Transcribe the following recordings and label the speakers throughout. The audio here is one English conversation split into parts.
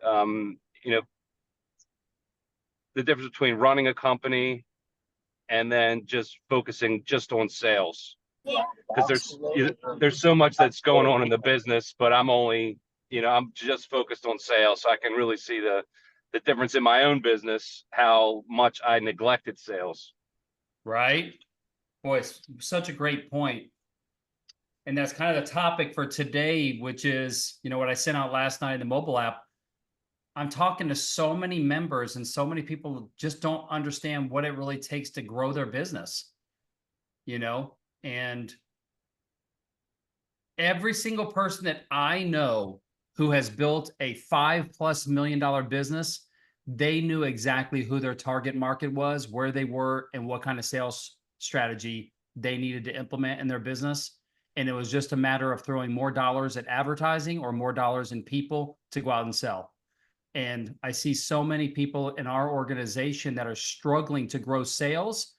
Speaker 1: um, you know, the difference between running a company and then just focusing just on sales. Because there's so much that's going on in the business, but I'm just focused on sales, so I can really see the difference in my own business, how much I neglected sales.
Speaker 2: Right? Boy, it's such a great point. And that's kind of the topic for today, which is, what I sent out last night in the mobile app. I'm talking to so many members and so many people just don't understand what it really takes to grow their business, and every single person that I know who has built a $5+ million business, they knew exactly who their target market was, where they were, and what kind of sales strategy they needed to implement in their business. And it was just a matter of throwing more dollars at advertising or more dollars in people to go out and sell. And I see so many people in our organization that are struggling to grow sales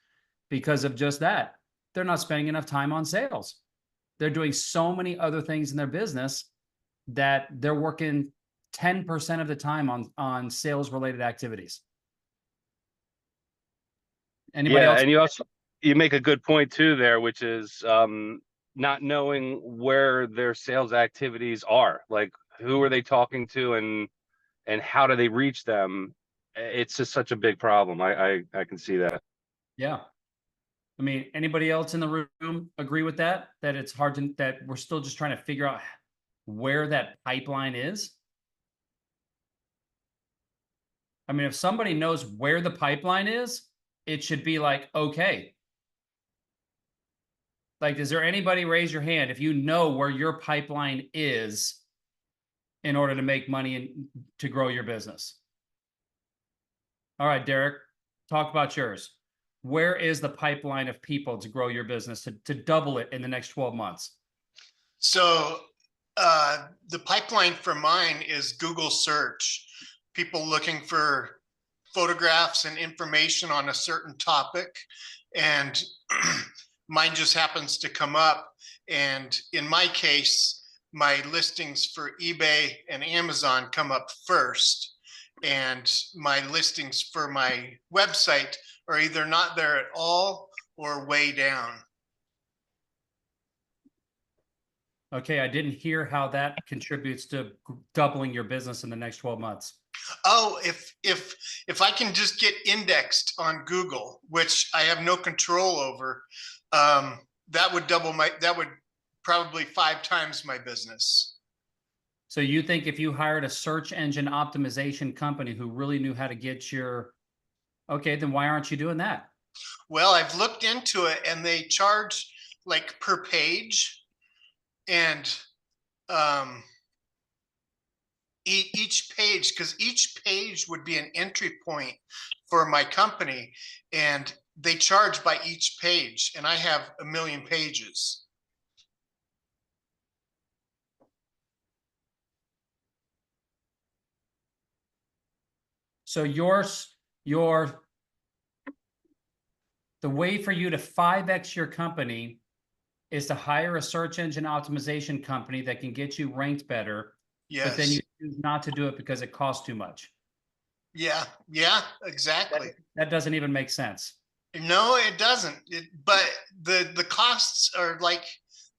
Speaker 2: because of just that. They're not spending enough time on sales. They're doing so many other things in their business that they're working 10% of the time on sales related activities. Anybody else?
Speaker 1: And you make a good point too there, which is not knowing where their sales activities are. Like, who are they talking to, and how do they reach them? It's just such a big problem. I can see that.
Speaker 2: Yeah. I mean, anybody else in the room agree with that? That it's hard that we're still just trying to figure out where that pipeline is? I mean, if somebody knows where the pipeline is, it should be like, okay. Like, is there anybody raise your hand if you know where your pipeline is in order to make money and to grow your business? All right, Derek, talk about yours. Where is the pipeline of people to grow your business, to double it in the next 12 months?
Speaker 3: So the pipeline for mine is Google search. People looking for photographs and information on a certain topic. And mine just happens to come up. And in my case, my listings for eBay and Amazon come up first. And my listings for my website are either not there at all or way down.
Speaker 2: Okay, I didn't hear how that contributes to doubling your business in the next 12 months.
Speaker 3: Oh, if I can just get indexed on Google, which I have no control over, that would probably 5 times my business.
Speaker 2: So you think if you hired a search engine optimization company who really knew how to get okay, then why aren't you doing that?
Speaker 3: Well, I've looked into it and they charge like per page, and each page, because each page would be an entry point for my company, and they charge by each page, and I have 1 million pages.
Speaker 2: So the way for you to 5x your company is to hire a search engine optimization company that can get you ranked better.
Speaker 3: Yes.
Speaker 2: But then you choose not to do it because it costs too much.
Speaker 3: Yeah, exactly.
Speaker 2: That doesn't even make sense.
Speaker 3: No, it doesn't. But the costs are like,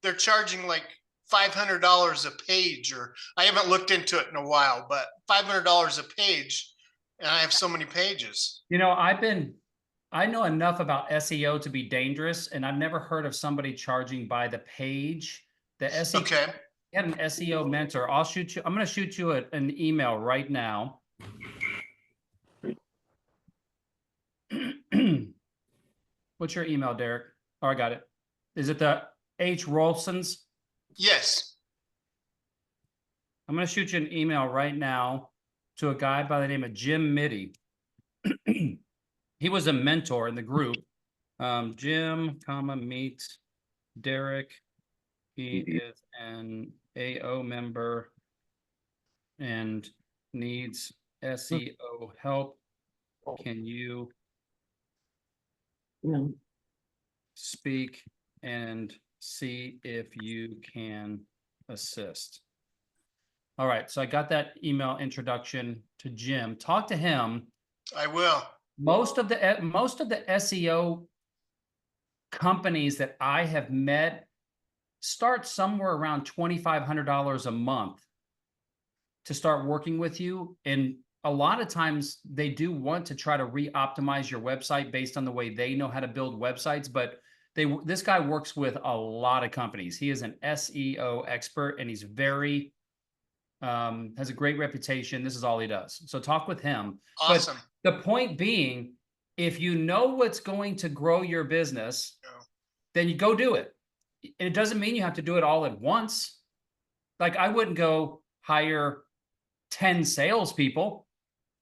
Speaker 3: they're charging like $500 a page, or I haven't looked into it in a while, but $500 a page, and I have so many pages.
Speaker 2: I know enough about SEO to be dangerous, and I've never heard of somebody charging by the page. The SEO,
Speaker 3: okay.
Speaker 2: Get an SEO mentor. I'm going to shoot you an email right now. What's your email, Derek? Oh, I got it. Is it the H. Rolson's?
Speaker 3: Yes.
Speaker 2: I'm going to shoot you an email right now to a guy by the name of Jim Mitty. He was a mentor in the group. Jim, meet Derek. He is an AO member and needs SEO help. Can you speak and see if you can assist? All right. So I got that email introduction to Jim. Talk to him.
Speaker 3: I will.
Speaker 2: Most of the SEO companies that I have met start somewhere around $2,500 a month to start working with you. And a lot of times they do want to try to re-optimize your website based on the way they know how to build websites. But this guy works with a lot of companies. He is an SEO expert and he's very, has a great reputation. This is all he does. So talk with him.
Speaker 3: Awesome.
Speaker 2: But the point being, if you know what's going to grow your business, then you go do it. It doesn't mean you have to do it all at once. Like I wouldn't go hire 10 salespeople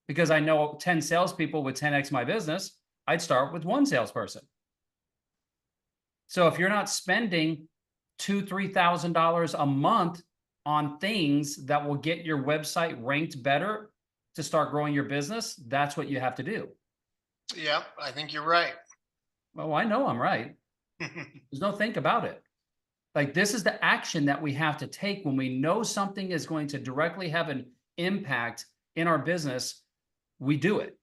Speaker 2: because I know 10 salespeople would 10x my business. I'd start with one salesperson. So if you're not spending $2,000-$3,000 a month on things that will get your website ranked better to start growing your business, that's what you have to do.
Speaker 3: Yeah, I think you're right.
Speaker 2: Well, I know I'm right. There's no think about it. Like this is the action that we have to take when we know something is going to directly have an impact in our business, we do it.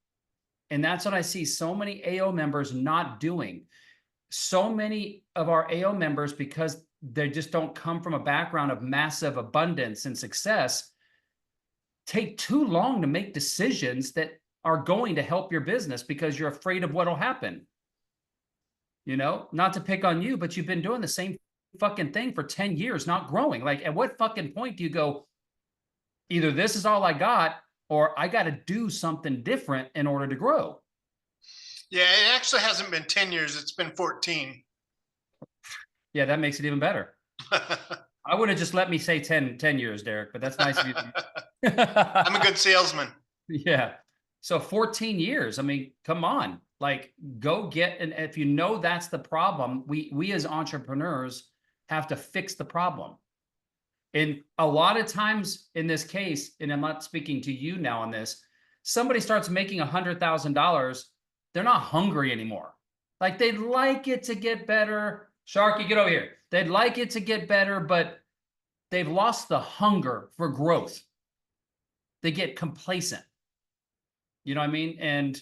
Speaker 2: And that's what I see so many AO members not doing. So many of our AO members, because they just don't come from a background of massive abundance and success, take too long to make decisions that are going to help your business because you're afraid of what'll happen. You know, not to pick on you, but you've been doing the same fucking thing for 10 years, not growing. Like at what fucking point do you go, either this is all I got, or I got to do something different in order to grow?
Speaker 3: Yeah, it actually hasn't been 10 years. It's been 14.
Speaker 2: Yeah, that makes it even better. I would have just let me say 10 years, Derek, but that's nice of you.
Speaker 3: I'm a good salesman.
Speaker 2: Yeah. So 14 years. I mean, come on, like go get, and if you know that's the problem, we as entrepreneurs have to fix the problem. And a lot of times in this case, and I'm not speaking to you now on this, somebody starts making $100,000, they're not hungry anymore. Like they'd like it to get better. Sharky, get over here. They'd like it to get better, but they've lost the hunger for growth. They get complacent. You know what I mean? And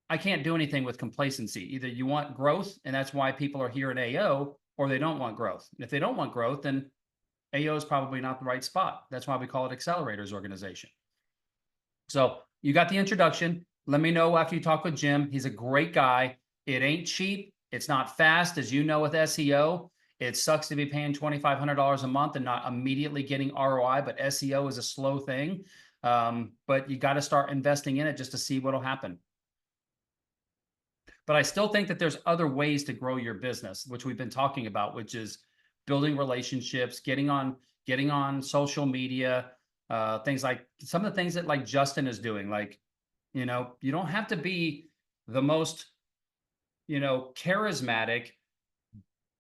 Speaker 2: I can't do anything with complacency. Either you want growth, and that's why people are here in AO, or they don't want growth. And if they don't want growth, then AO is probably not the right spot. That's why we call it Accelerators Organization. So you got the introduction. Let me know after you talk with Jim. He's a great guy. It ain't cheap. It's not fast, as you know, with SEO. It sucks to be paying $2,500 a month and not immediately getting ROI, but SEO is a slow thing. But you got to start investing in it just to see what'll happen. But I still think that there's other ways to grow your business, which we've been talking about, which is building relationships, getting on social media, things like some of the things that like Justin is doing. Like, you know, you don't have to be the most, you know, charismatic,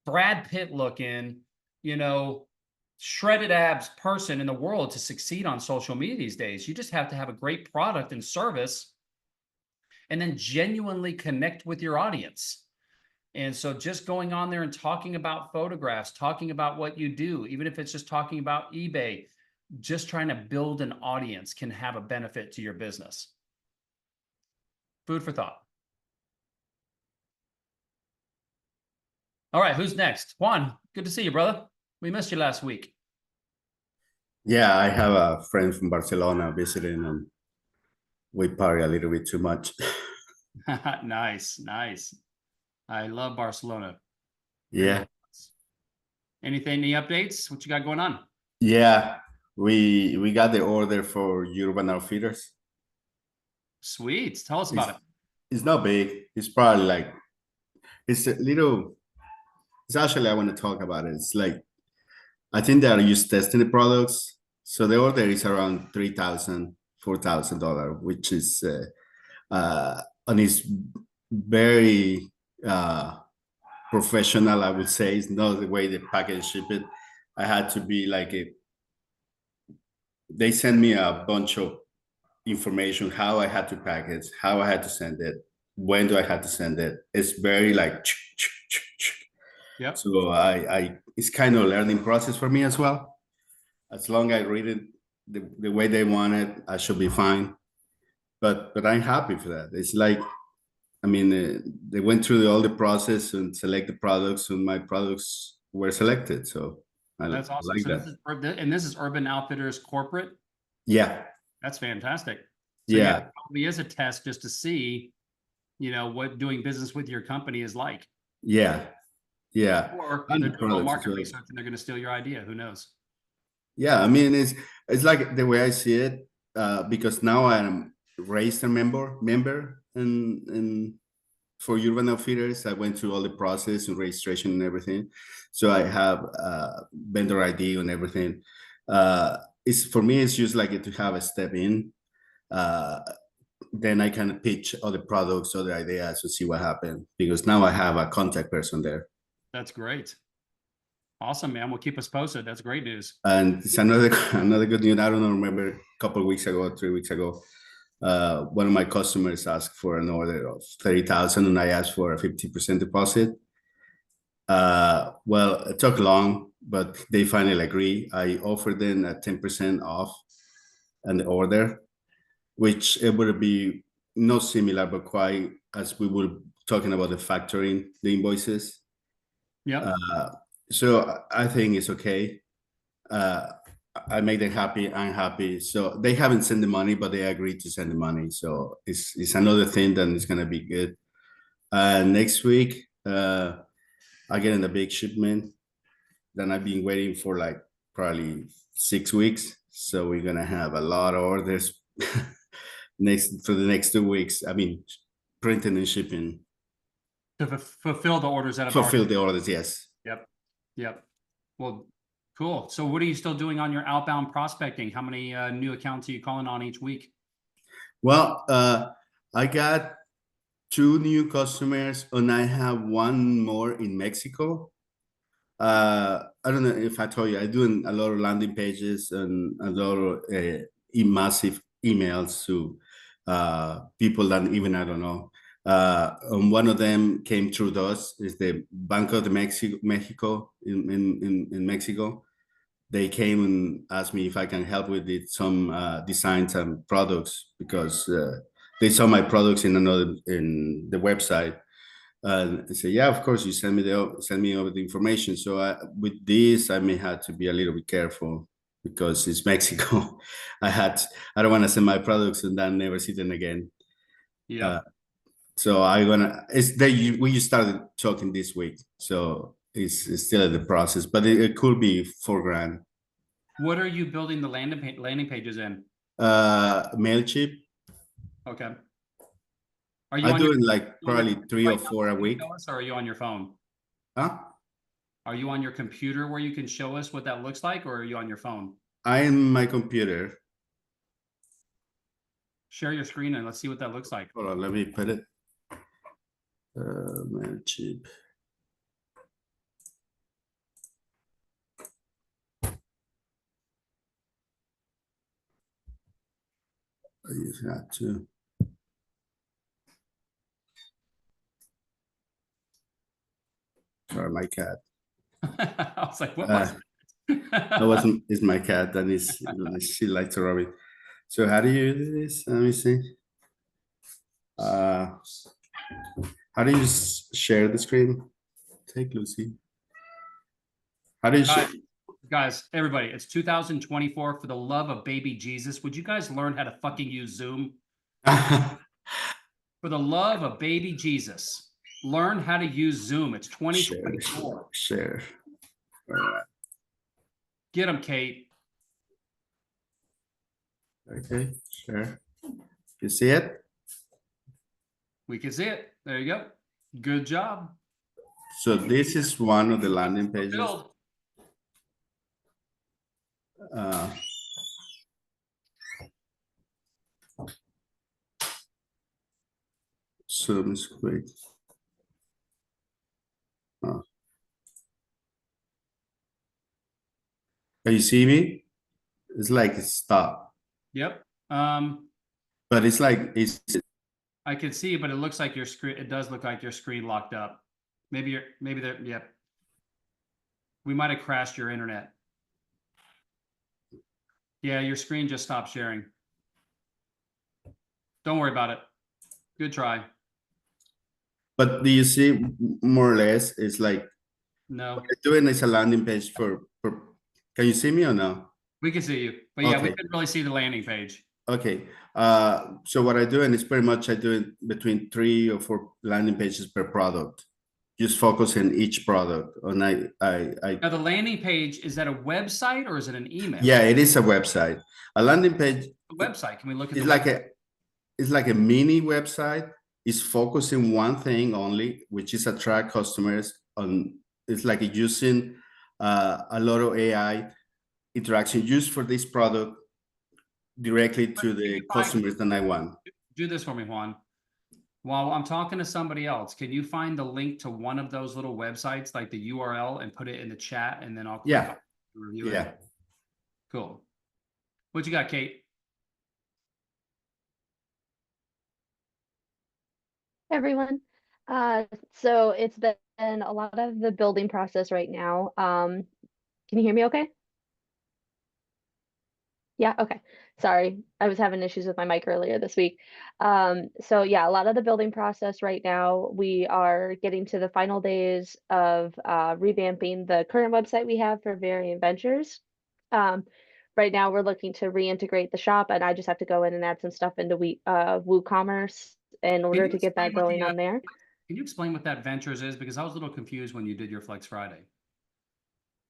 Speaker 2: Brad Pitt looking, you know, shredded abs person in the world to succeed on social media these days. You just have to have a great product and service and then genuinely connect with your audience. And so just going on there and talking about photographs, talking about what you do, even if it's just talking about eBay, just trying to build an audience can have a benefit to your business. Food for thought. All right, who's next? Juan, good to see you, brother. We missed you last week.
Speaker 4: Yeah, I have a friend from Barcelona visiting, and we party a little bit too much.
Speaker 2: Nice, nice. I love Barcelona.
Speaker 4: Yeah.
Speaker 2: Anything, any updates? What you got going on?
Speaker 4: Yeah, we got the order for Urban Outfitters.
Speaker 2: Sweet. Tell us about it.
Speaker 4: It's not big. It's probably like, it's a little, it's actually, I want to talk about it. It's like, I think they are just testing the products. So the order is around $3,000, $4,000, which is, and it's very professional, I would say. It's not the way they package ship it. I had to be like they sent me a bunch of information, how I had to package, how I had to send it, when do I have to send it. It's very like,
Speaker 2: Yep.
Speaker 4: So I it's kind of a learning process for me as well. As long as I read it the way they want it, I should be fine. But I'm happy for that. It's like, I mean, they went through all the process and select the products, and my products were selected. So I
Speaker 2: That's awesome.
Speaker 4: like
Speaker 2: So
Speaker 4: that.
Speaker 2: this is Urban Outfitters corporate.
Speaker 4: Yeah,
Speaker 2: That's fantastic. So yeah,
Speaker 4: yeah,
Speaker 2: it probably is a test just to see, you know, what doing business with your company is like.
Speaker 4: yeah, yeah.
Speaker 2: Or
Speaker 4: And
Speaker 2: they're
Speaker 4: the
Speaker 2: doing a little
Speaker 4: products as
Speaker 2: market
Speaker 4: well.
Speaker 2: research and they're going to steal your idea. Who knows?
Speaker 4: Yeah, I mean, it's like the way I see it, because now I'm registered member, and for Urban Outfitters, I went through all the process and registration and everything. So I have vendor ID and everything. It's for me, it's just like to have a step in. Uh, then I can pitch other products, other ideas to see what happens, because now I have a contact person there.
Speaker 2: That's great. Awesome, man. Well, keep us posted. That's great news.
Speaker 4: And it's another another good news. I don't know, remember a couple of weeks ago, 3 weeks ago, one of my customers asked for an order of 30,000, and I asked for a 50% deposit. Well, it took long, but they finally agree. I offered them a 10% off on the order, which it would be not similar, but quite as we were talking about the factoring the invoices.
Speaker 2: Yep.
Speaker 4: So I think it's okay. I make them happy. I'm happy. So they haven't sent the money, but they agreed to send the money. So it's another thing that is gonna be good. Next week, I get in a big shipment. Then I've been waiting for like probably 6 weeks. So we're gonna have a lot of orders next for the next 2 weeks. I mean, printing and shipping.
Speaker 2: To fulfill the orders that have already.
Speaker 4: Fulfill the orders, yes.
Speaker 2: Yep. Yep. Well, cool. So what are you still doing on your outbound prospecting? How many new accounts are you calling on each week?
Speaker 4: Well, I got 2 new customers, and I have one more in Mexico. I don't know if I told you, I do a lot of landing pages and a lot of massive emails to people that even I don't know. And one of them came through us is the Banco de Mexico in Mexico. They came and asked me if I can help with some designs and products, because they saw my products in the website. And I said, yeah, of course, you send me over the information. So with this, I may have to be a little bit careful, because it's Mexico. I don't want to send my products and then never see them again.
Speaker 2: Yeah.
Speaker 4: So we just started talking this week, so it's still in the process, but it could be $4,000.
Speaker 2: What are you building the landing pages in?
Speaker 4: Mailchimp.
Speaker 2: Okay. Are you
Speaker 4: I
Speaker 2: on
Speaker 4: do
Speaker 2: your
Speaker 4: it like probably 3 or
Speaker 2: right now
Speaker 4: 4 a
Speaker 2: where you
Speaker 4: week.
Speaker 2: can show us, or are you on your phone?
Speaker 4: Huh?
Speaker 2: Are you on your computer where you can show us what that looks like, or are you on your phone?
Speaker 4: I am my computer.
Speaker 2: Share your screen and let's see what that looks like.
Speaker 4: Hold on, let me put it. Mailchimp. I use that too. Sorry, my cat.
Speaker 2: I was like, what was it?
Speaker 4: That wasn't. It's my cat, and she likes to rub it. So how do you do this? Let me see. How do you share the screen? Take Lucy. How do you share?
Speaker 2: Guys, everybody, it's 2024. For the love of baby Jesus, would you guys learn how to fucking use Zoom? For the love of baby Jesus, learn how to use Zoom. It's 2024.
Speaker 4: Share. All right.
Speaker 2: Get them, Kate.
Speaker 4: Okay, share. You see it?
Speaker 2: We can see it. There you go. Good job.
Speaker 4: So this is one of the landing pages.
Speaker 2: Build.
Speaker 4: Zoom is quick. Oh. Can you see me? It's like it's stopped.
Speaker 2: Yep.
Speaker 4: But it's like it's.
Speaker 2: I can see, but it looks like your screen. It does look like your screen locked up. Maybe there. Yep. We might have crashed your internet. Yeah, your screen just stopped sharing. Don't worry about it. Good try.
Speaker 4: But do you see more or less? It's like
Speaker 2: No,
Speaker 4: doing is a landing page for. Can you see me or no?
Speaker 2: we can see you, but yeah, we
Speaker 4: Okay.
Speaker 2: couldn't really see the landing page.
Speaker 4: Okay. So what I do, and it's pretty much I do it between 3 or 4 landing pages per product. Just focus on each product. And I
Speaker 2: Now, the landing page, is that a website or is it an email?
Speaker 4: yeah, it is a website. A landing page
Speaker 2: A website. Can we look at
Speaker 4: is
Speaker 2: the
Speaker 4: like
Speaker 2: website?
Speaker 4: it's like a mini website. It's focusing one thing only, which is attract customers on. It's like using a lot of AI interaction used for this product directly to the customers that I want.
Speaker 2: Do this for me, Juan. While I'm talking to somebody else, can you find the link to one of those little websites, like the URL, and put it in the chat, and then I'll click
Speaker 4: Yeah.
Speaker 2: on it and review
Speaker 4: Yeah.
Speaker 2: it? Cool. What you got, Kate?
Speaker 5: Everyone. So it's been a lot of the building process right now. Can you hear me okay? Yeah, okay. Sorry, I was having issues with my mic earlier this week. So yeah, a lot of the building process right now, we are getting to the final days of revamping the current website we have for Variant Ventures. Right now we're looking to reintegrate the shop, and I just have to go in and add some stuff into WooCommerce in order to get that going on there.
Speaker 2: Can you explain what that Ventures is? Because I was a little confused when you did your Flex Friday.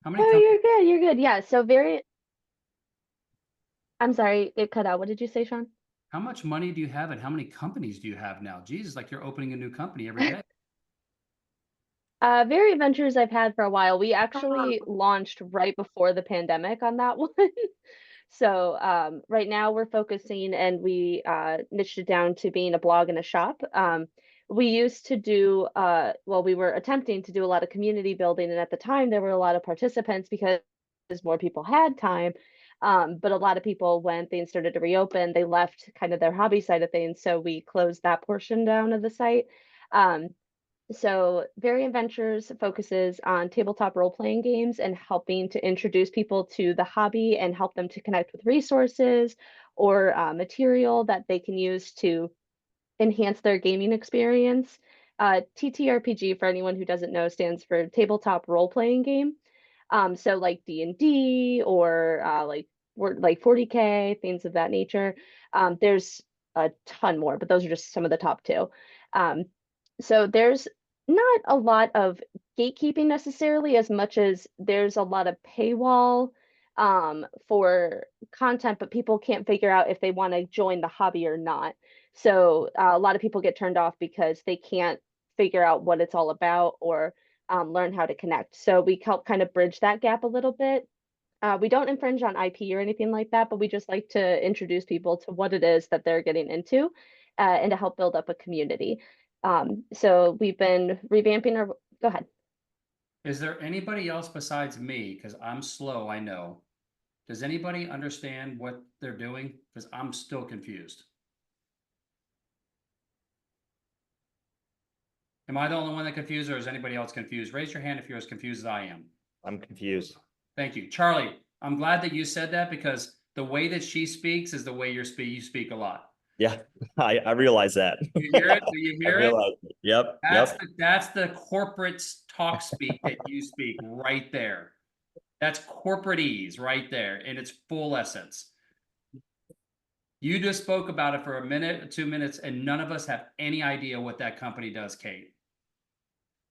Speaker 2: How many
Speaker 5: Oh,
Speaker 2: companies?
Speaker 5: you're good. You're good. Yeah. So I'm sorry, it cut out. What did you say, Sean?
Speaker 2: How much money do you have, and how many companies do you have now? Jesus, like you're opening a new company every day.
Speaker 5: Very Ventures I've had for a while. We actually launched right before the pandemic on that one. So right now we're focusing and we niched it down to being a blog and a shop. We used to do, well, we were attempting to do a lot of community building, and at the time there were a lot of participants because more people had time. But a lot of people, when things started to reopen, they left kind of their hobby side of things. So we closed that portion down of the site. Um, so Variant Ventures focuses on tabletop role-playing games and helping to introduce people to the hobby and help them to connect with resources or material that they can use to enhance their gaming experience. TTRPG, for anyone who doesn't know, stands for tabletop role-playing game. So like D&D or like 40K, things of that nature. There's a ton more, but those are just some of the top two. So there's not a lot of gatekeeping necessarily as much as there's a lot of paywall for content, but people can't figure out if they want to join the hobby or not. So a lot of people get turned off because they can't figure out what it's all about or learn how to connect. So we help kind of bridge that gap a little bit. We don't infringe on IP or anything like that, but we just like to introduce people to what it is that they're getting into and to help build up a community. So we've been revamping our, go ahead.
Speaker 2: Is there anybody else besides me? Because I'm slow, I know. Does anybody understand what they're doing? Because I'm still confused. Am I the only one that confused, or is anybody else confused? Raise your hand if you're as confused as I am.
Speaker 6: I'm confused.
Speaker 2: Thank you. Charlie, I'm glad that you said that because the way that she speaks is the way you speak a lot.
Speaker 6: Yeah, I realize that.
Speaker 2: You hear it? Do you
Speaker 6: I
Speaker 2: hear it?
Speaker 6: realize it. Yep.
Speaker 2: That's the corporate talk speak that you speak right there. That's corporatese right there in its full essence. You just spoke about it for a minute or 2 minutes, and none of us have any idea what that company does, Kate.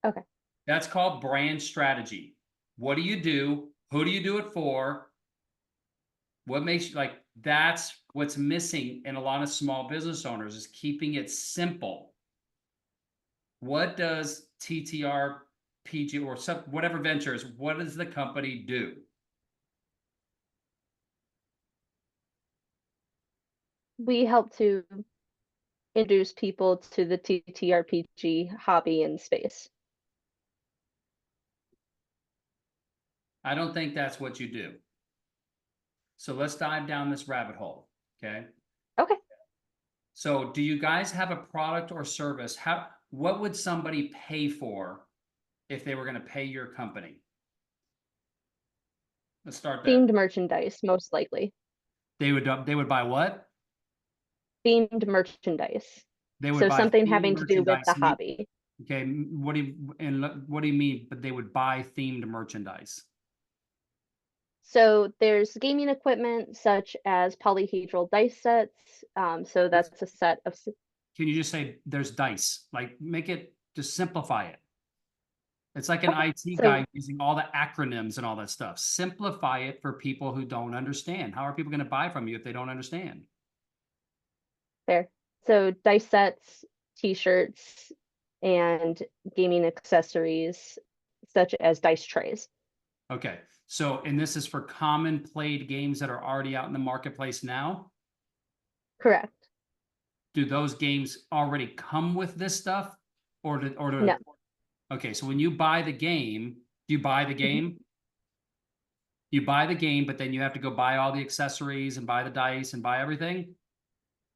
Speaker 5: Okay.
Speaker 2: That's called brand strategy. What do you do? Who do you do it for? What makes you like, that's what's missing in a lot of small business owners is keeping it simple. What does TTRPG or whatever ventures, what does the company do?
Speaker 5: We help to introduce people to the TTRPG hobby and space.
Speaker 2: I don't think that's what you do. So let's dive down this rabbit hole, okay?
Speaker 5: Okay.
Speaker 2: So do you guys have a product or service? What would somebody pay for if they were going to pay your company? Let's start there.
Speaker 5: Themed merchandise, most likely.
Speaker 2: They would buy what?
Speaker 5: Themed merchandise.
Speaker 2: They would
Speaker 5: So
Speaker 2: buy
Speaker 5: something
Speaker 2: themed
Speaker 5: having to do with the
Speaker 2: merchandise.
Speaker 5: hobby.
Speaker 2: Okay, what do you mean? But they would buy themed merchandise.
Speaker 5: So there's gaming equipment such as polyhedral dice sets. So that's a set of
Speaker 2: Can you just say there's dice? Like make it, just simplify it. It's like an IT
Speaker 5: so-
Speaker 2: guy using all the acronyms and all that stuff. Simplify it for people who don't understand. How are people going to buy from you if they don't understand?
Speaker 5: Fair. So dice sets, t-shirts, and gaming accessories such as dice trays.
Speaker 2: Okay, so, and this is for common played games that are already out in the marketplace now?
Speaker 5: Correct.
Speaker 2: Do those games already come with this stuff?
Speaker 5: No.
Speaker 2: Okay, so when you buy the game, do you buy the game? You buy the game, but then you have to go buy all the accessories and buy the dice and buy everything?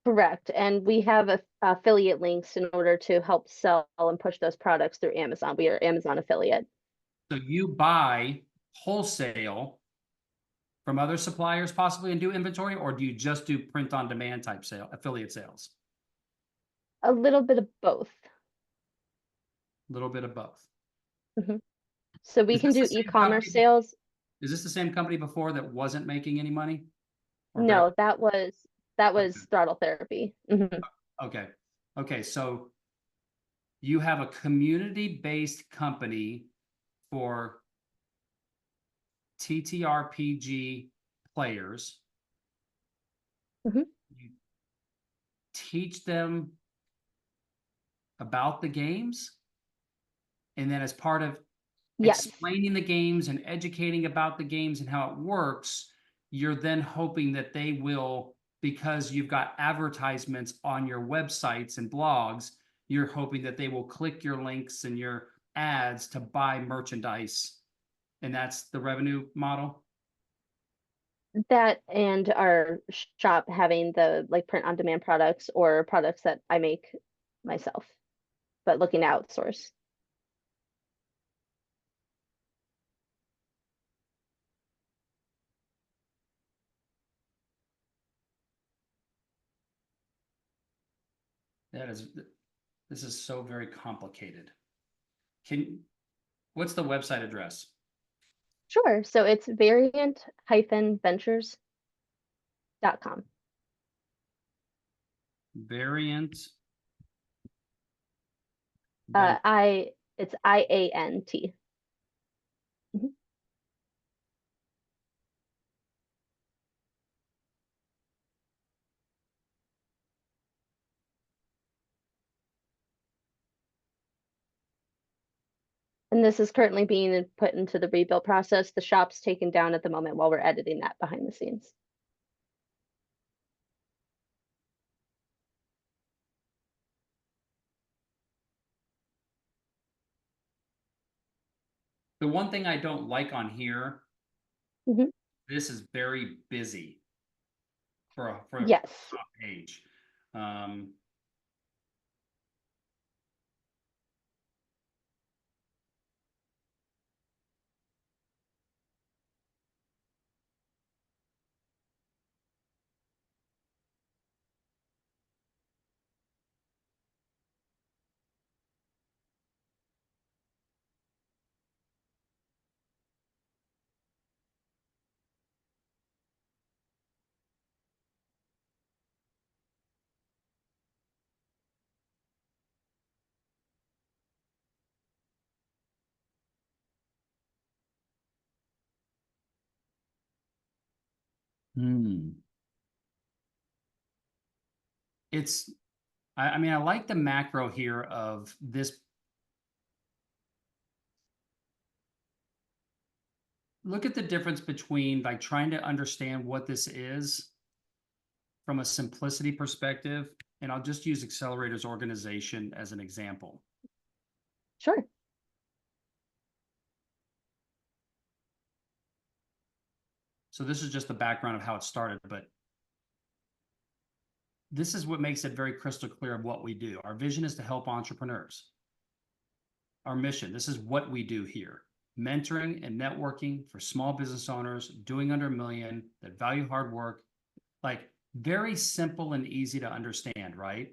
Speaker 5: Correct. And we have affiliate links in order to help sell and push those products through Amazon. We are Amazon affiliate.
Speaker 2: So you buy wholesale from other suppliers possibly and do inventory, or do you just do print on demand type affiliate sales?
Speaker 5: A little bit of both.
Speaker 2: A little bit of both.
Speaker 5: So we
Speaker 2: Is
Speaker 5: can
Speaker 2: this
Speaker 5: do
Speaker 2: the same
Speaker 5: e-commerce
Speaker 2: company-
Speaker 5: sales.
Speaker 2: Is this the same company before that wasn't making any money? Or
Speaker 5: No, that was
Speaker 2: Okay.
Speaker 5: throttle therapy. Mhm.
Speaker 2: Okay. Okay. So you have a community-based company for TTRPG players.
Speaker 5: Mhm.
Speaker 2: You teach them about the games. And then as part of
Speaker 5: Yes.
Speaker 2: explaining the games and educating about the games and how it works, you're then hoping that they will, because you've got advertisements on your websites and blogs, you're hoping that they will click your links and your ads to buy merchandise. And that's the revenue model.
Speaker 5: That and our shop having the like print on demand products or products that I make myself, but looking to outsource.
Speaker 2: This is so very complicated. What's the website address?
Speaker 5: Sure. So it's variant-ventures.com.
Speaker 2: Variant.
Speaker 5: It's IANT. Mhm. And this is currently being put into the rebuild process. The shop's taken down at the moment while we're editing that behind the scenes.
Speaker 2: The one thing I don't like on here,
Speaker 5: Mhm.
Speaker 2: this is very busy for a
Speaker 5: Yes.
Speaker 2: top page. It's, I mean, I like the macro here of this. Look at the difference between like trying to understand what this is from a simplicity perspective. And I'll just use Accelerator's organization as an example.
Speaker 5: Sure.
Speaker 2: So this is just the background of how it started, but this is what makes it very crystal clear of what we do. Our vision is to help entrepreneurs. Our mission, this is what we do here. Mentoring and networking for small business owners doing under $1 million that value hard work like very simple and easy to understand, right?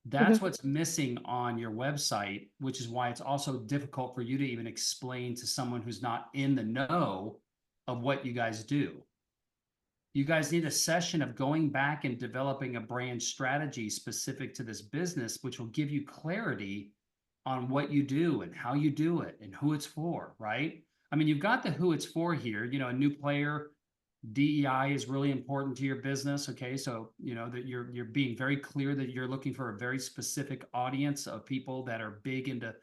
Speaker 2: That's what's missing on your website, which is why it's also difficult for you to even explain to someone who's not in the know of what you guys do. You guys need a session of going back and developing a brand strategy specific to this business, which will give you clarity on what you do and how you do it and who it's for, right? I mean, you've got the who it's for here, you know, a new player, DEI is really important to your business. Okay. So, you know, that you're being very clear that you're looking for a very specific audience of people that are big into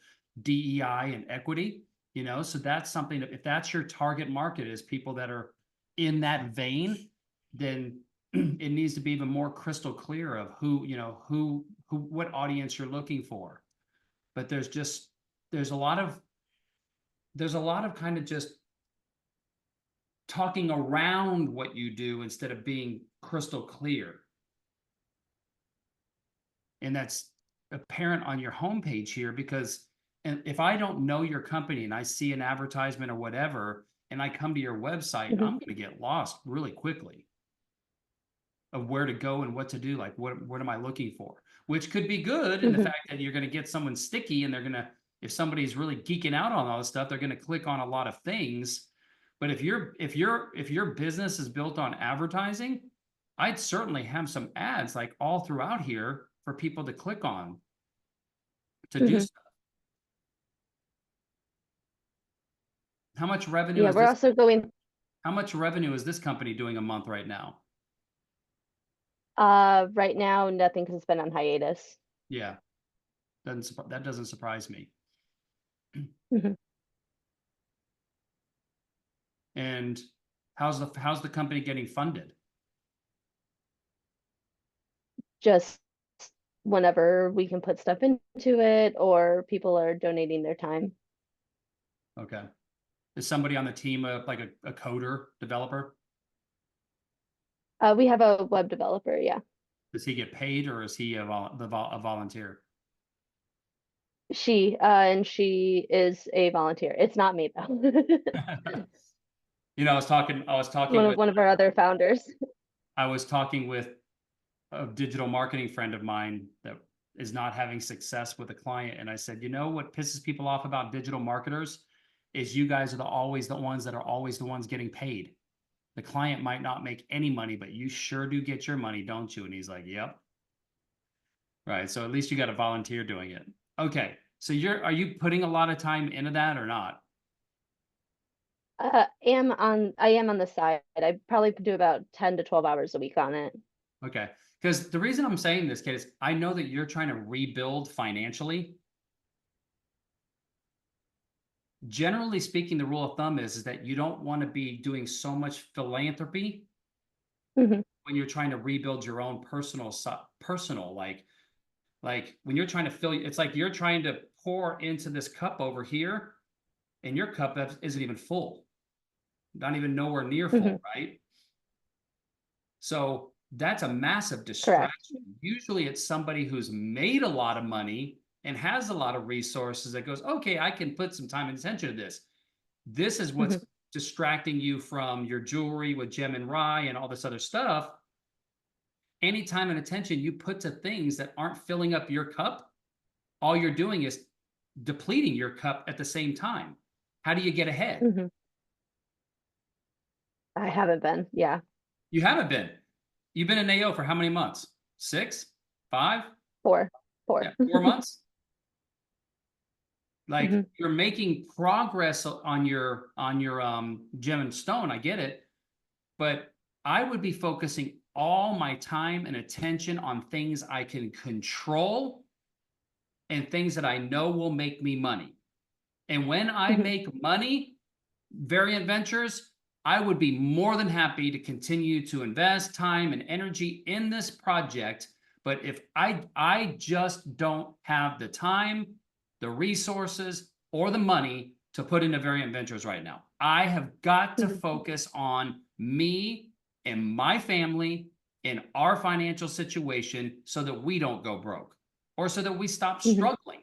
Speaker 2: DEI and equity, you know, so that's something that if that's your target market is people that are in that vein, then it needs to be even more crystal clear of who, you know, what audience you're looking for. But there's a lot of kind of just talking around what you do instead of being crystal clear. And that's apparent on your homepage here because if I don't know your company and I see an advertisement or whatever, and I come to your website, I'm going to get lost really quickly of where to go and what to do. Like, what am I looking for? Which could be good in the fact that you're going to get someone sticky and they're going to, if somebody's really geeking out on all this stuff, they're going to click on a lot of things. But if your business is built on advertising, I'd certainly have some ads like all throughout here for people to click on to do stuff. How much revenue?
Speaker 5: Yeah, we're also going.
Speaker 2: How much revenue is this company doing a month right now?
Speaker 5: Right now, nothing because it's been on hiatus.
Speaker 2: Yeah, that doesn't surprise me. And how's the company getting funded?
Speaker 5: Just whenever we can put stuff into it or people are donating their time.
Speaker 2: Okay. Is somebody on the team like a coder developer?
Speaker 5: We have a web developer, yeah.
Speaker 2: Does he get paid or is he a volunteer?
Speaker 5: And she is a volunteer. It's not me though.
Speaker 2: You know, I was talking
Speaker 5: one of our other founders.
Speaker 2: I was talking with a digital marketing friend of mine that is not having success with a client. And I said, you know, what pisses people off about digital marketers is you guys are always the ones getting paid. The client might not make any money, but you sure do get your money, don't you? And he's like, yep. Right. So at least you got a volunteer doing it. Okay. So are you putting a lot of time into that or not?
Speaker 5: I am on the side. I probably do about 10 to 12 hours a week on it.
Speaker 2: Okay. Because the reason I'm saying this, kid, is I know that you're trying to rebuild financially. Generally speaking, the rule of thumb is that you don't want to be doing so much philanthropy when you're trying to rebuild your own personal, like when you're trying to fill, it's like you're trying to pour into this cup over here and your cup isn't even full, not even nowhere near full, right? So that's a massive distraction. Correct. Usually it's somebody who's made a lot of money and has a lot of resources that goes, okay, I can put some time and attention to this. This is what's distracting you from your jewelry with gem and rye and all this other stuff. Any time and attention you put to things that aren't filling up your cup, all you're doing is depleting your cup at the same time. How do you get ahead?
Speaker 5: I haven't been. Yeah.
Speaker 2: You haven't been. You've been in AO for how many months? 6? 5?
Speaker 5: 4.
Speaker 2: Yeah, 4 months. Like you're making progress on your gem and stone. I get it, but I would be focusing all my time and attention on things I can control and things that I know will make me money. And when I make money, Variant Ventures, I would be more than happy to continue to invest time and energy in this project. But if I just don't have the time, the resources, or the money to put into Variant Ventures right now. I have got to focus on me and my family and our financial situation so that we don't go broke or so that we stop struggling.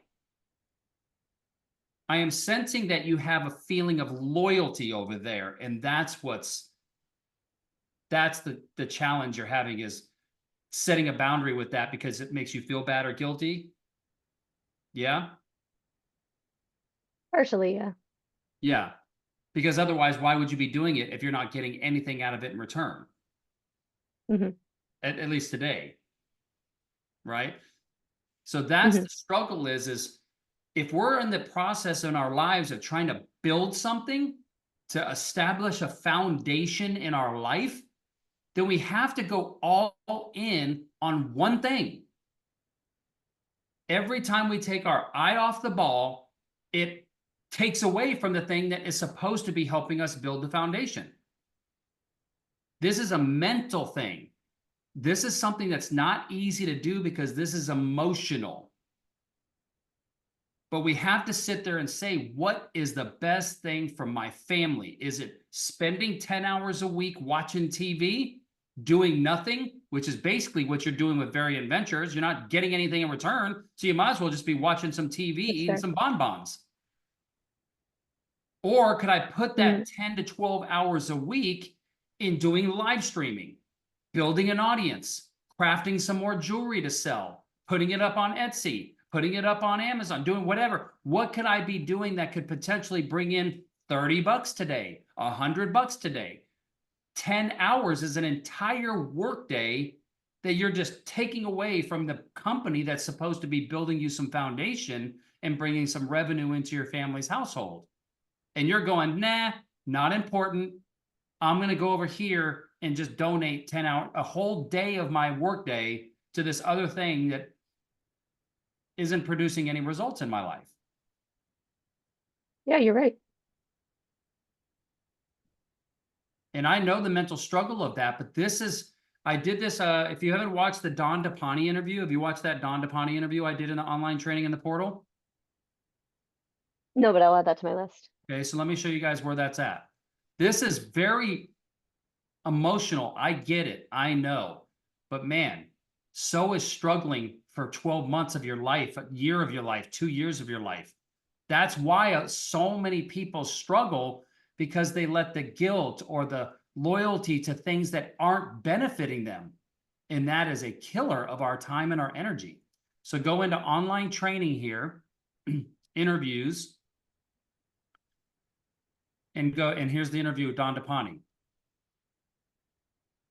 Speaker 2: I am sensing that you have a feeling of loyalty over there, and that's what's That's the challenge you're having, is setting a boundary with that because it makes you feel bad or guilty. Yeah.
Speaker 5: Partially, yeah.
Speaker 2: Yeah. Because otherwise, why would you be doing it if you're not getting anything out of it in return?
Speaker 5: Hmm.
Speaker 2: At least today. Right. So that's the struggle is if we're in the process in our lives of trying to build something, to establish a foundation in our life, then we have to go all in on one thing. Every time we take our eye off the ball, it takes away from the thing that is supposed to be helping us build the foundation. This is a mental thing. This is something that's not easy to do because this is emotional. But we have to sit there and say, what is the best thing for my family? Is it spending 10 hours a week watching TV, doing nothing, which is basically what you're doing with Variant Ventures? You're not getting anything in return. So you might as well just be watching some TV, eating some bonbons. Or could I put that 10 to 12 hours a week in doing live streaming, building an audience, crafting some more jewelry to sell, putting it up on Etsy, putting it up on Amazon, doing whatever? What could I be doing that could potentially bring in $30 today, $100 today? 10 hours is an entire workday that you're just taking away from the company that's supposed to be building you some foundation and bringing some revenue into your family's household. And you're going, nah, not important. I'm going to go over here and just donate 10 hours, a whole day of my workday to this other thing that isn't producing any results in my life.
Speaker 5: Yeah, you're right.
Speaker 2: And I know the mental struggle of that, but this is, I did this, if you haven't watched the Don DePani interview, have you watched that Don DePani interview I did in the online training in the portal?
Speaker 5: No, but I'll add that to my list.
Speaker 2: Okay, so let me show you guys where that's at. This is very emotional. I get it. I know. But man, so is struggling for 12 months of your life, a year of your life, 2 years of your life. That's why so many people struggle, because they let the guilt or the loyalty to things that aren't benefiting them. And that is a killer of our time and our energy. So go into online training here, interviews, and go, and here's the interview with Don DePani.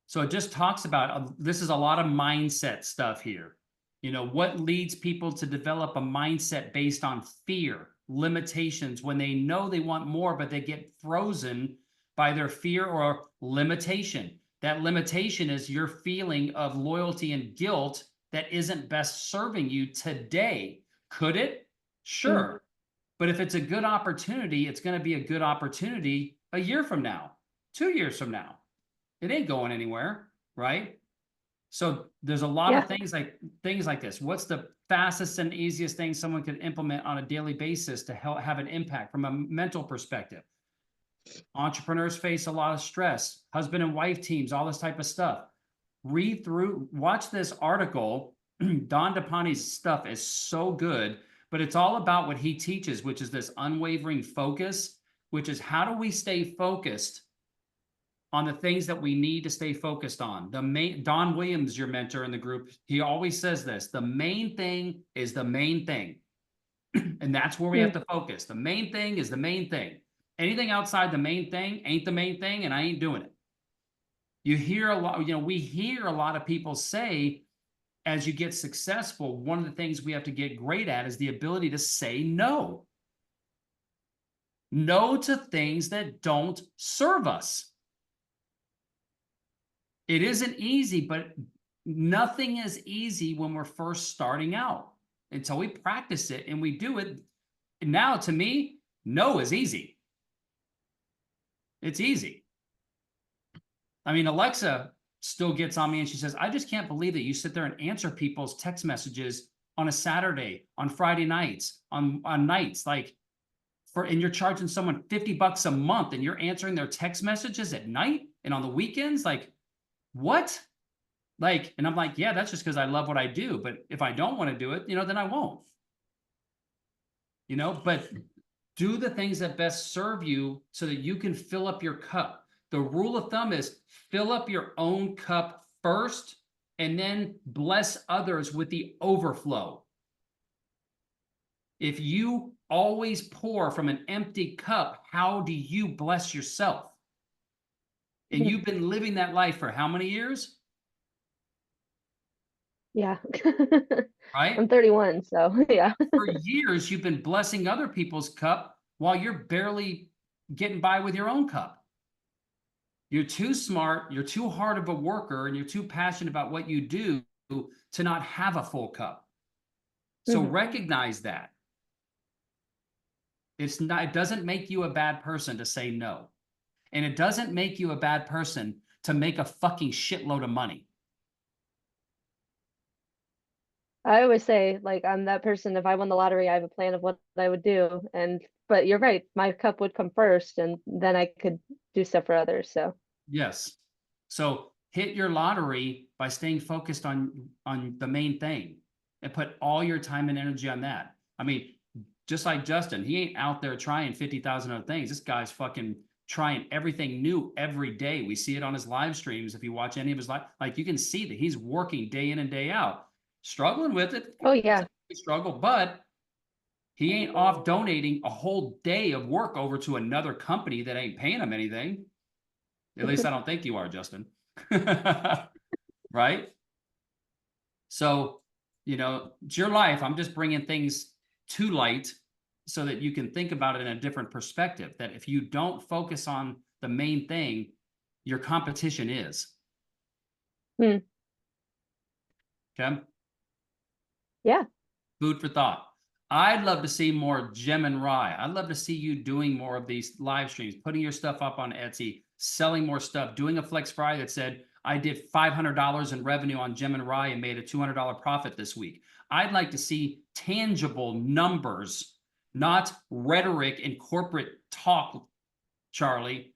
Speaker 2: So it just talks about, this is a lot of mindset stuff here. You know, what leads people to develop a mindset based on fear, limitations, when they know they want more, but they get frozen by their fear or limitation. That limitation is your feeling of loyalty and guilt that isn't best serving you today. Could it? Sure. But if it's a good opportunity, it's going to be a good opportunity a year from now, 2 years from now. It ain't going anywhere, right? So there's a lot of things like this. What's the fastest and easiest thing someone can implement on a daily basis to help have an impact from a mental perspective? Entrepreneurs face a lot of stress, husband and wife teams, all this type of stuff. Read through, watch this article. Don DePani's stuff is so good, but it's all about what he teaches, which is this unwavering focus, which is how do we stay focused on the things that we need to stay focused on. Don Williams, your mentor in the group, he always says this: the main thing is the main thing. And that's where we have to focus. The main thing is the main thing. Anything outside the main thing ain't the main thing, and I ain't doing it. You hear a lot, we hear a lot of people say, as you get successful, one of the things we have to get great at is the ability to say no. No to things that don't serve us. It isn't easy, but nothing is easy when we're first starting out until we practice it and we do it. Now, to me, no is easy. It's easy. I mean, Alexa still gets on me and she says, I just can't believe that you sit there and answer people's text messages on a Saturday, on Friday nights, on nights, and you're charging someone $50 a month and you're answering their text messages at night and on the weekends. What? And I'm like, yeah, that's just because I love what I do. But if I don't want to do it, then I won't. But do the things that best serve you so that you can fill up your cup. The rule of thumb is fill up your own cup first and then bless others with the overflow. If you always pour from an empty cup, how do you bless yourself? And you've been living that life for how many years?
Speaker 5: Yeah.
Speaker 2: Right?
Speaker 5: I'm 31, so yeah.
Speaker 2: For years, you've been blessing other people's cup while you're barely getting by with your own cup. You're too smart, you're too hard of a worker, and you're too passionate about what you do to not have a full cup. So recognize that. It's not, it doesn't make you a bad person to say no. And it doesn't make you a bad person to make a fucking shitload of money.
Speaker 5: I always say, like, I'm that person. If I won the lottery, I have a plan of what I would do. But you're right, my cup would come first, and then I could do stuff for others. So
Speaker 2: Yes. So hit your lottery by staying focused on the main thing and put all your time and energy on that. I mean, just like Justin, he ain't out there trying 50,000 other things. This guy's fucking trying everything new every day. We see it on his live streams. If you watch any of his live, like, you can see that he's working day in and day out, struggling with it.
Speaker 5: oh yeah.
Speaker 2: Struggle, but he ain't off donating a whole day of work over to another company that ain't paying him anything. At least I don't think you are, Justin. Right? So, you know, it's your life. I'm just bringing things to light so that you can think about it in a different perspective, that if you don't focus on the main thing, your competition is.
Speaker 5: Hmm.
Speaker 2: Okay?
Speaker 5: Yeah.
Speaker 2: Food for thought. I'd love to see more Gem and Rye. I'd love to see you doing more of these live streams, putting your stuff up on Etsy, selling more stuff, doing a Flex Friday that said, I did $500 in revenue on Gem and Rye and made a $200 profit this week. I'd like to see tangible numbers, not rhetoric and corporate talk, Charlie.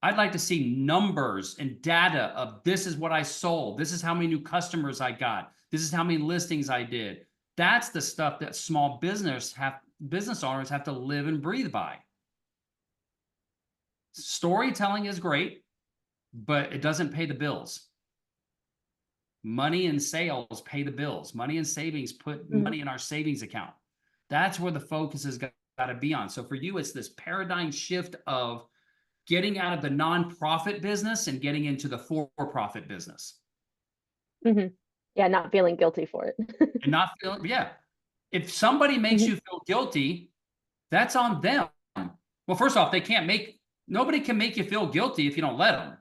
Speaker 2: I'd like to see numbers and data of this is what I sold. This is how many new customers I got. This is how many listings I did. That's the stuff that small business owners have to live and breathe by. Storytelling is great, but it doesn't pay the bills. Money and sales pay the bills. Money and savings put money in our savings account. That's where the focus has got to be on. So for you, it's this paradigm shift of getting out of the nonprofit business and getting into the for-profit business.
Speaker 5: Yeah, not feeling guilty for it.
Speaker 2: And not feeling, yeah. If somebody makes you feel guilty, that's on them. Well, first off, nobody can make you feel guilty if you don't let them.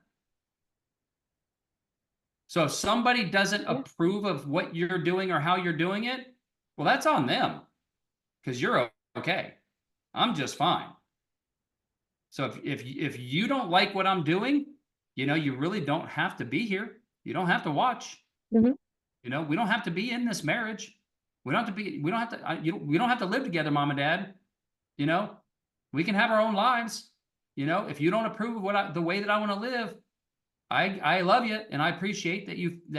Speaker 2: So if somebody doesn't approve of what you're doing or how you're doing it, well, that's on them, because you're okay. I'm just fine. So if you don't like what I'm doing, you know, you really don't have to be here. You don't have to watch. You know, we don't have to be in this marriage. We don't have to live together, mom and dad. You know, we can have our own lives. You know, if you don't approve of the way that I want to live, I love you and I appreciate that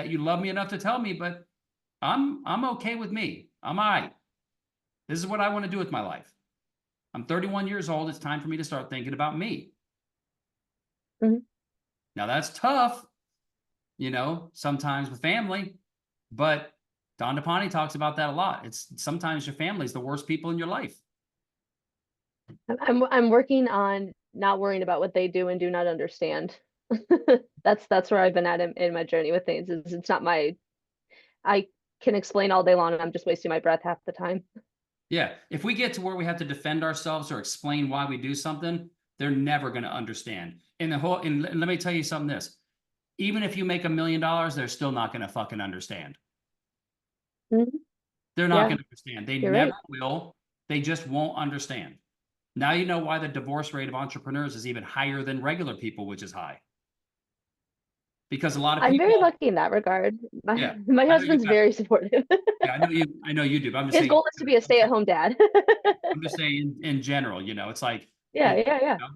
Speaker 2: you love me enough to tell me, but I'm okay with me. I'm all right. This is what I want to do with my life. I'm 31 years old. It's time for me to start thinking about me. Now that's tough, you know, sometimes with family, but Don DePani talks about that a lot. It's sometimes your family is the worst people in your life.
Speaker 5: I'm working on not worrying about what they do and do not understand. That's where I've been at in my journey with things. It's not I can explain all day long and I'm just wasting my breath half the time.
Speaker 2: Yeah. If we get to where we have to defend ourselves or explain why we do something, they're never going to understand. And let me tell you something this. Even if you make $1 million, they're still not going to fucking understand. They're not going to understand. They never will. They just won't understand. Now you know why the divorce rate of entrepreneurs is even higher than regular people, which is high. Because a lot of people.
Speaker 5: I'm very lucky in that regard. My husband's very supportive.
Speaker 2: Yeah, I know you do. But I'm just
Speaker 5: His
Speaker 2: saying,
Speaker 5: goal is to be a stay-at-home dad.
Speaker 2: I'm just saying in general, you know, it's like.
Speaker 5: Yeah.
Speaker 2: You know?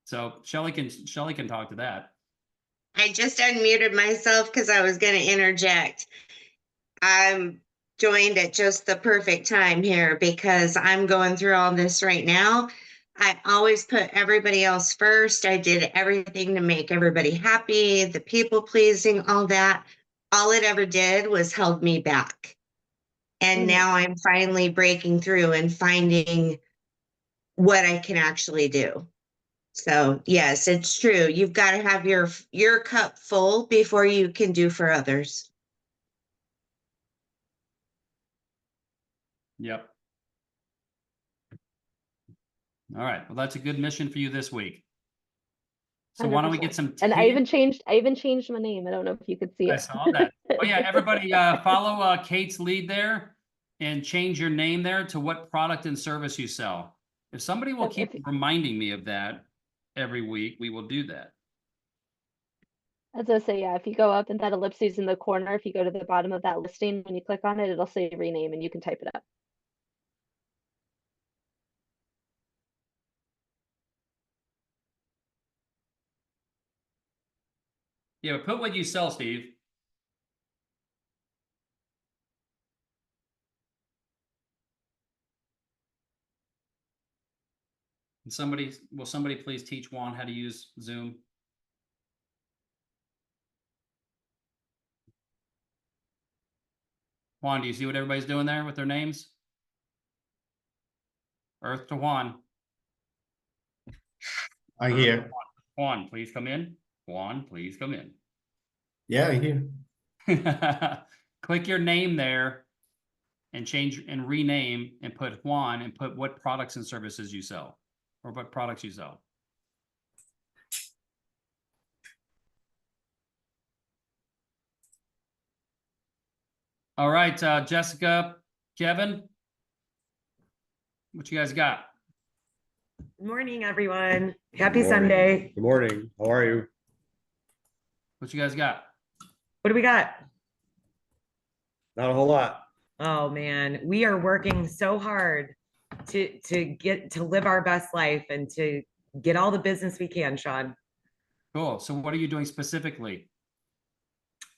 Speaker 2: So Shelly can talk to that.
Speaker 7: I just unmuted myself because I was going to interject. I'm joined at just the perfect time here because I'm going through all this right now. I always put everybody else first. I did everything to make everybody happy, the people pleasing, all that. All it ever did was held me back. And
Speaker 5: Mhm.
Speaker 7: now I'm finally breaking through and finding what I can actually do. So yes, it's true. You've got to have your cup full before you can do for others.
Speaker 2: Yep. All right. Well, that's a good mission for you this week. So why don't we get
Speaker 5: 100%.
Speaker 2: some
Speaker 5: And I
Speaker 2: tape?
Speaker 5: even changed my name. I don't know if you could see
Speaker 2: I
Speaker 5: it.
Speaker 2: saw that. Oh yeah, everybody follow Kate's lead there and change your name there to what product and service you sell. If somebody will
Speaker 5: Yep,
Speaker 2: keep reminding me of that every week, we will do that.
Speaker 5: As I say, yeah, if you go up and that ellipses in the corner, if you go to the bottom of that listing, when you click on it, it'll say rename and you can type it up.
Speaker 2: Yeah, but put what you sell, Steve. And will somebody please teach Juan how to use Zoom? Juan, do you see what everybody's doing there with their names? Earth to Juan.
Speaker 4: I hear.
Speaker 2: Juan, please come in. Juan, please come in.
Speaker 4: Yeah, I hear.
Speaker 2: Click your name there and change and rename and put Juan and put what products and services you sell or what products you sell. All right, Jessica, Kevin, what you guys got?
Speaker 8: Good morning, everyone. Happy
Speaker 9: Good morning.
Speaker 8: Sunday.
Speaker 9: Good morning. How are you?
Speaker 2: What you guys got?
Speaker 8: What do we got?
Speaker 9: Not a whole lot.
Speaker 8: Oh man, we are working so hard to get to live our best life and to get all the business we can, Sean.
Speaker 2: Cool. So what are you doing specifically?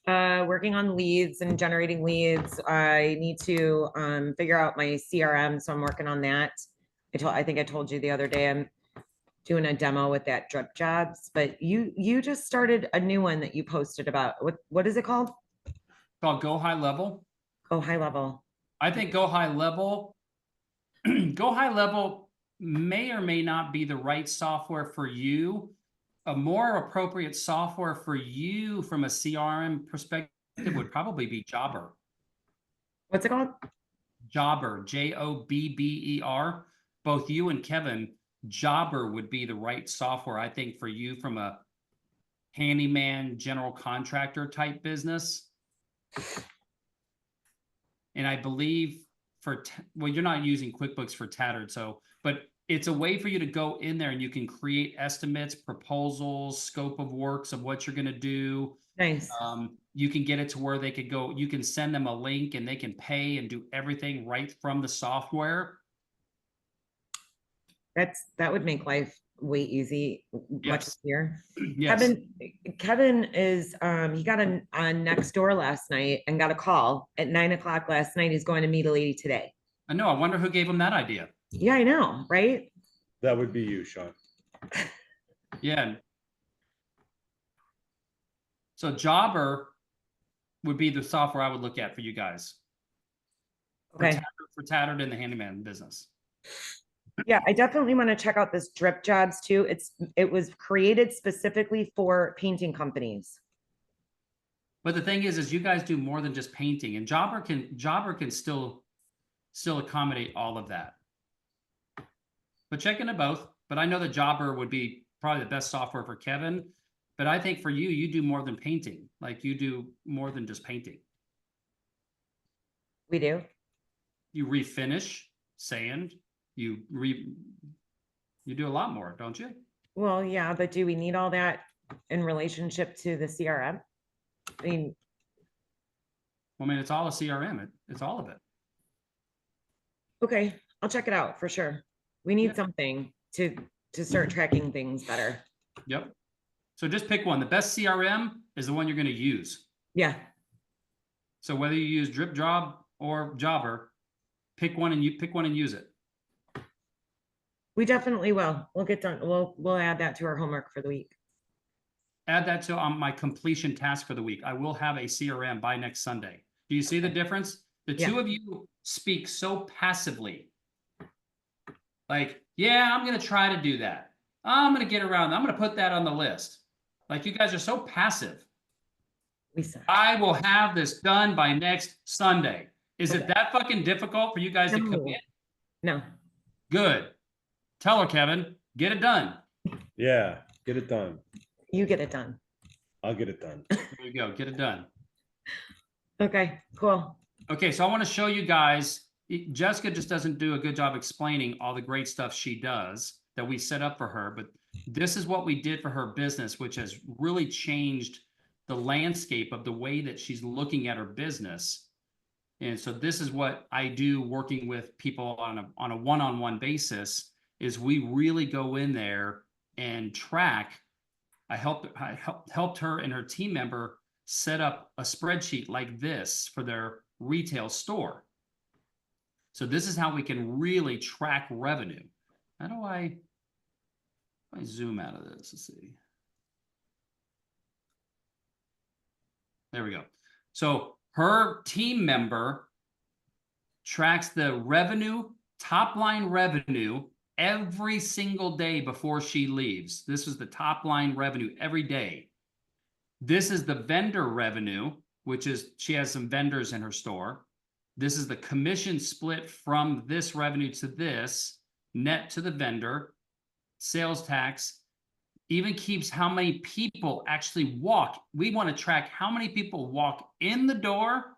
Speaker 8: Working on leads and generating leads. I need to figure out my CRM, so I'm working on that. I think I told you the other day I'm doing a demo with that drip jobs, but you just started a new one that you posted about. What is it called?
Speaker 2: It's called Go High Level.
Speaker 8: Go High Level.
Speaker 2: I think Go High Level, Go High Level may or may not be the right software for you. A more appropriate software for you from a CRM perspective would probably be Jobber.
Speaker 8: What's it called?
Speaker 2: Jobber, Jobber. Both you and Kevin, Jobber would be the right software, I think, for you from a handyman, general contractor type business. And I believe well, you're not using QuickBooks for Tattered, so, but it's a way for you to go in there and you can create estimates, proposals, scope of works of what you're going to do.
Speaker 8: Nice.
Speaker 2: You can get it to where they could go, you can send them a link and they can pay and do everything right from the software.
Speaker 8: That would make life way easy, much
Speaker 2: Yes.
Speaker 8: easier.
Speaker 2: Yes.
Speaker 8: Kevin is he got on next door last night and got a call at 9 o'clock last night. He's going to meet a lady today.
Speaker 2: I know. I wonder who gave him that idea.
Speaker 8: Yeah, I know, right?
Speaker 9: That would be you, Sean.
Speaker 2: Yeah. So Jobber would be the software I would look at for you guys.
Speaker 8: Okay.
Speaker 2: For Tattered in the handyman business.
Speaker 8: Yeah, I definitely want to check out this drip jobs too. It was created specifically for painting companies.
Speaker 2: But the thing is you guys do more than just painting, and Jobber can still accommodate all of that. But check into both. But I know that Jobber would be probably the best software for Kevin. But I think for you, you do more than painting. Like you do more than just painting.
Speaker 8: We do.
Speaker 2: You refinish, sand, you do a lot more, don't you?
Speaker 8: Well, yeah, but do we need all that in relationship to the CRM? I mean,
Speaker 2: it's all a CRM. It's all of it.
Speaker 8: okay, I'll check it out for sure. We need something to start tracking things better.
Speaker 2: Yep. So just pick one. The best CRM is the one you're going to use.
Speaker 8: Yeah.
Speaker 2: So whether you use Drip Job or Jobber, pick one and use it.
Speaker 8: We definitely will. We'll get done. We'll add that to our homework for the week.
Speaker 2: Add that to my completion task for the week. I will have a CRM by next Sunday. Do you see the difference? The
Speaker 8: Yeah.
Speaker 2: two of you speak so passively. Like, yeah, I'm going to try to do that. I'm going to get around. I'm going to put that on the list. Like, you guys are so passive.
Speaker 8: We suck.
Speaker 2: I will have this done by next Sunday. Is it that fucking difficult for you guys to
Speaker 8: No.
Speaker 2: commit?
Speaker 8: No,
Speaker 2: Good. Tell her, Kevin, get it done.
Speaker 9: Yeah, get it done.
Speaker 8: you get it done.
Speaker 9: I'll get it done.
Speaker 2: There you go. Get it done.
Speaker 8: Okay, cool.
Speaker 2: Okay, so I want to show you guys. Jessica just doesn't do a good job explaining all the great stuff she does that we set up for her. But this is what we did for her business, which has really changed the landscape of the way that she's looking at her business. And so this is what I do working with people on a one-on-one basis, is we really go in there and track. I helped her and her team member set up a spreadsheet like this for their retail store. So this is how we can really track revenue. How do I zoom out of this? Let's see. There we go. So her team member tracks the revenue, top line revenue, every single day before she leaves. This is the top line revenue every day. This is the vendor revenue, which is she has some vendors in her store. This is the commission split from this revenue to this, net to the vendor, sales tax, even keeps how many people actually walk. We want to track how many people walk in the door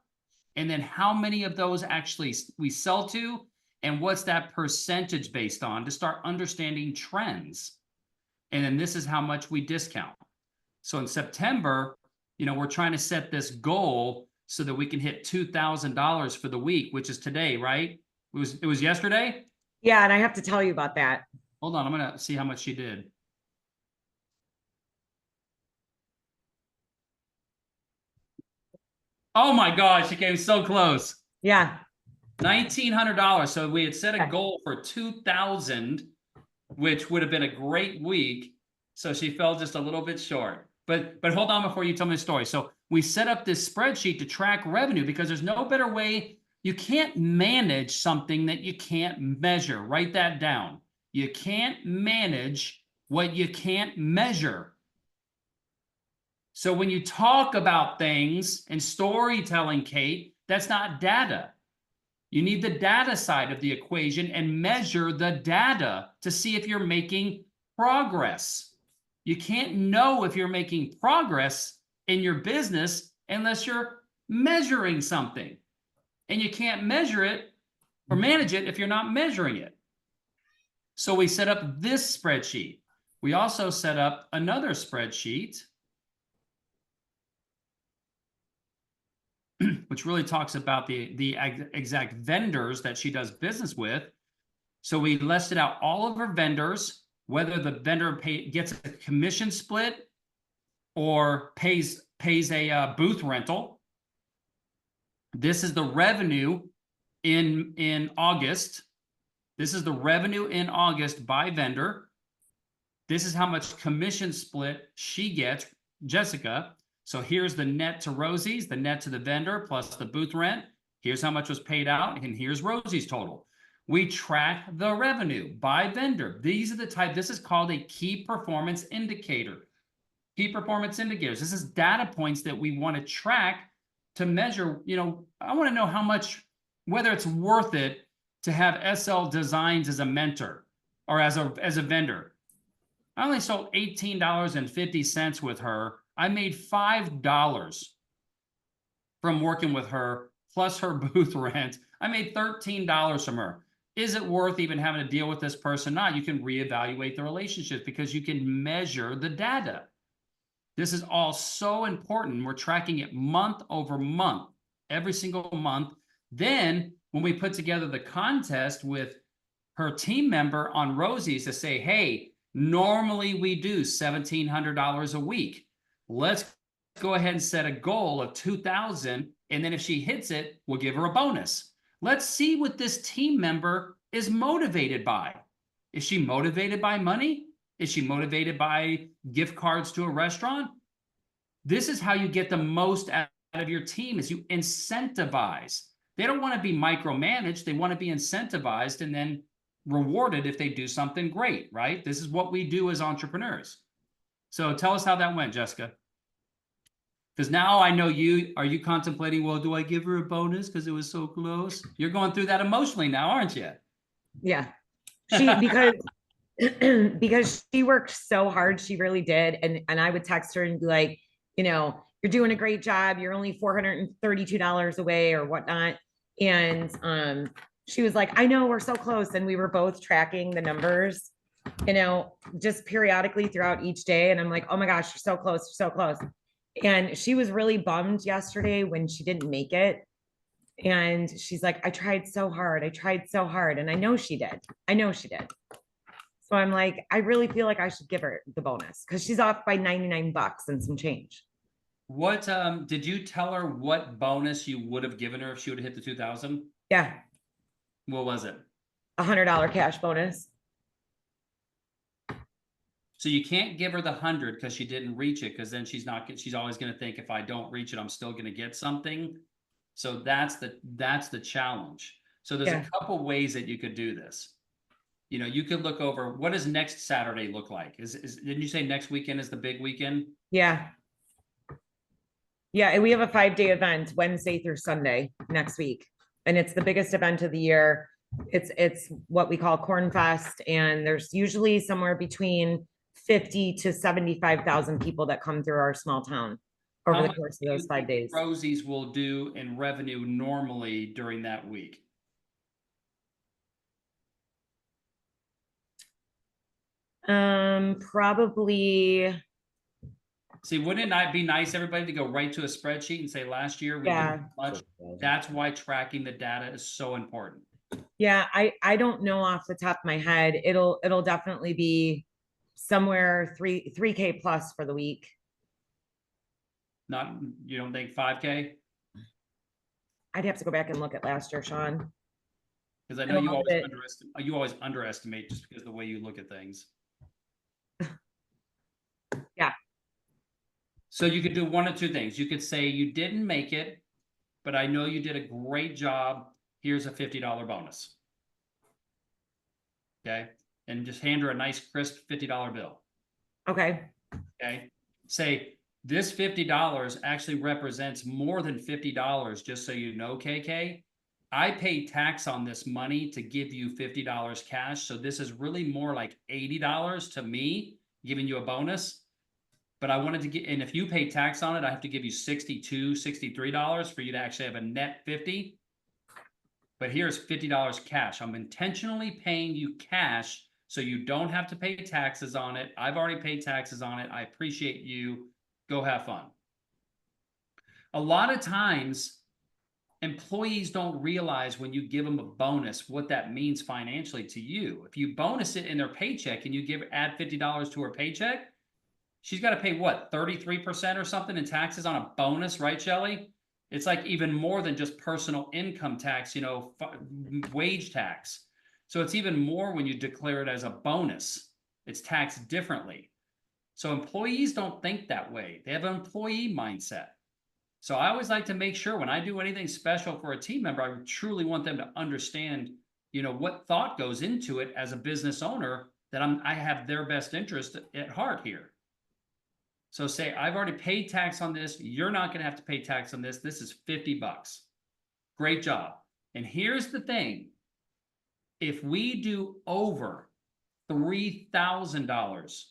Speaker 2: and then how many of those actually we sell to and what's that percentage based on to start understanding trends. And then this is how much we discount. So in September, we're trying to set this goal so that we can hit $2,000 for the week, which is today, right? It was yesterday?
Speaker 8: Yeah, and I have to tell you about that.
Speaker 2: Hold on, I'm going to see how much she did. Oh my gosh, she came so close.
Speaker 8: Yeah.
Speaker 2: $1,900. So we had set a
Speaker 8: Okay.
Speaker 2: goal for 2,000, which would have been a great week. So she fell just a little bit short. But hold on before you tell me the story. So we set up this spreadsheet to track revenue because there's no better way. You can't manage something that you can't measure. Write that down. You can't manage what you can't measure. So when you talk about things and storytelling, Kate, that's not data. You need the data side of the equation and measure the data to see if you're making progress. You can't know if you're making progress in your business unless you're measuring something. And you can't measure it or manage it if you're not measuring it. So we set up this spreadsheet. We also set up another spreadsheet, which really talks about the exact vendors that she does business with. So we listed out all of her vendors, whether the vendor gets a commission split or pays a booth rental. This is the revenue in August. This is the revenue in August by vendor. This is how much commission split she gets, Jessica. So here's the net to Rosie's, the net to the vendor, plus the booth rent. Here's how much was paid out, and here's Rosie's total. We track the revenue by vendor. These are the type, this is called a key performance indicator. Key performance indicators. This is data points that we want to track to measure, I want to know how much, whether it's worth it to have SL Designs as a mentor or as a vendor. I only sold $18.50 with her. I made $5 from working with her, plus her booth rent. I made $13 from her. Is it worth even having to deal with this person? Not. You can reevaluate the relationships because you can measure the data. This is all so important. We're tracking it month over month, every single month. Then when we put together the contest with her team member on Rosie's to say, hey, normally we do $1,700 a week. Let's go ahead and set a goal of $2,000. And then if she hits it, we'll give her a bonus. Let's see what this team member is motivated by. Is she motivated by money? Is she motivated by gift cards to a restaurant? This is how you get the most out of your team, is you incentivize. They don't want to be micromanaged. They want to be incentivized and then rewarded if they do something great, right? This is what we do as entrepreneurs. So tell us how that went, Jessica. Because now I know are you contemplating, well, do I give her a bonus because it was so close? You're going through that emotionally now, aren't you?
Speaker 8: Yeah. Because she worked so hard, she really did. And I would text her and be like, you're doing a great job. You're only $432 away or whatnot. And she was like, I know, we're so close. And we were both tracking the numbers, just periodically throughout each day. And I'm like, oh my gosh, you're so close, you're so close. And she was really bummed yesterday when she didn't make it. And she's like, I tried so hard. I tried so hard. And I know she did. So I'm like, I really feel like I should give her the bonus because she's off by 99 bucks and some change.
Speaker 2: What did you tell her what bonus you would have given her if she would have hit the 2,000?
Speaker 8: Yeah.
Speaker 2: What was it?
Speaker 8: $100 cash bonus.
Speaker 2: So you can't give her the 100 because she didn't reach it, because then she's always going to think, if I don't reach it, I'm still going to get something. So that's the challenge. So there's a couple ways that you could do this. You could look over, what does next Saturday look like? Didn't you say next weekend is the big weekend?
Speaker 8: Yeah. Yeah, and we have a 5-day event, Wednesday through Sunday next week. And it's the biggest event of the year. It's what we call Corn Fest. And there's usually somewhere between 50 to 75,000 people that come through our small town over the course of those 5 days.
Speaker 2: Rosie's will do in revenue normally during that week?
Speaker 8: Probably.
Speaker 2: See, wouldn't it be nice, everybody, to go right to a spreadsheet and say, last year we did much? That's why tracking the data is so important.
Speaker 8: Yeah, I don't know off the top of my head. It'll definitely be somewhere 3K plus for the week.
Speaker 2: You don't think 5K?
Speaker 8: I'd have to go back and look at last year, Sean.
Speaker 2: Because I know you always underestimate just because of the way you look at things.
Speaker 8: Yeah.
Speaker 2: So you could do one of two things. You could say you didn't make it, but I know you did a great job. Here's a $50 bonus. Okay. And just hand her a nice crisp $50 bill.
Speaker 8: Okay.
Speaker 2: Okay. Say this $50 actually represents more than $50, just so you know, KK. I paid tax on this money to give you $50 cash. So this is really more like $80 to me, giving you a bonus. But I wanted to get, and if you pay tax on it, I have to give you $62, $63 for you to actually have a net 50. But here's $50 cash. I'm intentionally paying you cash so you don't have to pay taxes on it. I've already paid taxes on it. I appreciate you. Go have fun. A lot of times, employees don't realize when you give them a bonus what that means financially to you. If you bonus it in their paycheck and you add $50 to her paycheck, she's got to pay what, 33% or something in taxes on a bonus, right, Shelley? It's like even more than just personal income tax, wage tax. So it's even more when you declare it as a bonus. It's taxed differently. So employees don't think that way. They have an employee mindset. So I always like to make sure when I do anything special for a team member, I truly want them to understand, what thought goes into it as a business owner, that I have their best interest at heart here. So say, I've already paid tax on this. You're not going to have to pay tax on this. This is $50. Great job. And here's the thing. If we do over $3,000,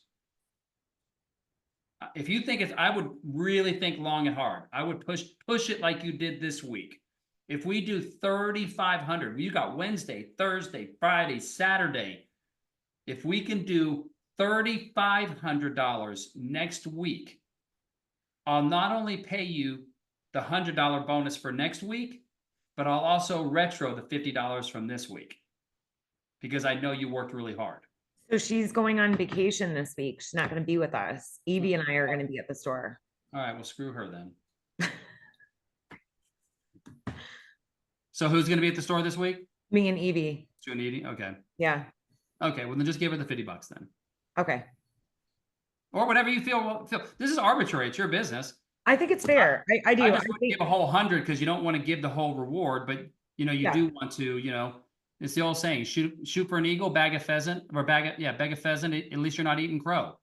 Speaker 2: if you think I would really think long and hard. I would push it like you did this week. If we do 3,500, you got Wednesday, Thursday, Friday, Saturday. If we can do $3,500 next week, I'll not only pay you the $100 bonus for next week, but I'll also retro the $50 from this week because I know you worked really hard.
Speaker 8: So she's going on vacation this week. She's not going to be with us. Evie and I are going to be at the store.
Speaker 2: All right, well, screw her then. So who's going to be at the store this week?
Speaker 8: Me and Evie.
Speaker 2: You and Edie? Okay.
Speaker 8: Yeah.
Speaker 2: Okay, well then just give her the $50 then.
Speaker 8: Okay.
Speaker 2: Or whatever you feel. This is arbitrary. It's your business.
Speaker 8: I think it's fair. I do.
Speaker 2: I
Speaker 8: I
Speaker 2: just wouldn't
Speaker 8: think,
Speaker 2: give a whole 100 because you don't want to give the whole reward, but you
Speaker 8: Yeah.
Speaker 2: do want to, it's the old saying, shoot for an eagle, bag a pheasant, or bag a pheasant. At least you're not eating crow.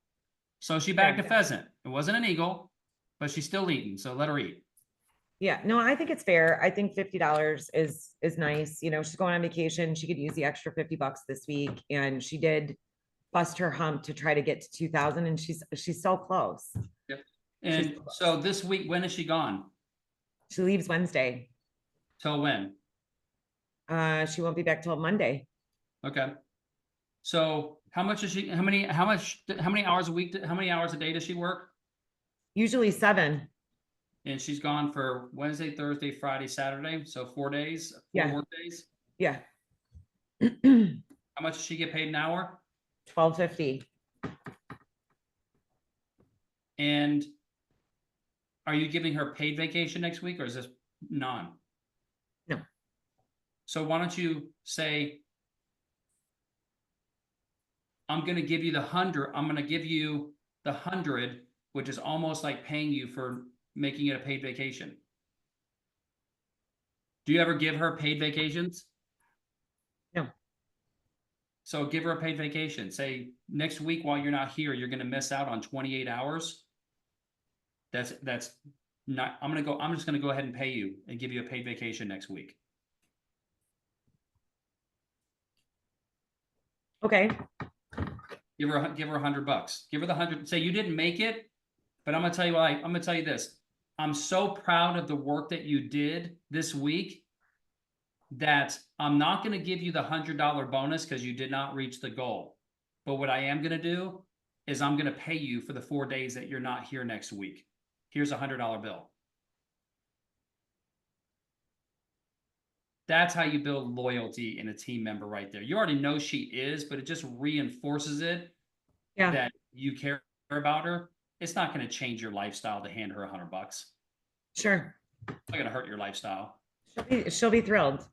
Speaker 2: So she bagged a pheasant. It wasn't an eagle, but she's still eating. So let her eat.
Speaker 8: yeah, no, I think it's fair. I think $50 is nice. She's going on vacation. She could use the extra $50 this week. And she did bust her hump to try to get to 2,000, and she's so close.
Speaker 2: Yep. And so this week, when is she gone?
Speaker 8: She leaves Wednesday.
Speaker 2: Till when?
Speaker 8: She won't be back till Monday.
Speaker 2: Okay. So how much is she, how many hours a week, how many hours a day does she work?
Speaker 8: Usually 7.
Speaker 2: And she's gone for Wednesday, Thursday, Friday, Saturday. So 4 days, 4
Speaker 8: Yeah.
Speaker 2: work days.
Speaker 8: Yeah.
Speaker 2: How much does she get paid an hour?
Speaker 8: $12.50.
Speaker 2: And are you giving her paid vacation next week or is this non?
Speaker 8: No.
Speaker 2: So why don't you say, I'm going to give you the 100. I'm going to give you the 100, which is almost like paying you for making it a paid vacation. Do you ever give her paid vacations?
Speaker 8: No.
Speaker 2: So give her a paid vacation. Say next week while you're not here, you're going to miss out on 28 hours. That's not, I'm just going to go ahead and pay you and give you a paid vacation next week.
Speaker 8: Okay.
Speaker 2: Give her $100. Give her the 100. Say you didn't make it, but I'm going to tell you why. I'm going to tell you this. I'm so proud of the work that you did this week that I'm not going to give you the $100 bonus because you did not reach the goal. But what I am going to do is I'm going to pay you for the 4 days that you're not here next week. Here's a $100 bill. That's how you build loyalty in a team member right there. You already know she is, but it just reinforces it that you care about her. It's not going to change your lifestyle to hand her $100.
Speaker 8: Sure.
Speaker 2: It's not going to hurt your lifestyle.
Speaker 8: She'll be thrilled.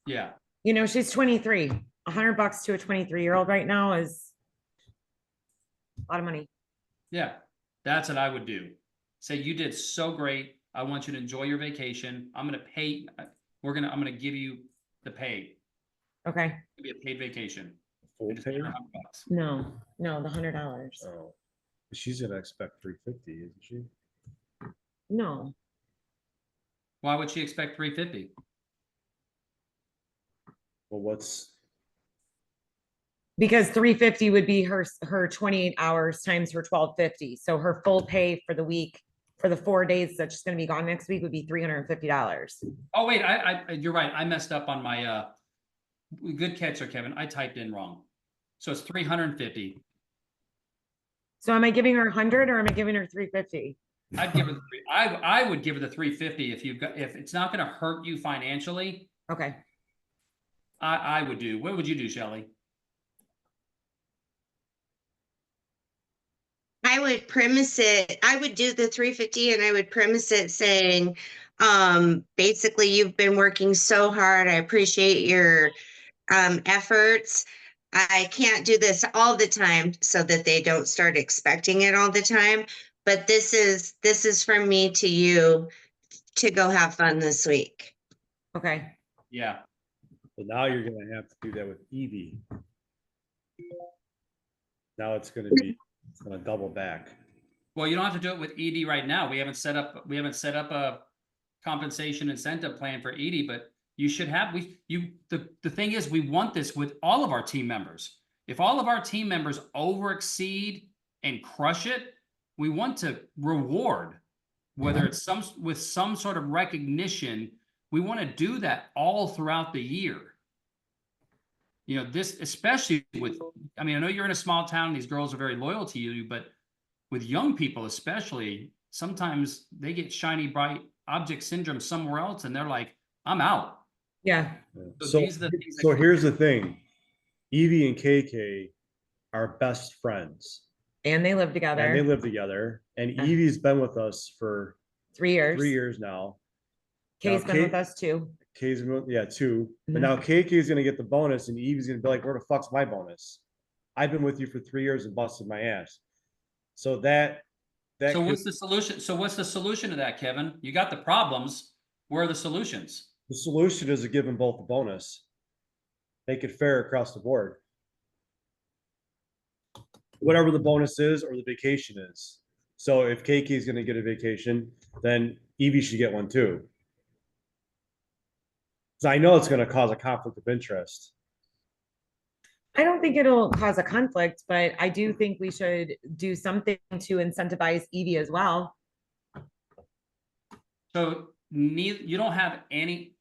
Speaker 2: Yeah.
Speaker 8: She's 23. $100 to a 23-year-old right now is a lot of money.
Speaker 2: Yeah. That's what I would do. Say you did so great. I want you to enjoy your vacation. I'm going to pay. I'm going to give you the pay.
Speaker 8: Okay.
Speaker 2: It'll be a paid vacation.
Speaker 9: Full
Speaker 2: Just
Speaker 9: pay?
Speaker 2: give her $100.
Speaker 8: No, the $100.
Speaker 9: Oh, she's gonna expect 350, isn't she?
Speaker 8: No.
Speaker 2: Why would she expect 350?
Speaker 9: Well, what's
Speaker 8: Because 350 would be her 28 hours times her 1250. So her full pay for the week for the 4 days that she's going to be gone next week would be $350.
Speaker 2: Oh wait, you're right. I messed up on my good catch there, Kevin. I typed in wrong. So it's 350.
Speaker 8: So am I giving her 100 or am I giving her 350?
Speaker 2: I'd give her I would give her the 350 if it's not going to hurt you financially.
Speaker 8: Okay.
Speaker 2: I would do. What would you do, Shelley?
Speaker 7: I would premise it, I would do the 350 and I would premise it saying, basically, you've been working so hard. I appreciate your efforts. I can't do this all the time so that they don't start expecting it all the time. But this is from me to you to go have fun this week.
Speaker 8: Okay.
Speaker 2: Yeah.
Speaker 9: Well, now you're gonna have to do that with Evie. Now it's gonna double back.
Speaker 2: Well, you don't have to do it with Edie right now. We haven't set up a compensation incentive plan for Edie, but you should have. The thing is, we want this with all of our team members. If all of our team members over exceed and crush it, we want to reward, whether it's with some sort of recognition. We want to do that all throughout the year. This, especially with, I know you're in a small town, these girls are very loyal to you, but with young people, especially, sometimes they get shiny, bright object syndrome somewhere else and they're like, I'm out.
Speaker 8: Yeah.
Speaker 2: So these are the things
Speaker 9: So here's the thing. Evie and KK are best friends.
Speaker 8: And they live together.
Speaker 9: And they live together. And
Speaker 8: Yeah.
Speaker 9: Evie's been with us for
Speaker 8: 3 years.
Speaker 9: 3 years now.
Speaker 8: Kay's
Speaker 9: Now,
Speaker 8: been with us too.
Speaker 9: Yeah, 2. But now KK is gonna get the bonus, and Evie's gonna be like, "Where the fuck's my bonus? I've been with you for 3 years and busted my ass." So that
Speaker 2: So
Speaker 9: could-
Speaker 2: what's the solution? So what's the solution to that, Kevin? You got the problems. Where are the solutions?
Speaker 9: the solution is to give them both a bonus. Make it fair across the board. Whatever the bonus is or the vacation is. So if KK is gonna get a vacation, then Evie should get one too. So I know it's gonna cause a conflict of interest.
Speaker 8: I don't think it'll cause a conflict, but I do think we should do something to incentivize Evie as well.
Speaker 2: So neither, you don't have any,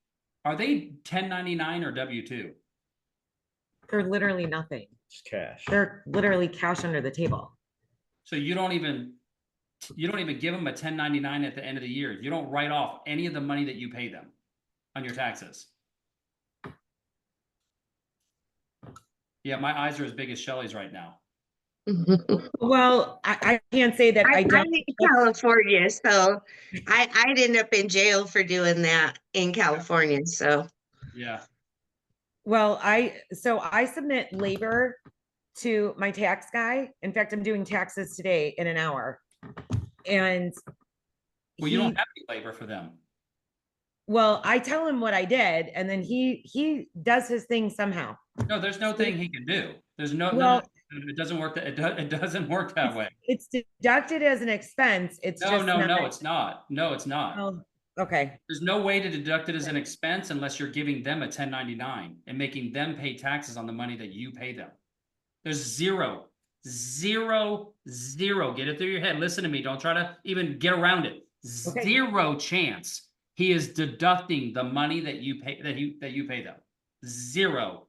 Speaker 2: are they 1099 or W-2?
Speaker 8: They're literally nothing.
Speaker 9: Just cash.
Speaker 8: They're literally cash under the table.
Speaker 2: So you don't even give them a 1099 at the end of the year. You don't write off any of the money that you pay them on your taxes. Yeah, my eyes are as big as Shelley's right now.
Speaker 8: Well, I can't say that I
Speaker 7: I'm
Speaker 8: don't.
Speaker 7: in California, so I'd end up in jail for doing that in California, so.
Speaker 2: Yeah.
Speaker 8: Well, I submit labor to my tax guy. In fact, I'm doing taxes today in an hour. And
Speaker 2: Well, you don't have any labor for them.
Speaker 8: well, I tell him what I did, and then he does his thing somehow.
Speaker 2: No, there's no thing he can do. There's no,
Speaker 8: Well,
Speaker 2: it doesn't work that it doesn't work that way.
Speaker 8: It's deducted as an expense. It's
Speaker 2: No,
Speaker 8: just
Speaker 2: no,
Speaker 8: not.
Speaker 2: no, it's not. No, it's not.
Speaker 8: Oh, okay.
Speaker 2: There's no way to deduct it as an expense unless you're giving them a 1099 and making them pay taxes on the money that you pay them. There's zero. Get it through your head. Listen to me. Don't try to even get around it.
Speaker 8: Okay.
Speaker 2: Zero chance he is deducting the money that you pay that you pay them. Zero,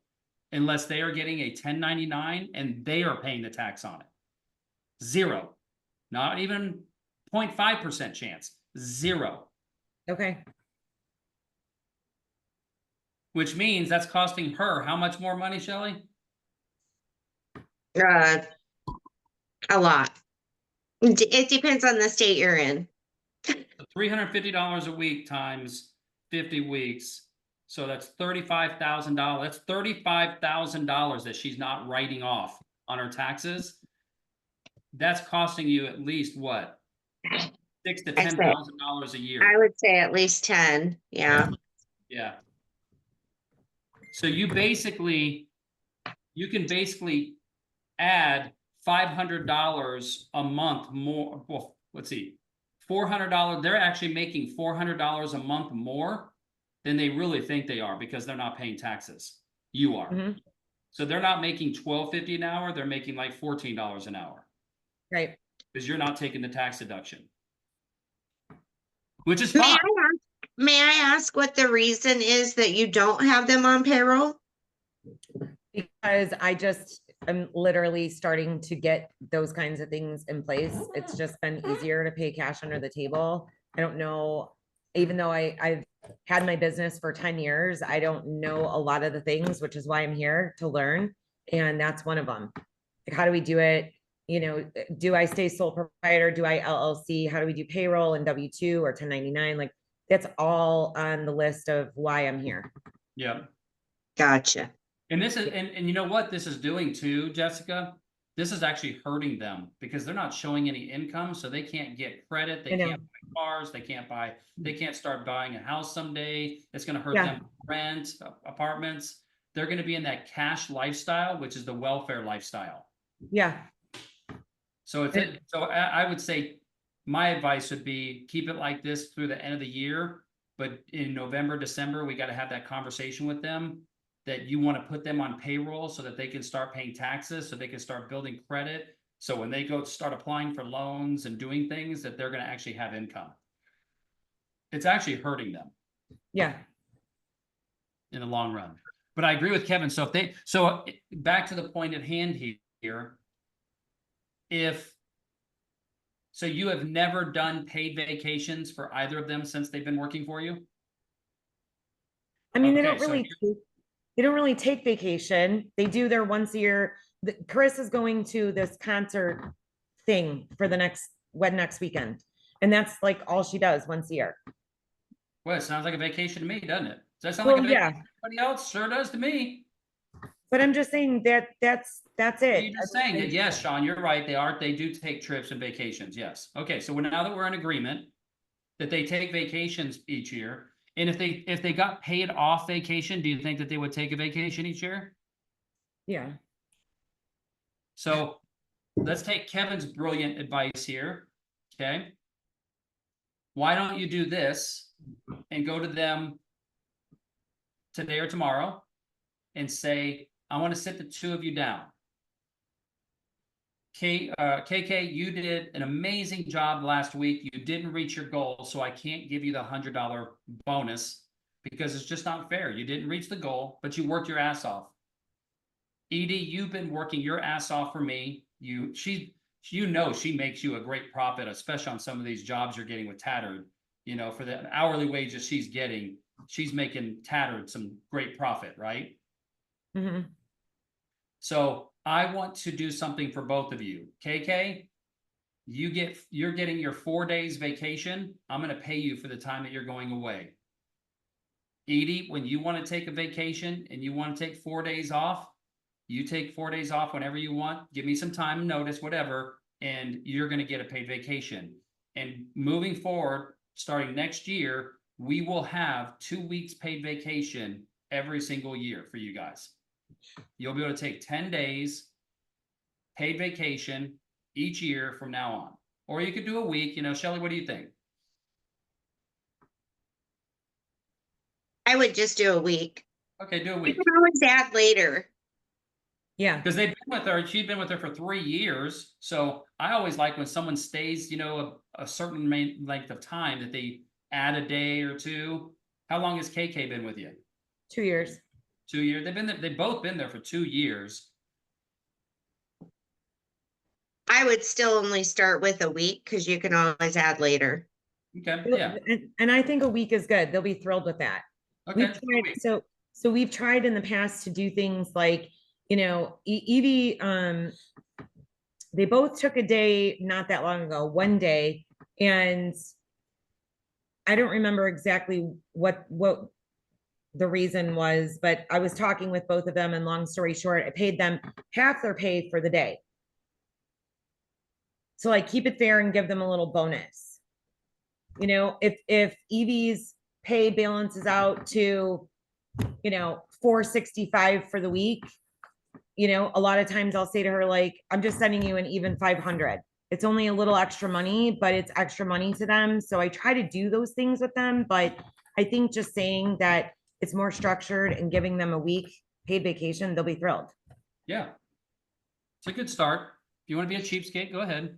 Speaker 2: unless they are getting a 1099 and they are paying the tax on it. Zero, not even 0.5% chance. Zero.
Speaker 8: Okay.
Speaker 2: Which means that's costing her how much more money, Shelley?
Speaker 7: A lot. It depends on the state you're in.
Speaker 2: $350 a week times 50 weeks. So that's $35,000. That's $35,000 that she's not writing off on her taxes. That's costing you at least what? $6,000 to $10,000 a year.
Speaker 7: I would say at least 10, yeah.
Speaker 2: Yeah. So you can basically add $500 a month more. Well, let's see, $400. They're actually making $400 a month more than they really think they are because they're not paying taxes. You are.
Speaker 8: Mhm.
Speaker 2: So they're not making $12.50 an hour. They're making like $14 an hour
Speaker 8: Right.
Speaker 2: because you're not taking the tax deduction, which is
Speaker 7: May
Speaker 2: fine.
Speaker 7: may I ask what the reason is that you don't have them on payroll?
Speaker 8: Because I'm literally starting to get those kinds of things in place. It's just been easier to pay cash under the table. I don't know, even though I've had my business for 10 years, I don't know a lot of the things, which is why I'm here to learn. And that's one of them. Like, how do we do it? You know, do I stay sole proprietor? Do I LLC? How do we do payroll and W-2 or 1099? Like, that's all on the list of why I'm here.
Speaker 2: Yeah.
Speaker 7: Gotcha.
Speaker 2: And this is, and you know what this is doing too, Jessica? This is actually hurting them because they're not showing any income, so they can't get credit. They
Speaker 8: I know.
Speaker 2: can't buy cars. They can't start buying a house someday. It's going to hurt
Speaker 8: Yeah.
Speaker 2: them. Rent, apartments. They're going to be in that cash lifestyle, which is the welfare lifestyle.
Speaker 8: Yeah.
Speaker 2: So I would say my advice would be keep it like this through the end of the year. But in November, December, we got to have that conversation with them that you want to put them on payroll so that they can start paying taxes, so they can start building credit. So when they go start applying for loans and doing things, that they're going to actually have income. It's actually hurting them
Speaker 8: Yeah.
Speaker 2: in the long run. But I agree with Kevin. So back to the point at hand here, so you have never done paid vacations for either of them since they've been working for you?
Speaker 8: I mean,
Speaker 2: Okay, so
Speaker 8: they don't really take vacation. They do their once a year. Chris is going to this concert thing for the next weekend. And that's like all she does once a year.
Speaker 2: Well, it sounds like a vacation to me, doesn't it? that sound like a
Speaker 8: Well, yeah.
Speaker 2: vacation to anybody else? Sure does to me.
Speaker 8: But I'm just saying that's it.
Speaker 2: You're just saying that, yes, Sean, you're right. They do take trips and vacations. Yes. Okay. So now that we're in agreement that they take vacations each year, and if they got paid off vacation, do you think that they would take a vacation each year?
Speaker 8: Yeah.
Speaker 2: So let's take Kevin's brilliant advice here. Okay. Why don't you do this and go to them today or tomorrow and say, I want to sit the two of you down. KK, you did an amazing job last week. You didn't reach your goal, so I can't give you the $100 bonus because it's just not fair. You didn't reach the goal, but you worked your ass off. Edie, you've been working your ass off for me. She makes you a great profit, especially on some of these jobs you're getting with Tattered. You know, for the hourly wages she's getting, she's making Tattered some great profit, right?
Speaker 8: Mm-hmm.
Speaker 2: So I want to do something for both of you. KK, you're getting your 4 days vacation. I'm going to pay you for the time that you're going away. Edie, when you want to take a vacation and you want to take 4 days off, you take 4 days off whenever you want. Give me some time and notice, whatever, and you're going to get a paid vacation. And moving forward, starting next year, we will have 2 weeks paid vacation every single year for you guys. You'll be able to take 10 days paid vacation each year from now on. Or you could do a week. You know, Shelly, what do you think?
Speaker 7: I would just do a week.
Speaker 2: Okay, do a
Speaker 7: You
Speaker 2: week.
Speaker 7: can always add later.
Speaker 8: Yeah.
Speaker 2: Because they've been with her, she's been with her for 3 years. So I always like when someone stays, you know, a certain length of time that they add a day or two. How long has KK been with you?
Speaker 8: 2 years.
Speaker 2: 2 years. They've both been there for 2 years.
Speaker 7: I would still only start with a week because you can always add later.
Speaker 2: Okay. Yeah.
Speaker 8: And I think a week is good. They'll be thrilled with that.
Speaker 2: Okay.
Speaker 8: So we've tried in the past to do things like, you know, Evie, they both took a day not that long ago, one day, and I don't remember exactly what the reason was, but I was talking with both of them, and long story short, I paid them half their pay for the day. So like, keep it fair and give them a little bonus. You know, if Evie's pay balances out to, you know, $465 for the week, you know, a lot of times I'll say to her, like, I'm just sending you an even 500. It's only a little extra money, but it's extra money to them. So I try to do those things with them. But I think just saying that it's more structured and giving them a week paid vacation, they'll be thrilled.
Speaker 2: Yeah. It's a good start. If you want to be a cheapskate, go ahead.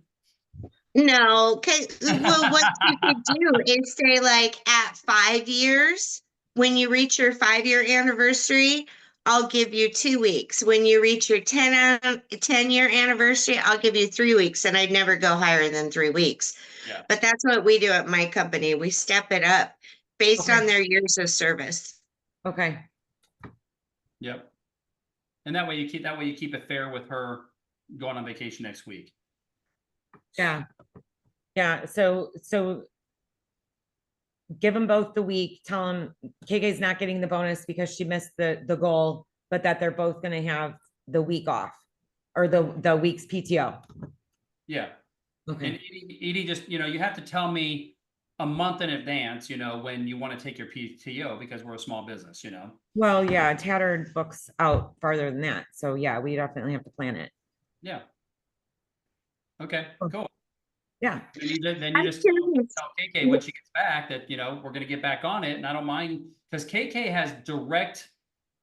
Speaker 7: No, because well, what you could do is say, like, at 5 years, when you reach your 5-year anniversary, I'll give you 2 weeks. When you reach your 10-year anniversary, I'll give you 3 weeks. And I'd never go higher than 3 weeks.
Speaker 2: Yeah.
Speaker 7: But that's what we do at my company. We step it up based
Speaker 8: Okay.
Speaker 7: on their years of service.
Speaker 8: Okay.
Speaker 2: Yep. And that way you keep it fair with her going on vacation next week.
Speaker 8: Yeah. Yeah. So give them both the week. Tell them KK's not getting the bonus because she missed the goal, but that they're both going to have the week off or the week's PTO.
Speaker 2: Yeah.
Speaker 8: Okay.
Speaker 2: And Edie, just, you know, you have to tell me a month in advance, you know, when you want to take your PTO because we're a small business, you know?
Speaker 8: Well, yeah, Tattered books out farther than that. So yeah, we definitely have to plan it.
Speaker 2: Yeah. Okay, cool.
Speaker 8: Yeah.
Speaker 2: Then you just tell KK when she gets back that, you know, we're going to get back on it. And I don't mind because KK has direct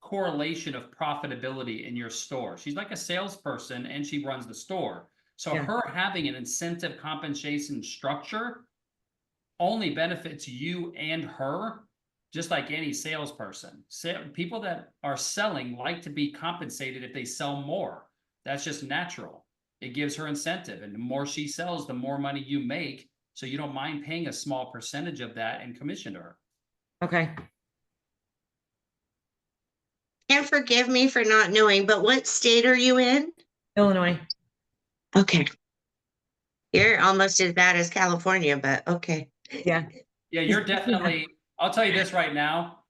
Speaker 2: correlation of profitability in your store. She's like a salesperson and she runs the store. So
Speaker 8: Yeah.
Speaker 2: her having an incentive compensation structure only benefits you and her, just like any salesperson. People that are selling like to be compensated if they sell more. That's just natural. It gives her incentive, and the more she sells, the more money you make. So you don't mind paying a small percentage of that in commission to her.
Speaker 8: Okay.
Speaker 7: And forgive me for not knowing, but what state are you in?
Speaker 8: Illinois.
Speaker 7: Okay. You're almost as bad as California, but okay.
Speaker 8: Yeah.
Speaker 2: Yeah, you're definitely, I'll tell you this right now.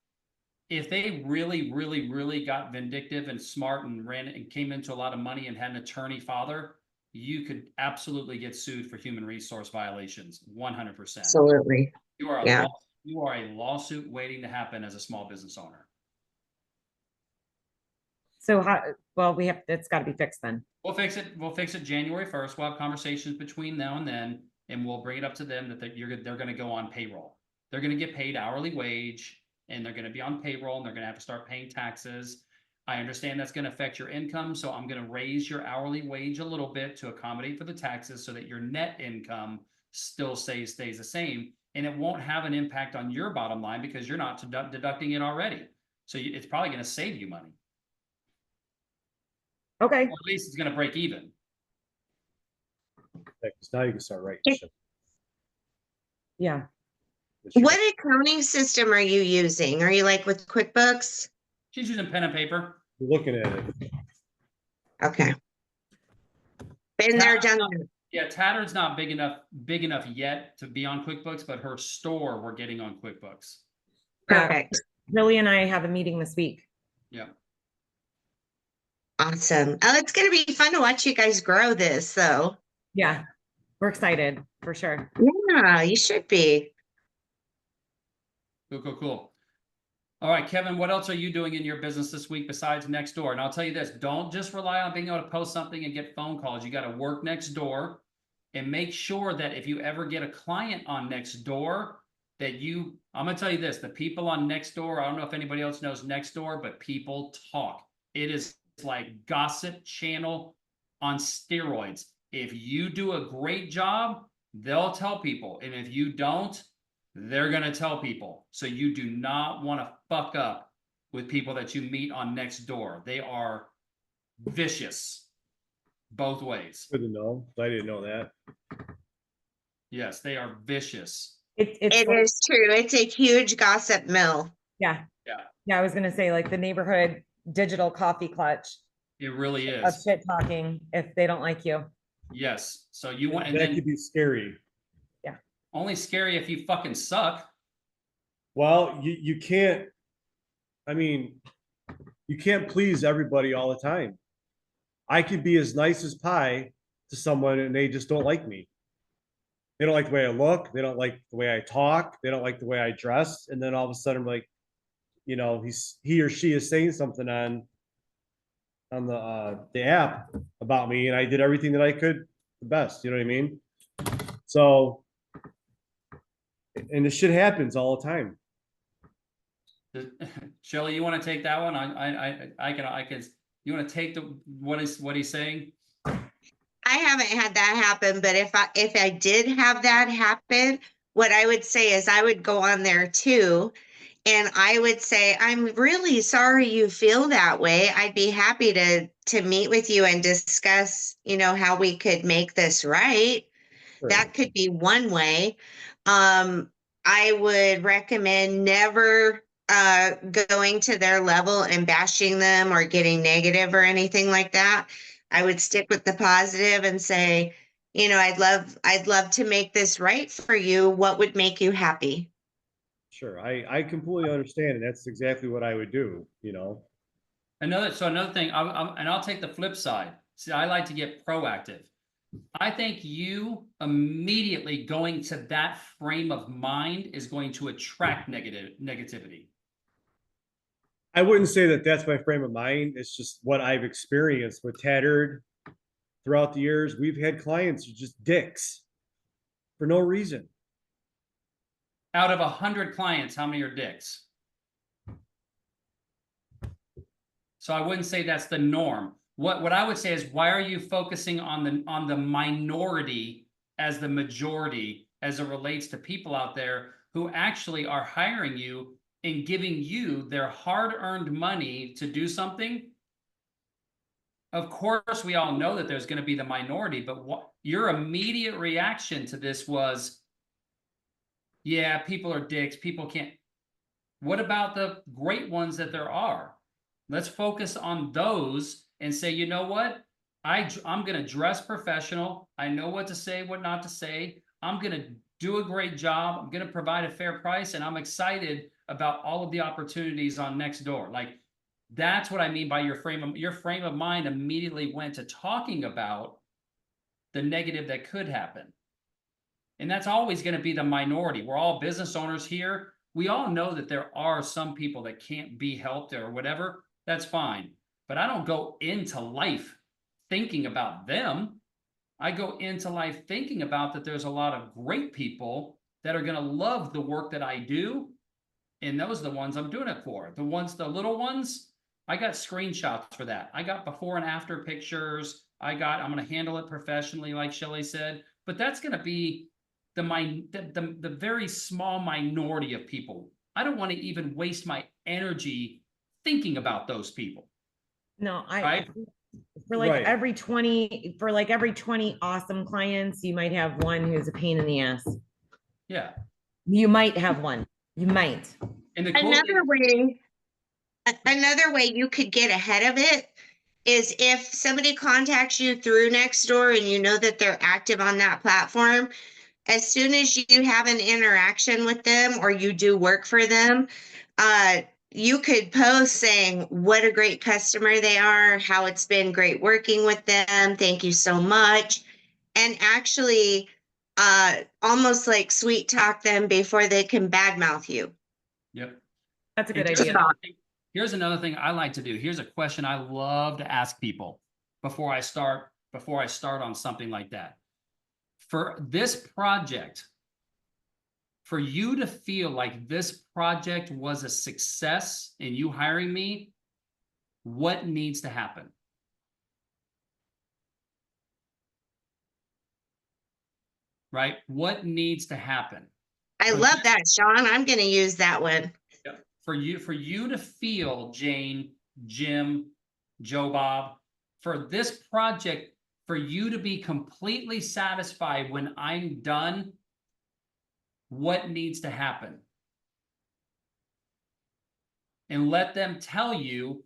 Speaker 2: if they really got vindictive and smart and ran and came into a lot of money and had an attorney father, you could absolutely get sued for human resource violations, 100%.
Speaker 7: Absolutely.
Speaker 2: You are a
Speaker 7: Yeah.
Speaker 2: you are a lawsuit waiting to happen as a small business owner.
Speaker 8: So how, well, it's got to be fixed then.
Speaker 2: We'll fix it. We'll fix it January 1st. We'll have conversations between now and then, and we'll bring it up to them that they're going to go on payroll. They're going to get paid hourly wage, and they're going to be on payroll, and they're going to have to start paying taxes. I understand that's going to affect your income, so I'm going to raise your hourly wage a little bit to accommodate for the taxes so that your net income still stays the same, and it won't have an impact on your bottom line because you're not deducting it already. So it's probably going to save you money.
Speaker 8: Okay.
Speaker 2: Or at least it's going to break even.
Speaker 9: Because now you can start writing shit.
Speaker 8: Yeah.
Speaker 7: What accounting system are you using? Are you like with QuickBooks?
Speaker 2: She's using pen and paper.
Speaker 9: You're looking at it.
Speaker 7: Okay. Been there, done that.
Speaker 2: Yeah, Tattered's not big enough yet to be on QuickBooks, but her store we're getting on QuickBooks.
Speaker 7: Perfect.
Speaker 8: Lily and I have a meeting this week.
Speaker 2: Yeah.
Speaker 7: Awesome. Oh, it's going to be fun to watch you guys grow this, though.
Speaker 8: Yeah. We're excited for sure.
Speaker 7: Yeah, you should be.
Speaker 2: Cool. All right, Kevin, what else are you doing in your business this week besides Nextdoor? And I'll tell you this, don't just rely on being able to post something and get phone calls. You got to work Nextdoor and make sure that if you ever get a client on Nextdoor, that I'm going to tell you this, the people on Nextdoor, I don't know if anybody else knows Nextdoor, but people talk. It is like gossip channel on steroids. If you do a great job, they'll tell people. And if you don't, they're going to tell people. So you do not want to fuck up with people that you meet on Nextdoor. They are vicious both ways.
Speaker 9: Good to know. I didn't know that.
Speaker 2: Yes, they are vicious.
Speaker 7: It is true. It's a huge gossip mill.
Speaker 8: Yeah.
Speaker 2: Yeah.
Speaker 8: Yeah. I was going to say like the neighborhood digital coffee clutch
Speaker 2: It really
Speaker 8: of
Speaker 2: is.
Speaker 8: shit talking if they don't like you.
Speaker 2: Yes. So you want, and
Speaker 9: That
Speaker 2: then
Speaker 9: could be scary.
Speaker 2: only scary if you fucking suck.
Speaker 9: Well, you can't, I mean, you can't please everybody all the time. I could be as nice as pie to someone and they just don't like me. They don't like the way I look. They don't like the way I talk. They don't like the way I dress. And then all of a sudden, I'm like, you know, he or she is saying something on the app about me, and I did everything that I could the best. You know what I mean? So, and this shit happens all the time.
Speaker 2: Shelley, you want to take that one? I can. You want to take what he's saying?
Speaker 7: I haven't had that happen, but if I did have that happen, what I would say is I would go on there too, and I would say, I'm really sorry you feel that way. I'd be happy to meet with you and discuss, how we could make this right.
Speaker 9: Sure.
Speaker 7: That could be one way. I would recommend never going to their level and bashing them or getting negative or anything like that. I would stick with the positive and say, I'd love to make this right for you. What would make you happy?
Speaker 9: Sure, I completely understand, and that's exactly what I would do.
Speaker 2: Another thing, I'll take the flip side. See, I like to get proactive. I think you immediately going to that frame of mind is going to attract negativity.
Speaker 9: I wouldn't say that that's my frame of mind. It's just what I've experienced with Tattered throughout the years. We've had clients who are just dicks for no reason.
Speaker 2: Out of 100 clients, how many are dicks? So I wouldn't say that's the norm. What I would say is, why are you focusing on the minority as the majority as it relates to people out there who actually are hiring you and giving you their hard-earned money to do something? Of course, we all know that there's going to be the minority, but your immediate reaction to this was, yeah, people are dicks. People can't. What about the great ones that there are? Let's focus on those and say, you know what? I'm going to dress professional. I know what to say, what not to say. I'm going to do a great job. I'm going to provide a fair price, and I'm excited about all of the opportunities on Nextdoor. Like, that's what I mean by your frame of mind immediately went to talking about the negative that could happen. And that's always going to be the minority. We're all business owners here. We all know that there are some people that can't be helped or whatever. That's fine. But I don't go into life thinking about them. I go into life thinking about that there's a lot of great people that are going to love the work that I do. And those are the ones I'm doing it for. The little ones, I got screenshots for that. I got before and after pictures. I'm going to handle it professionally, like Shelley said. But that's going to be the very small minority of people. I don't want to even waste my energy thinking about those people.
Speaker 8: No,
Speaker 2: Right?
Speaker 8: for like
Speaker 9: Right.
Speaker 8: every 20 awesome clients, you might have one who's a pain in the ass.
Speaker 2: Yeah.
Speaker 8: You might have one. You might.
Speaker 2: And the cool
Speaker 7: Another way you could get ahead of it is if somebody contacts you through Nextdoor and you know that they're active on that platform, as soon as you have an interaction with them or you do work for them, you could post saying what a great customer they are, how it's been great working with them, thank you so much, and actually almost like sweet talk them before they can badmouth you.
Speaker 2: Yep.
Speaker 8: That's a good
Speaker 2: And
Speaker 8: idea.
Speaker 2: here's another thing I like to do. Here's a question I love to ask people before I start on something like that. For this project, for you to feel like this project was a success in you hiring me, what needs to happen? Right? What needs to happen?
Speaker 7: I love that, Sean. I'm going to use that one.
Speaker 2: For you to feel, Jane, Jim, Joe Bob, for this project, for you to be completely satisfied when I'm done, what needs to happen? And let them tell you,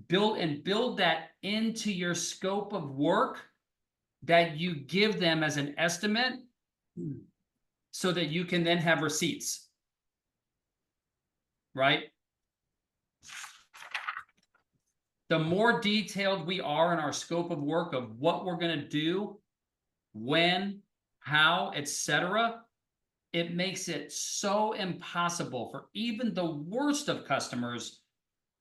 Speaker 2: build that into your scope of work that you give them as an estimate so that you can then have receipts. Right? The more detailed we are in our scope of work of what we're going to do, when, how, etc., it makes it so impossible for even the worst of customers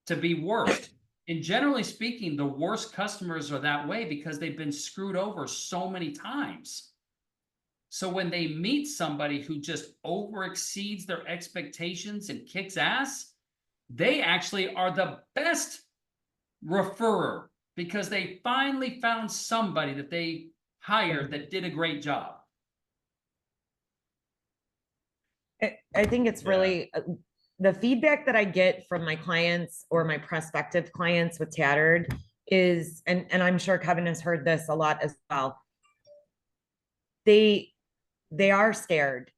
Speaker 2: to be worst. And generally speaking, the worst customers are that way because they've been screwed over so many times. So when they meet somebody who just overexceeds their expectations and kicks ass, they actually are the best referrer because they finally found somebody that they hired that did a great job.
Speaker 8: I think it's really the feedback that I get from my clients or my prospective clients with Tattered is, and I'm sure Kevin has heard this a lot as well. They are scared.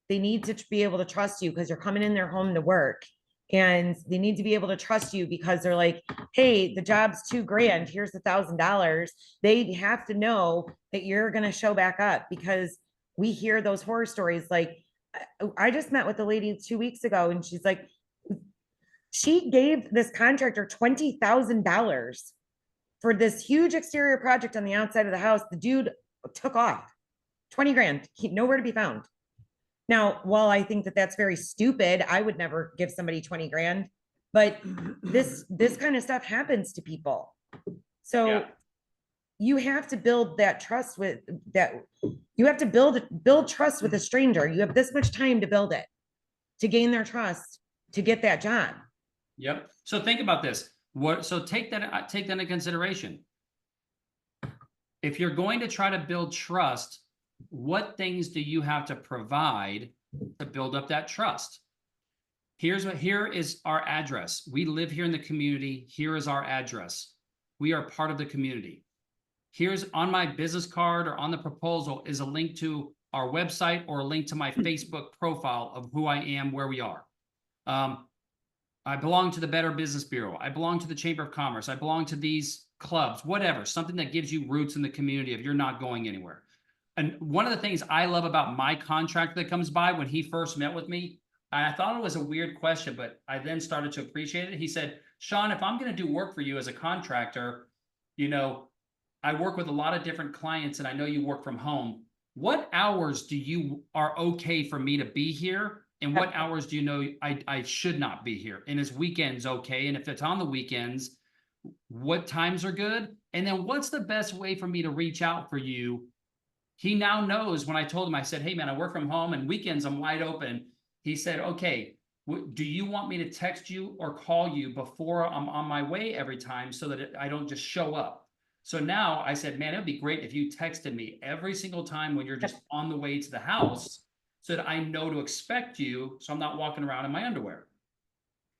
Speaker 8: They need to be able to trust you because you're coming in their home to work, and they need to be able to trust you because they're like, hey, the job's $2,000. Here's $1,000. They have to know that you're going to show back up because we hear those horror stories. Like, I just met with a lady 2 weeks ago and she's like, she gave this contractor $20,000 for this huge exterior project on the outside of the house. The dude took off 20 grand, nowhere to be found. Now, while I think that that's very stupid, I would never give somebody 20 grand, but this kind of stuff happens to people. So you have to build that trust with that. You have to build trust with a stranger. You have this much time to build it, to gain their trust, to get that job.
Speaker 2: Yep. So think about this. So take that into consideration. If you're going to try to build trust, what things do you have to provide to build up that trust? Here is our address. We live here in the community. Here is our address. We are part of the community. Here's on my business card or on the proposal is a link to our website or a link to my Facebook profile of who I am, where we are. I belong to the Better Business Bureau. I belong to the Chamber of Commerce. I belong to these clubs, whatever, something that gives you roots in the community if you're not going anywhere. And one of the things I love about my contractor that comes by when he first met with me, I thought it was a weird question, but I then started to appreciate it. He said, Sean, if I'm going to do work for you as a contractor, you know, I work with a lot of different clients and I know you work from home. What hours do you are okay for me to be here? And what hours do you know I should not be here? And is weekends okay? And if it's on the weekends, what times are good? And then what's the best way for me to reach out for you? He now knows. When I told him, I said, hey man, I work from home and weekends I'm wide open. He said, okay, do you want me to text you or call you before I'm on my way every time so that I don't just show up? So now I said, man, it'd be great if you texted me every single time when you're just on the way to the house so that I know to expect you, so I'm not walking around in my underwear.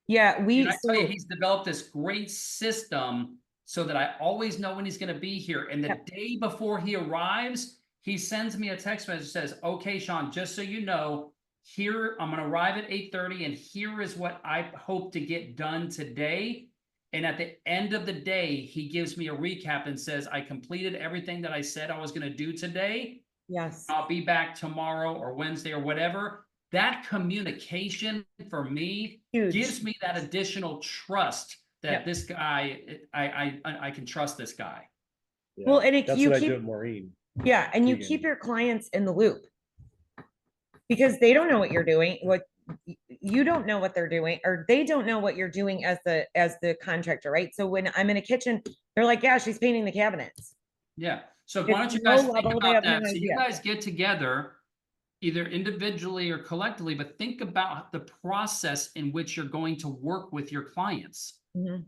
Speaker 8: Yeah,
Speaker 2: And I tell you, he's developed this great system so that I always know when he's going to be here. And the day before he arrives, he sends me a text message that says, okay, Sean, just so you know, here, I'm going to arrive at 8:30 and here is what I hope to get done today. And at the end of the day, he gives me a recap and says, I completed everything that I said I was going to do today.
Speaker 8: yes.
Speaker 2: I'll be back tomorrow or Wednesday or whatever. That communication for me
Speaker 8: Huge.
Speaker 2: gives me that additional trust that
Speaker 8: Yep.
Speaker 2: this guy, I can trust this guy.
Speaker 9: Yeah,
Speaker 8: Well, and
Speaker 9: that's
Speaker 8: you
Speaker 9: what I
Speaker 8: keep-
Speaker 9: do with Maureen.
Speaker 8: Yeah, and you
Speaker 9: Keegan.
Speaker 8: keep your clients in the loop because they don't know what you're doing, what you don't know what they're doing, or they don't know what you're doing as the contractor, right? So when I'm in a kitchen, they're like, yeah, she's painting the cabinets.
Speaker 2: Yeah. So
Speaker 8: It's
Speaker 2: why don't you
Speaker 8: low
Speaker 2: guys think
Speaker 8: level, they
Speaker 2: about
Speaker 8: have no
Speaker 2: that? So you
Speaker 8: idea.
Speaker 2: guys get together either individually or collectively, but think about the process in which you're going to work with your clients.
Speaker 8: Mhm.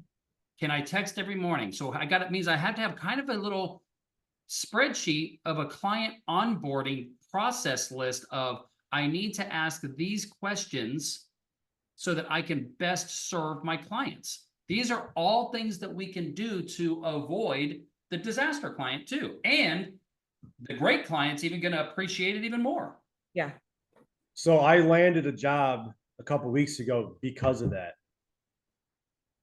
Speaker 2: Can I text every morning? So it means I have to have kind of a little spreadsheet of a client onboarding process list of I need to ask these questions so that I can best serve my clients. These are all things that we can do to avoid the disaster client too. And the great client's even going to appreciate it even more.
Speaker 8: Yeah.
Speaker 9: So I landed a job a couple weeks ago because of that.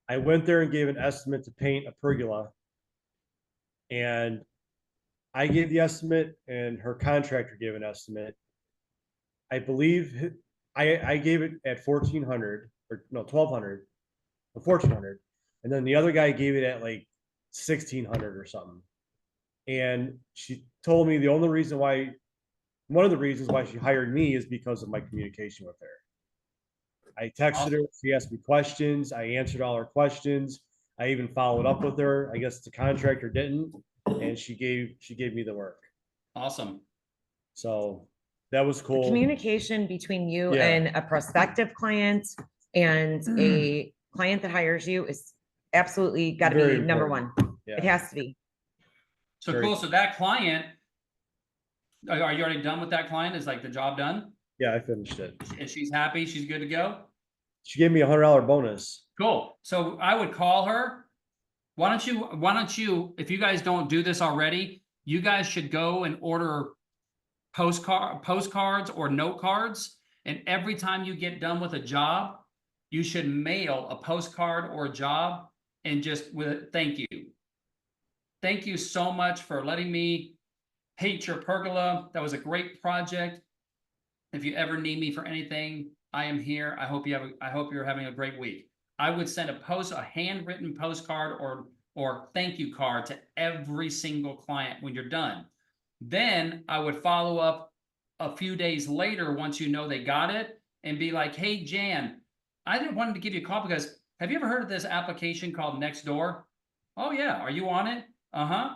Speaker 9: I went there and gave an estimate to paint a pergola. And I gave the estimate and her contractor gave an estimate. I believe I gave it at 1,400 or no, 1,200 or 1,400. And then the other guy gave it at like 1,600 or something. And she told me one of the reasons why she hired me is because of my communication with her. I texted her, she asked me questions, I answered all her questions. I even followed up with her. I guess the contractor didn't, and she gave me the work.
Speaker 2: Awesome.
Speaker 9: So that was
Speaker 8: The
Speaker 9: cool.
Speaker 8: communication between you
Speaker 9: Yeah.
Speaker 8: and a prospective client and a client that hires you is absolutely got to
Speaker 9: Very
Speaker 8: be number
Speaker 9: important.
Speaker 8: one.
Speaker 9: Yeah.
Speaker 8: It has to be.
Speaker 2: So
Speaker 9: Very
Speaker 2: cool. So that client, are you already done with that client? Is like the job done?
Speaker 9: Yeah, I finished it.
Speaker 2: And she's happy? She's good to go?
Speaker 9: She gave me $100 bonus.
Speaker 2: Cool. So I would call her. Why don't you, if you guys don't do this already, you guys should go and order postcards or note cards. And every time you get done with a job, you should mail a postcard or a job and just with thank you. Thank you so much for letting me paint your pergola. That was a great project. If you ever need me for anything, I am here. I hope you're having a great week. I would send a handwritten postcard or thank you card to every single client when you're done. Then I would follow up a few days later once you know they got it and be like, hey, Jan, I didn't want to give you a call because have you ever heard of this application called Nextdoor? Oh yeah, are you on it? Uh-huh.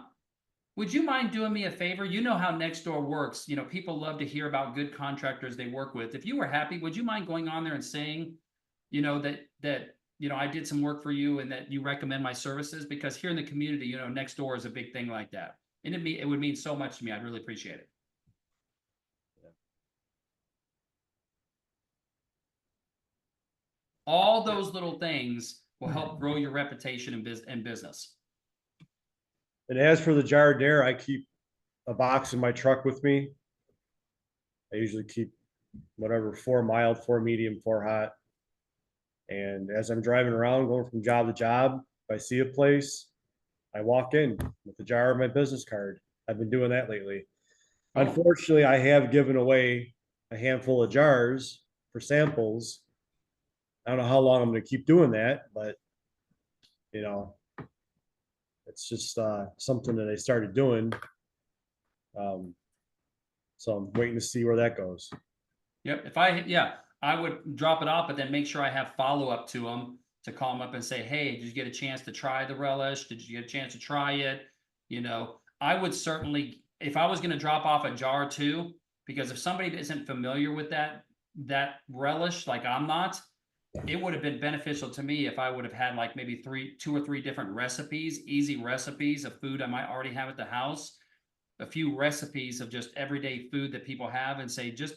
Speaker 2: Would you mind doing me a favor? You know how Nextdoor works. You know, people love to hear about good contractors they work with. If you were happy, would you mind going on there and saying, you know, that you know, I did some work for you and that you recommend my services? Because here in the community, you know, Nextdoor is a big thing like that. And it would mean so much to me. I'd really appreciate it. All those little things will help grow your reputation in business.
Speaker 9: And as for the Jardinere, I keep a box in my truck with me. I usually keep whatever, 4 mild, 4 medium, 4 hot. And as I'm driving around, going from job to job, if I see a place, I walk in with the jar of my business card. I've been doing that lately. Unfortunately, I have given away a handful of jars for samples. I don't know how long I'm gonna keep doing that, but you know, it's just something that I started doing. So I'm waiting to see where that goes.
Speaker 2: Yep. I would drop it off, but then make sure I have follow-up to them to call them up and say, hey, did you get a chance to try the relish? Did you get a chance to try it? You know, I would certainly, if I was going to drop off a jar or two, because if somebody isn't familiar with that relish, like I'm not, it would have been beneficial to me if I would have had like maybe 2 or 3 different recipes, easy recipes of food I might already have at the house. A few recipes of just everyday food that people have, and say, just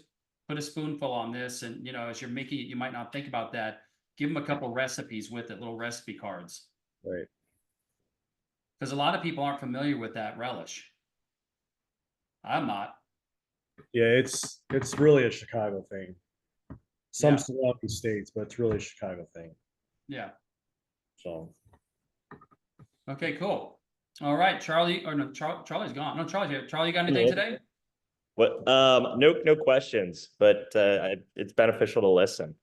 Speaker 2: put a spoonful on this. And, you know, as you're making it, you might not think about that. Give them a couple recipes with it, little recipe cards.
Speaker 9: Right.
Speaker 2: Because a lot of people aren't familiar with that relish. I'm not.
Speaker 9: Yeah, it's really a Chicago thing. Some
Speaker 2: Yeah.
Speaker 9: surrounding states, but it's really a Chicago thing.
Speaker 2: Yeah.
Speaker 9: So
Speaker 2: Okay, cool. All right, Charlie, or no, Charlie's gone. No, Charlie's here. Charlie, you got anything today?
Speaker 6: What, no questions, but, it's beneficial to listen.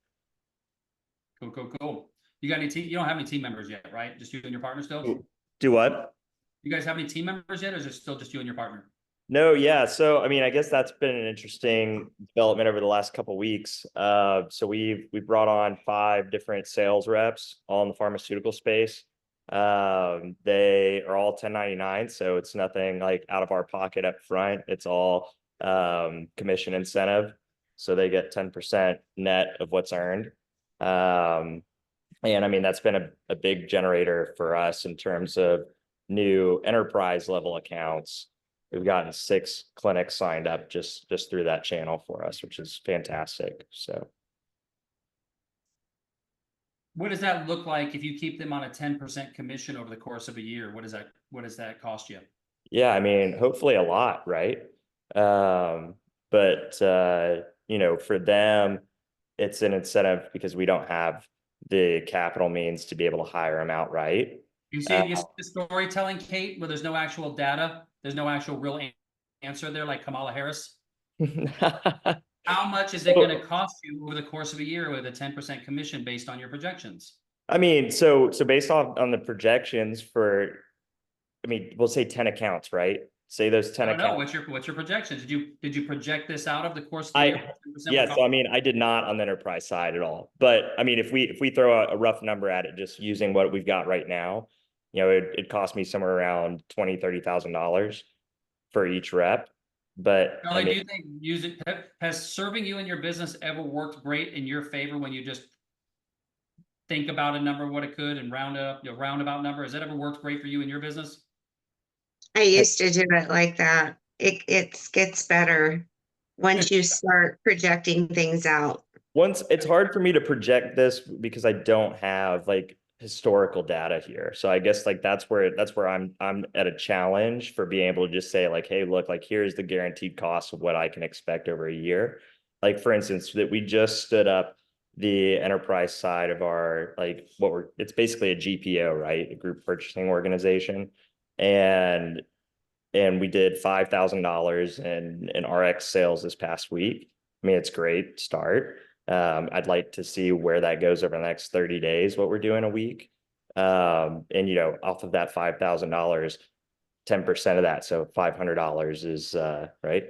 Speaker 2: Cool. You got any team? You don't have any team members yet, right? Just you and your partner still?
Speaker 6: Do what?
Speaker 2: You guys have any team members yet, or is it still just you and your partner?
Speaker 6: No, yeah. So, I mean, I guess that's been an interesting development over the last couple of weeks. So we brought on 5 different sales reps all in the pharmaceutical space. They are all 1099, so it's nothing like out of our pocket up front. It's all commission incentive, so they get 10% net of what's earned. And I mean, that's been a big generator for us in terms of new enterprise level accounts. We've gotten 6 clinics signed up just through that channel for us, which is fantastic. So
Speaker 2: What does that look like if you keep them on a 10% commission over the course of a year? What does that cost you?
Speaker 6: yeah, I mean, hopefully a lot, right? But you know, for them, it's an incentive because we don't have the capital means to be able to hire them outright.
Speaker 2: You see the storytelling, Kate, where there's no actual data, there's no actual real answer there, like Kamala Harris. How much is it going to cost you over the course of a year with a 10% commission based on your projections?
Speaker 6: I mean, so based on the projections for, I mean, we'll say 10 accounts, right? Say those 10 accounts.
Speaker 2: What's your projections? Did you project this out of the course of the year?
Speaker 6: Yeah, so I mean, I did not on the enterprise side at all. But I mean, if we throw a rough number at it, just using what we've got right now, you know, it cost me somewhere around $20,000-$30,000 for each rep. But
Speaker 2: Charlie, do you think has serving you in your business ever worked great in your favor when you just think about a number, what it could, and roundabout number? Has that ever worked great for you in your business?
Speaker 7: I used to do it like that. It gets better once you start projecting things out.
Speaker 6: It's hard for me to project this because I don't have like historical data here. So I guess like that's where I'm at a challenge for being able to just say like, hey, look, like here's the guaranteed cost of what I can expect over a year. Like for instance, that we just stood up the enterprise side of our like it's basically a GPO, right? A group purchasing organization. And we did $5,000 in RX sales this past week. I mean, it's a great start. I'd like to see where that goes over the next 30 days, what we're doing a week. And, you know, off of that $5,000, 10% of that, so $500 is, right?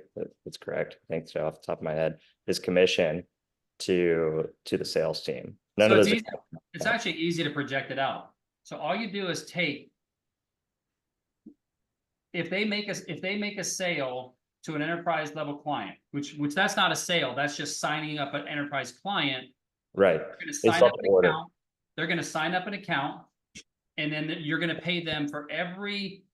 Speaker 6: That's correct. I think so off the top of my head, is commission to the sales team. None of those.
Speaker 2: It's actually easy to project it out. So all you do is take, if they make a sale to an enterprise level client, which that's not a sale, that's just signing up an enterprise client.
Speaker 6: Right.
Speaker 2: They're going to sign up an account. They're going to sign up an account, and then you're going to pay them for every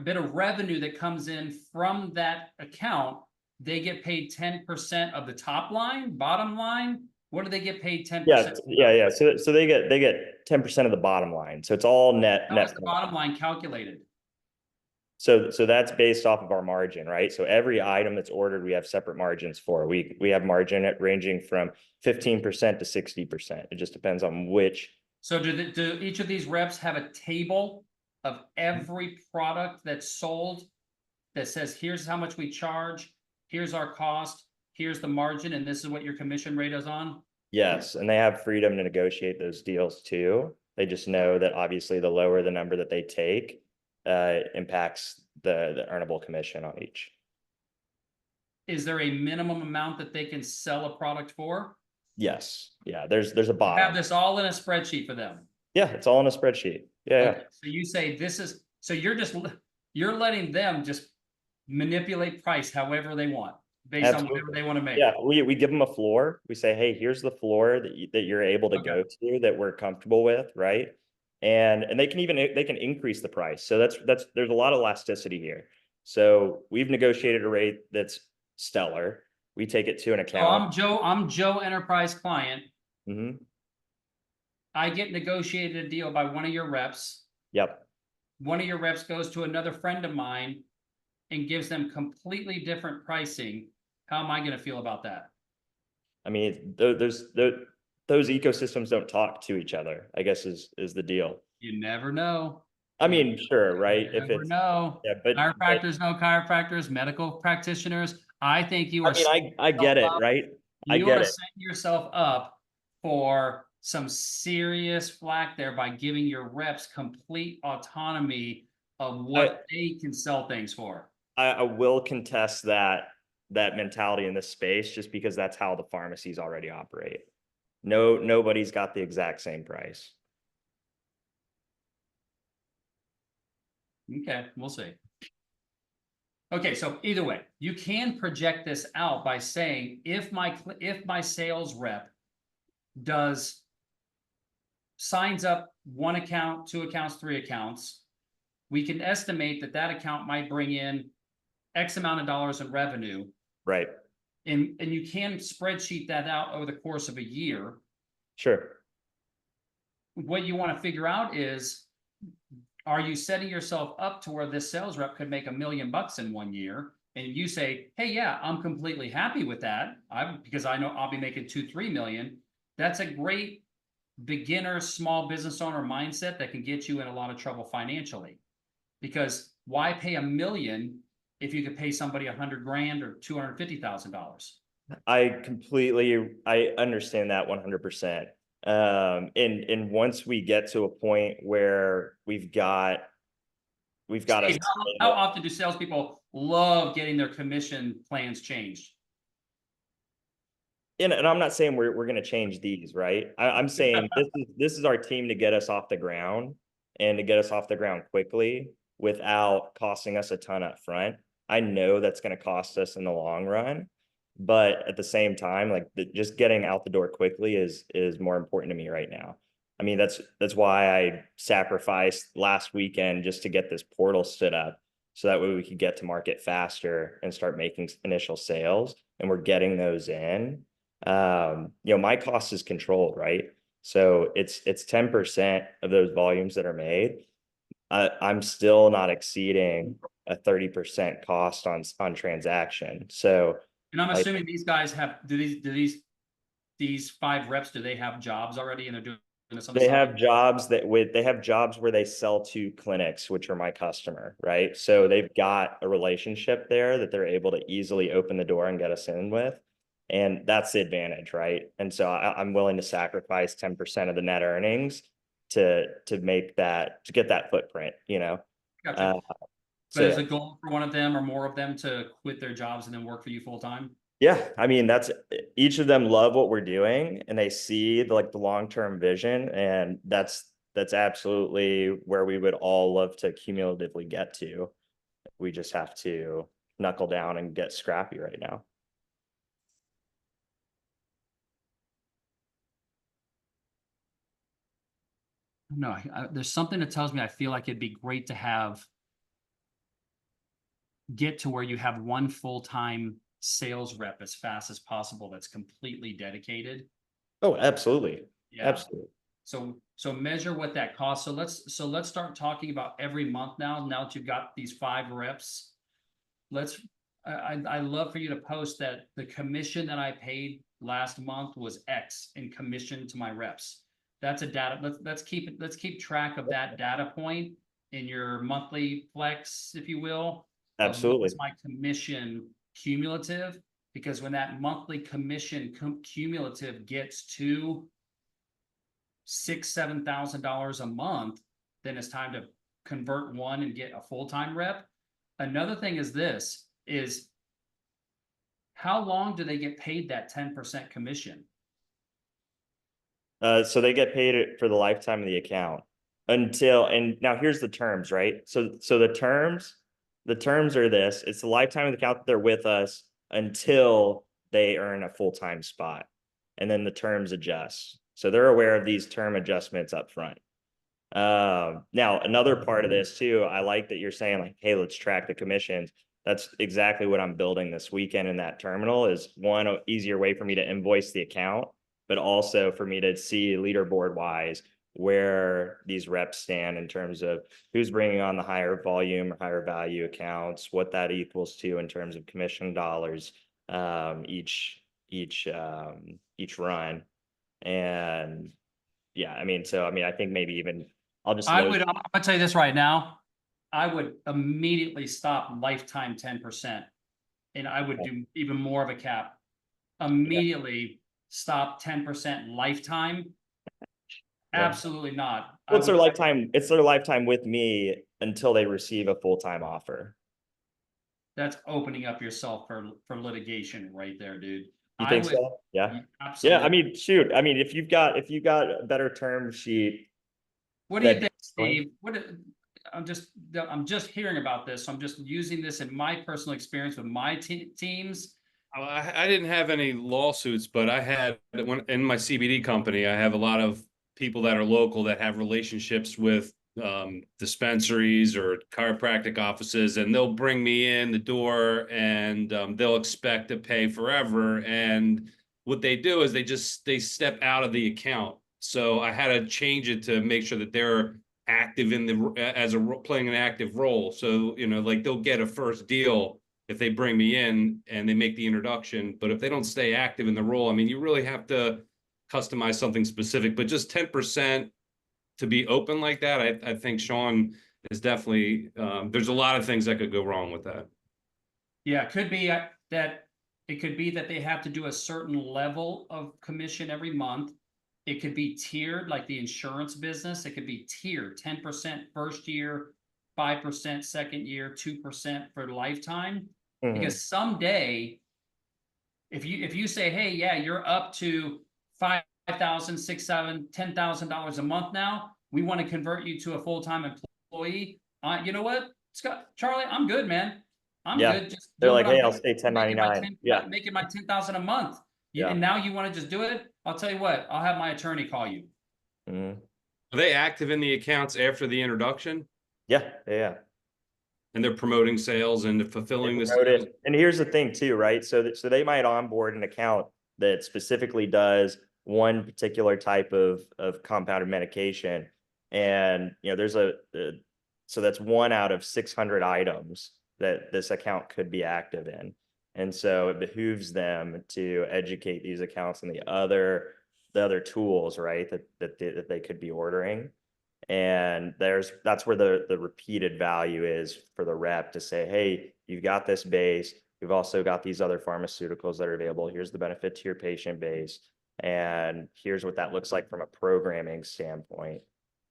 Speaker 2: bit of revenue that comes in from that account. They get paid 10% of the top line, bottom line. What do they get paid 10%?
Speaker 6: Yeah. So they get 10% of the bottom line. So it's all net.
Speaker 2: How is the bottom line calculated?
Speaker 6: So that's based off of our margin, right? So every item that's ordered, we have separate margins for. We have margin ranging from 15% to 60%. It just depends on which.
Speaker 2: So do each of these reps have a table of every product that's sold that says, here's how much we charge, here's our cost, here's the margin and this is what your commission rate is on?
Speaker 6: Yes, and they have freedom to negotiate those deals too. They just know that obviously the lower the number that they take, impacts the earnable commission on each.
Speaker 2: Is there a minimum amount that they can sell a product for?
Speaker 6: Yes, yeah, there's a
Speaker 2: Have
Speaker 6: bottom.
Speaker 2: this all in a spreadsheet for them.
Speaker 6: Yeah, it's all in a spreadsheet. Yeah,
Speaker 2: Okay, so you say this is, so you're letting them just manipulate price however they want, based on whatever they want to make.
Speaker 6: yeah, we give them a floor. We say, hey, here's the floor that you're able to
Speaker 2: Okay.
Speaker 6: go to that we're comfortable with, right? And they can increase the price. So that's there's a lot of elasticity here. So we've negotiated a rate that's stellar. We take it to an
Speaker 2: So
Speaker 6: account.
Speaker 2: I'm Joe Enterprise client.
Speaker 6: Mhm.
Speaker 2: I get negotiated a deal by one of your reps.
Speaker 6: Yep.
Speaker 2: One of your reps goes to another friend of mine and gives them completely different pricing. How am I going to feel about that?
Speaker 6: I mean, those ecosystems don't talk to each other, I guess is the deal.
Speaker 2: You never know.
Speaker 6: I mean, sure, right?
Speaker 2: You
Speaker 6: If
Speaker 2: never
Speaker 6: it's
Speaker 2: know.
Speaker 6: yeah, but
Speaker 2: Chiropractors know chiropractors, medical practitioners. I think you are.
Speaker 6: I mean, I get it, right? I
Speaker 2: You
Speaker 6: get
Speaker 2: are
Speaker 6: it.
Speaker 2: setting yourself up for some serious flack there by giving your reps complete autonomy of what they can sell things for.
Speaker 6: I will contest that mentality in this space just because that's how the pharmacies already operate. Nobody's got the exact same price.
Speaker 2: Okay, we'll see. Okay, so either way, you can project this out by saying if my sales rep signs up 1 account, 2 accounts, 3 accounts, we can estimate that account might bring in X amount of dollars in revenue.
Speaker 6: Right.
Speaker 2: And you can spreadsheet that out over the course of a year.
Speaker 6: Sure.
Speaker 2: What you want to figure out is, are you setting yourself up to where this sales rep could make $1 million in 1 year? And you say, hey, yeah, I'm completely happy with that. Because I know I'll be making 2-3 million. That's a great beginner small business owner mindset that can get you in a lot of trouble financially. Because why pay $1 million if you could pay somebody $100,000 or $250,000?
Speaker 6: I understand that 100%. And once we get to a point where we've got
Speaker 2: Steve, how often do salespeople love getting their commission plans changed?
Speaker 6: And I'm not saying we're going to change these, right? I'm saying this is our team to get us off the ground and to get us off the ground quickly without costing us a ton up front. I know that's going to cost us in the long run, but at the same time, like just getting out the door quickly is more important to me right now. I mean, that's why I sacrificed last weekend just to get this portal stood up, so that way we could get to market faster and start making initial sales, and we're getting those in. My cost is controlled, right? So it's 10% of those volumes that are made. I'm still not exceeding a 30% cost on transaction. So,
Speaker 2: and I'm assuming these guys do these 5 reps, do they have jobs already and they're doing this on the
Speaker 6: they
Speaker 2: side?
Speaker 6: have jobs where they sell to clinics, which are my customer, right? So they've got a relationship there that they're able to easily open the door and get us in with. And that's the advantage, right? And so I'm willing to sacrifice 10% of the net earnings to get that footprint,
Speaker 2: Gotcha.
Speaker 6: So,
Speaker 2: But is the goal for one of them or more of them to quit their jobs and then work for you full time?
Speaker 6: yeah, I mean, each of them love what we're doing and they see the long-term vision, and that's absolutely where we would all love to cumulatively get to. We just have to knuckle down and get scrappy right now.
Speaker 2: No, there's something that tells me I feel like it'd be great to get to where you have one full-time sales rep as fast as possible that's completely dedicated.
Speaker 6: Oh, absolutely.
Speaker 2: Yeah.
Speaker 6: Absolutely.
Speaker 2: So measure what that costs. So let's start talking about every month now that you've got these 5 reps. I love for you to post that the commission that I paid last month was X in commission to my reps. That's a data. Let's keep track of that data point in your monthly flex, if you will.
Speaker 6: Absolutely.
Speaker 2: What's my commission cumulative? Because when that monthly commission cumulative gets to $6,000-7,000 a month, then it's time to convert one and get a full-time rep. Another thing is this, is how long do they get paid that 10% commission?
Speaker 6: So they get paid it for the lifetime of the account until, and now here's the terms, right? So the terms are this, it's the lifetime of the account that they're with us until they earn a full-time spot. And then the terms adjust. So they're aware of these term adjustments up front. Now another part of this too, I like that you're saying like, hey, let's track the commissions. That's exactly what I'm building this weekend in that terminal, is one easier way for me to invoice the account, but also for me to see leaderboard wise where these reps stand in terms of who's bringing on the higher volume or higher value accounts, what that equals to in terms of commission dollars, each run. And yeah, I mean, I think maybe even I'll just,
Speaker 2: I'm gonna tell you this right now. I would immediately stop lifetime 10%. And I would do even more of a cap. Immediately stop 10% lifetime. Absolutely not.
Speaker 6: It's their lifetime. It's their lifetime with me until they receive a full-time offer.
Speaker 2: That's opening up yourself for litigation right there, dude.
Speaker 6: You think so? Yeah.
Speaker 2: Absolutely.
Speaker 6: Yeah. I mean, shoot. I mean, if you've got a better term sheet.
Speaker 2: What do you think, Steve? I'm just hearing about this. So I'm just using this in my personal experience with my teams.
Speaker 1: I didn't have any lawsuits, but I had in my CBD company, I have a lot of people that are local that have relationships with dispensaries or chiropractic offices, and they'll bring me in the door and they'll expect to pay forever. And what they do is they step out of the account. So I had to change it to make sure that they're active playing an active role. So, like they'll get a first deal if they bring me in and they make the introduction, but if they don't stay active in the role, I mean, you really have to customize something specific, but just 10% to be open like that, I think Sean is definitely, there's a lot of things that could go wrong with that.
Speaker 2: Yeah, it could be that they have to do a certain level of commission every month. It could be tiered like the insurance business. It could be tiered 10% first year, 5% second year, 2% for lifetime. Because someday, if you say, hey, yeah, you're up to $5,000, $6,000, $10,000 a month now, we want to convert you to a full-time employee. You know what, Scott, Charlie, I'm good, man. I'm good. Just
Speaker 6: they're like, hey, I'll stay 1099.
Speaker 2: Making my 10,000 a month. And now you want to just do it? I'll tell you what, I'll have my attorney call you.
Speaker 1: Are they active in the accounts after the introduction?
Speaker 6: Yeah.
Speaker 1: And they're promoting sales and fulfilling this.
Speaker 6: And here's the thing too, right? So they might onboard an account that specifically does one particular type of compounded medication. And, so that's 1 out of 600 items that this account could be active in. And so it behooves them to educate these accounts on the other tools, right, that they could be ordering. And that's where the repeated value is for the rep to say, hey, you've got this base. We've also got these other pharmaceuticals that are available. Here's the benefit to your patient base. And here's what that looks like from a programming standpoint.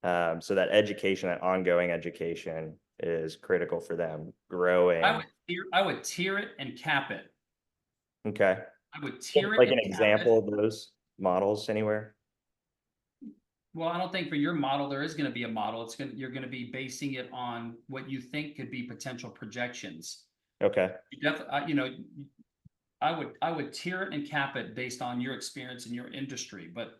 Speaker 6: So that education, that ongoing education is critical for them growing.
Speaker 2: I would tier it and cap it.
Speaker 6: Okay.
Speaker 2: I would tier it.
Speaker 6: Like an example of those models anywhere?
Speaker 2: Well, I don't think for your model there is going to be a model. You're going to be basing it on what you think could be potential projections.
Speaker 6: Okay.
Speaker 2: I would tier it and cap it based on your experience in your industry. But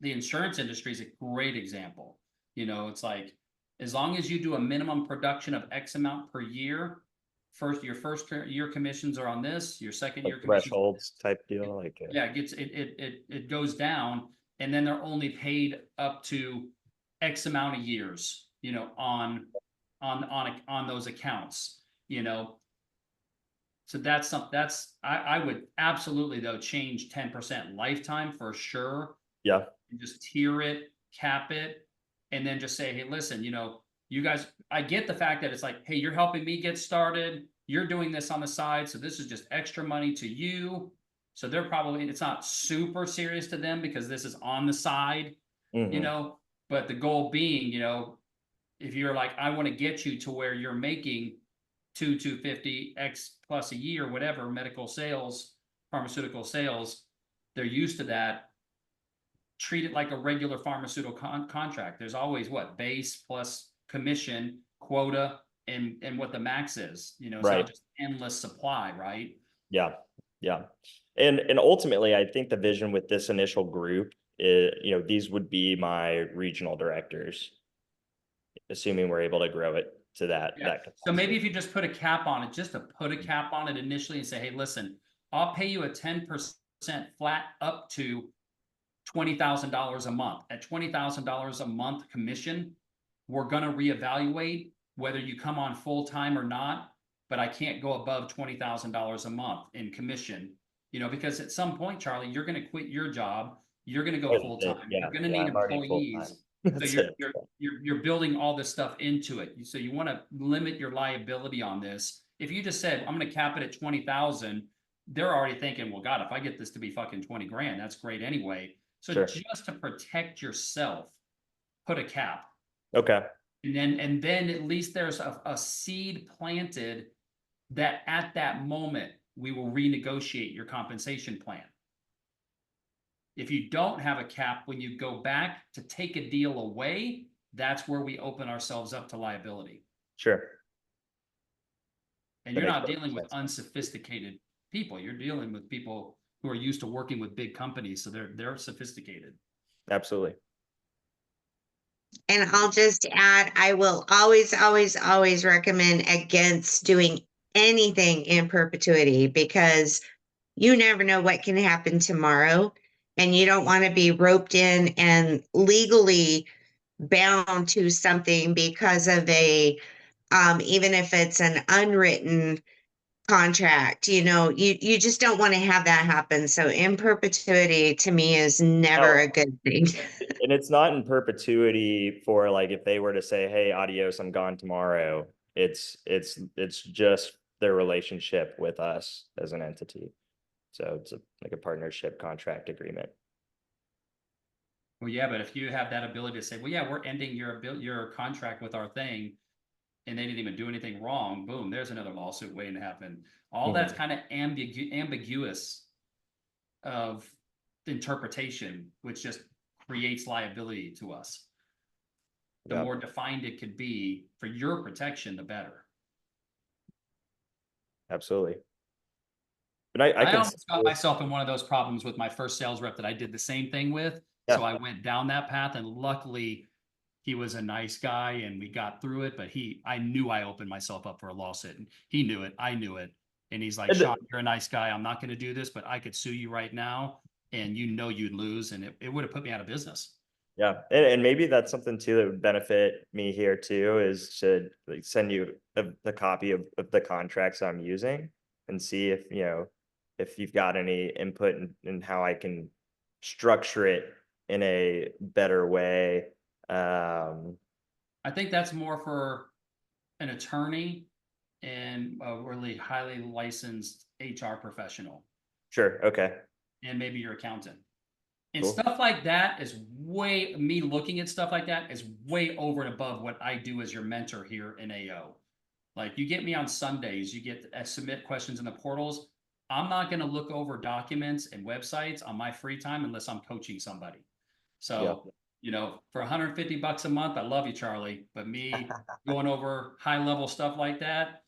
Speaker 2: the insurance industry is a great example. It's like, as long as you do a minimum production of X amount per year, your first year commissions are on this, your second year
Speaker 6: thresholds type deal, like
Speaker 2: it goes down, and then they're only paid up to X amount of years, on those accounts, So I would absolutely though change 10% lifetime for sure.
Speaker 6: Yeah.
Speaker 2: And just tier it, cap it, and then just say, hey, listen, you guys, I get the fact that it's like, hey, you're helping me get started. you're doing this on the side, so this is just extra money to you. So they're probably, it's not super serious to them because this is on the side, you
Speaker 6: Mhm.
Speaker 2: know, but the goal being, you know, if you're like, I want to get you to where you're making 250 X plus a year, whatever, medical sales, pharmaceutical sales, they're used to that. Treat it like a regular pharmaceutical contract. There's always what, base plus commission, quota, and what the max is. You know, it's
Speaker 6: Right.
Speaker 2: not just endless supply, right?
Speaker 6: Yeah, yeah. And ultimately, I think the vision with this initial group is, you know, these would be my regional directors, assuming we're able to grow it to that,
Speaker 2: Yeah.
Speaker 6: that
Speaker 2: So maybe
Speaker 6: capacity.
Speaker 2: if you just put a cap on it, just to put a cap on it initially and say, hey, listen, I'll pay you a 10% flat up to $20,000 a month. At $20,000 a month commission, we're going to reevaluate whether you come on full time or not, but I can't go above $20,000 a month in commission, you know, because at some point, Charlie, you're going to quit your job. You're going to go
Speaker 6: That's
Speaker 2: full
Speaker 6: it.
Speaker 2: time.
Speaker 6: Yeah,
Speaker 2: You're going to
Speaker 6: yeah,
Speaker 2: need
Speaker 6: I'm already full-time.
Speaker 2: employees. So
Speaker 6: That's
Speaker 2: you're,
Speaker 6: it.
Speaker 2: you're, you're building all this stuff into it. So you want to limit your liability on this. If you just said, I'm going to cap it at 20,000, they're already thinking, well, God, if I get this to be fucking 20 grand, that's great anyway. So
Speaker 6: Sure.
Speaker 2: just to protect yourself, put a cap.
Speaker 6: Okay.
Speaker 2: And then at least there's a seed planted that at that moment we will renegotiate your compensation plan. If you don't have a cap, when you go back to take a deal away, that's where we open ourselves up to liability.
Speaker 6: Sure.
Speaker 2: And
Speaker 6: That
Speaker 2: you're
Speaker 6: makes
Speaker 2: not
Speaker 6: perfect
Speaker 2: dealing with
Speaker 6: sense.
Speaker 2: unsophisticated people. You're dealing with people who are used to working with big companies, so they're sophisticated.
Speaker 6: Absolutely.
Speaker 7: And I'll just add, I will always, always, always recommend against doing anything in perpetuity because you never know what can happen tomorrow. And you don't want to be roped in and legally bound to something because of a, even if it's an unwritten contract, you just don't want to have that happen. So in perpetuity to me is never
Speaker 6: No,
Speaker 7: a good thing.
Speaker 6: and it's not in perpetuity for like if they were to say, "Hey, adios, I'm gone tomorrow." It's just their relationship with us as an entity. So it's like a partnership contract agreement.
Speaker 2: Well, yeah, but if you have that ability to say, well, yeah, we're ending your contract with our thing, and they didn't even do anything wrong, boom, there's another lawsuit waiting to happen. All that's kind of ambiguous of interpretation, which just creates liability to us. The
Speaker 6: Yep.
Speaker 2: more defined it could be for your protection, the better.
Speaker 6: Absolutely. But I can
Speaker 2: almost got myself in one of those problems with my first sales rep that I did the same thing with.
Speaker 6: Yeah.
Speaker 2: So I went down that path, and luckily he was a nice guy and we got through it. But I knew I opened myself up for a lawsuit, and he knew it. I knew it. And he's like, Sean, you're a nice guy. I'm not going to do this, but I could sue you right now. And you'd lose. And it would have put me out of business.
Speaker 6: Yeah, and maybe that's something too that would benefit me here too, is to like send you the copy of the contracts I'm using and see if, if you've got any input in how I can structure it in a better way.
Speaker 2: I think that's more for an attorney and a really highly licensed HR professional,
Speaker 6: Sure. Okay.
Speaker 2: and maybe your accountant. And
Speaker 6: Cool.
Speaker 2: stuff like that is me looking at stuff like that is way over and above what I do as your mentor here in AO. Like, you get me on Sundays, you get submit questions in the portals. I'm not going to look over documents and websites on my free time unless I'm coaching somebody. So, for $150 a month, I love you, Charlie. But me going over high level stuff like that,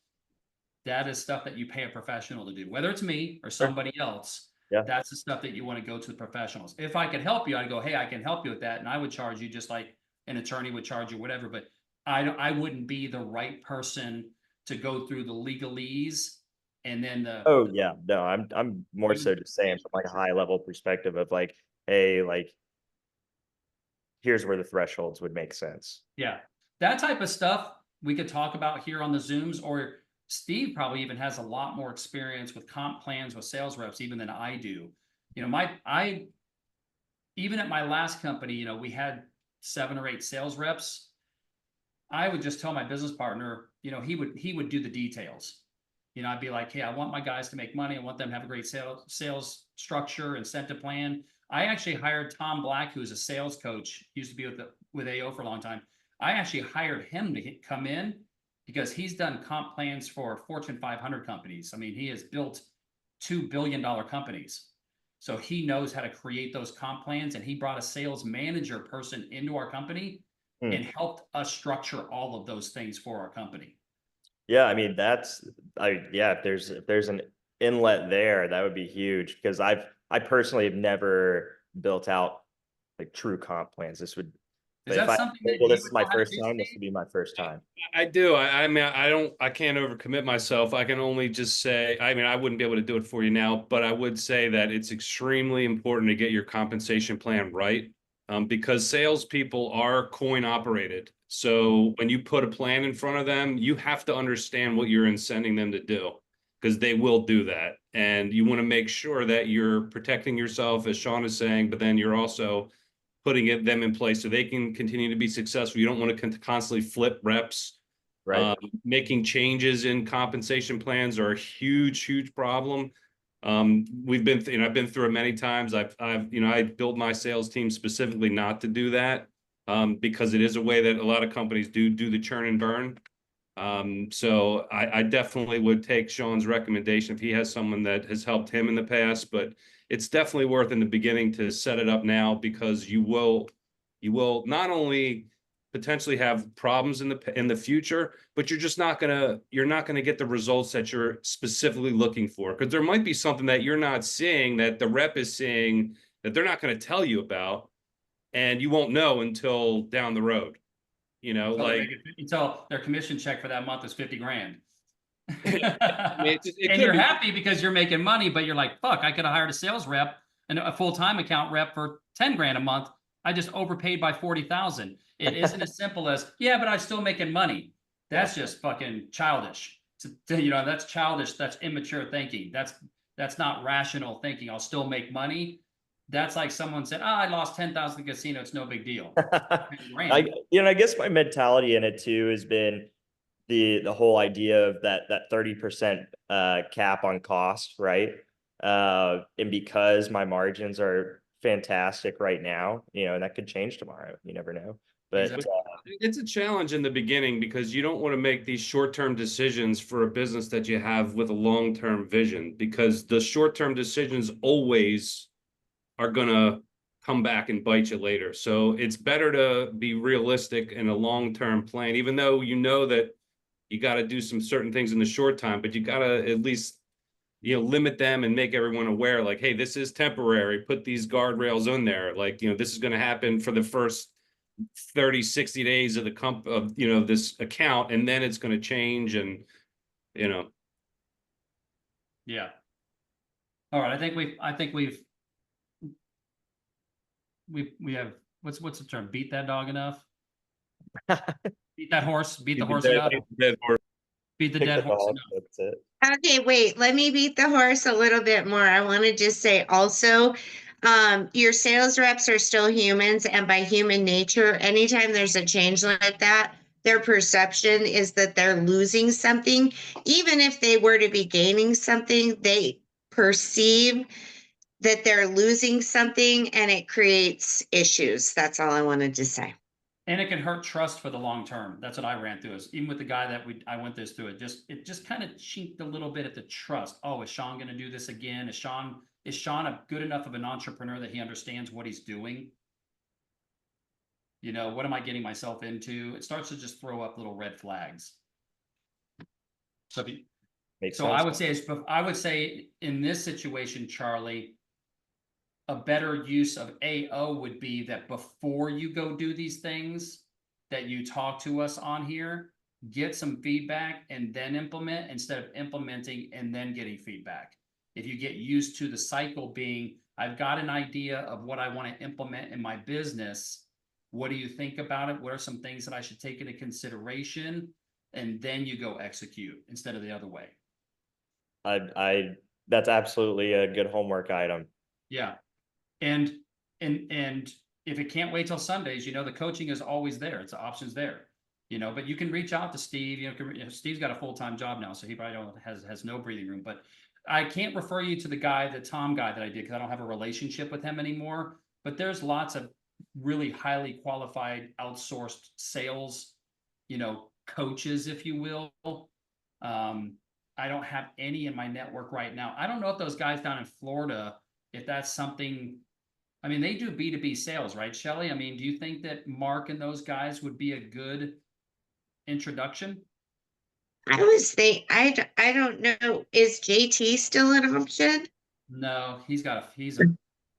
Speaker 2: that is stuff that you pay a professional to do, whether it's me or somebody else.
Speaker 6: Yeah.
Speaker 2: That's the stuff that you want to go to the professionals. If I could help you, I'd go, hey, I can help you with that. And I would charge you just like an attorney would charge you, whatever. But I wouldn't be the right person to go through the legalese and then
Speaker 6: Oh yeah, no, I'm more so just saying from like a high level perspective of like, hey, like here's where the thresholds would make sense.
Speaker 2: Yeah, that type of stuff we could talk about here on the Zooms, or Steve probably even has a lot more experience with comp plans with sales reps even than I do. Even at my last company, we had 7 or 8 sales reps. I would just tell my business partner, he would do the details. You know, I'd be like, hey, I want my guys to make money. I want them to have a great sales structure, incentive plan. I actually hired Tom Black, who is a sales coach. He used to be with AO for a long time. I actually hired him to come in because he's done comp plans for Fortune 500 companies. I mean, he has built $2 billion companies. So he knows how to create those comp plans, and he brought a sales manager person into our company and helped us structure all of those things for our company.
Speaker 6: Yeah, I mean, if there's an inlet there, that would be huge, because I personally have never built out like true comp plans. This would,
Speaker 2: Is
Speaker 6: if
Speaker 2: that
Speaker 6: I,
Speaker 2: something that
Speaker 6: well,
Speaker 2: you
Speaker 6: this is
Speaker 2: would
Speaker 6: my
Speaker 2: know how to
Speaker 6: first
Speaker 2: do,
Speaker 6: time, this
Speaker 2: Steve?
Speaker 6: would be my first time.
Speaker 1: I do. I mean, I can't overcommit myself. I can only just say, I mean, I wouldn't be able to do it for you now, but I would say that it's extremely important to get your compensation plan right. Because salespeople are coin operated. So when you put a plan in front of them, you have to understand what you're incenting them to do, because they will do that. And you want to make sure that you're protecting yourself, as Sean is saying, but then you're also putting them in place so they can continue to be successful. You don't want to constantly flip reps.
Speaker 6: Right.
Speaker 1: Making changes in compensation plans are a huge problem. I've been through it many times. I built my sales team specifically not to do that, because it is a way that a lot of companies do the churn and burn. So I definitely would take Sean's recommendation if he has someone that has helped him in the past, but it's definitely worth in the beginning to set it up now, because you will not only potentially have problems in the future, but you're not gonna get the results that you're specifically looking for, because there might be something that you're not seeing that the rep is seeing that they're not going to tell you about, and you won't know until down the road. You know, like
Speaker 2: until their commission check for that month is 50 grand.
Speaker 1: it
Speaker 2: And you're happy because you're making money, but you're like, fuck, I could have hired a sales rep and a full-time account rep for 10 grand a month. I just overpaid by 40,000. It isn't as simple as, yeah, but I'm still making money. That's just fucking childish. That's childish. That's immature thinking. That's not rational thinking. I'll still make money. That's like someone said, I lost 10,000 in the casino. It's no big deal.
Speaker 6: I guess my mentality in it too has been the whole idea of that 30% cap on cost, right? And because my margins are fantastic right now, and that could change tomorrow. You never know. But
Speaker 1: it's a challenge in the beginning, because you don't want to make these short-term decisions for a business that you have with a long-term vision, because the short-term decisions always are going to come back and bite you later. So it's better to be realistic in a long-term plan, even though you know that you got to do some certain things in the short time, but you got to at least, limit them and make everyone aware, like, hey, this is temporary. Put these guardrails on there. Like, this is going to happen for the first 30, 60 days of this account, and then it's going to change. And,
Speaker 2: yeah. All right. I think we have, what's the term? Beat that dog enough? Beat that horse. Beat the horse enough. Beat the dead horse enough.
Speaker 6: That's it.
Speaker 7: Okay, wait, let me beat the horse a little bit more. I want to just say also, your sales reps are still humans, and by human nature, anytime there's a change like that, their perception is that they're losing something. Even if they were to be gaining something, they perceive that they're losing something, and it creates issues. That's all I wanted to say.
Speaker 2: And it can hurt trust for the long term. That's what I ran through. Is even with the guy that I went this through, it just kind of chinked a little bit at the trust. Oh, is Sean going to do this again? Is Sean a good enough of an entrepreneur that he understands what he's doing? What am I getting myself into? It starts to just throw up little red flags. So
Speaker 6: Makes sense.
Speaker 2: I would say in this situation, Charlie, a better use of AO would be that before you go do these things that you talk to us on here, get some feedback and then implement, instead of implementing and then getting feedback. If you get used to the cycle being, I've got an idea of what I want to implement in my business. What do you think about it? What are some things that I should take into consideration? And then you go execute instead of the other way.
Speaker 6: That's absolutely a good homework item.
Speaker 2: Yeah. And if it can't wait till Sundays, the coaching is always there. It's the options there. You know, but you can reach out to Steve. Steve's got a full-time job now, so he probably has no breathing room. But I can't refer you to the Tom guy that I did, because I don't have a relationship with him anymore. But there's lots of really highly qualified outsourced sales, coaches, if you will. I don't have any in my network right now. I don't know if those guys down in Florida, if that's something. I mean, they do B2B sales, right, Shelley? I mean, do you think that Mark and those guys would be a good introduction?
Speaker 7: I was think I don't know. Is JT still an option?
Speaker 2: No, he's a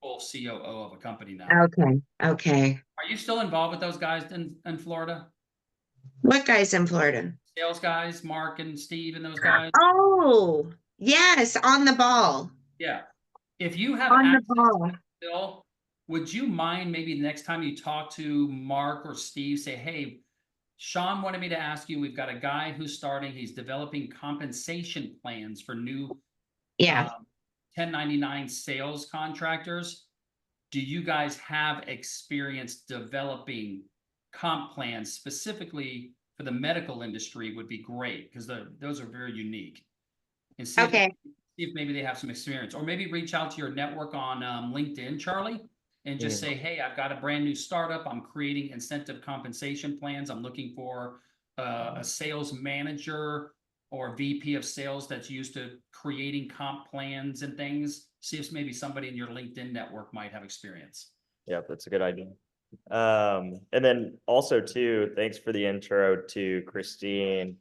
Speaker 2: full COO of a company now.
Speaker 7: Okay. Okay.
Speaker 2: Are you still involved with those guys in Florida?
Speaker 7: What guys in Florida?
Speaker 2: Sales guys, Mark and Steve and those guys?
Speaker 7: Oh, yes, on the ball.
Speaker 2: Yeah. If you have
Speaker 7: On the
Speaker 2: access to
Speaker 7: ball.
Speaker 2: that, Bill, would you mind maybe the next time you talk to Mark or Steve, say, hey, Sean wanted me to ask you, we've got a guy who's starting, he's developing compensation plans for new
Speaker 7: Yeah.
Speaker 2: 1099 sales contractors. Do you guys have experience developing comp plans specifically for the medical industry? Would be great, because those are very unique. And see if maybe they have some experience, or maybe reach out to your network on LinkedIn, Charlie, and just say, hey, I've got a brand new startup. I'm creating incentive compensation plans. I'm looking for a sales manager or VP of sales that's used to creating comp plans and things. See if maybe somebody in your LinkedIn network might have experience.
Speaker 6: Yeah, that's a good idea. And then also too, thanks for the intro to Christine.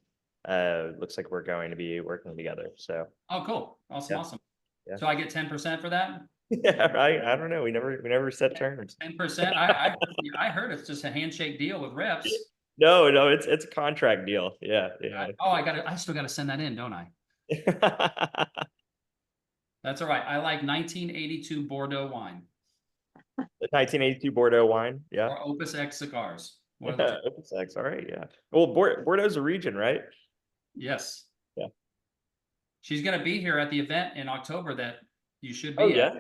Speaker 6: Looks like we're going to be working together. So.
Speaker 2: Oh, cool. Awesome.
Speaker 6: Yeah.
Speaker 2: Awesome.
Speaker 6: Yeah.
Speaker 2: So I get 10% for that?
Speaker 6: Yeah, right. I don't know. We never set terms.
Speaker 2: 10%. I heard it's just a handshake deal with reps.
Speaker 6: No, it's a contract deal. Yeah.
Speaker 2: I still gotta send that in, don't I? That's all right. I like 1982 Bordeaux wine.
Speaker 6: The 1982 Bordeaux wine. Yeah.
Speaker 2: Or Opus X cigars.
Speaker 6: Opus X. All right. Yeah. Well, Bordeaux's a region, right?
Speaker 2: Yes.
Speaker 6: Yeah.
Speaker 2: She's gonna be here at the event in October that you should be
Speaker 6: Oh,
Speaker 2: at.
Speaker 6: yeah.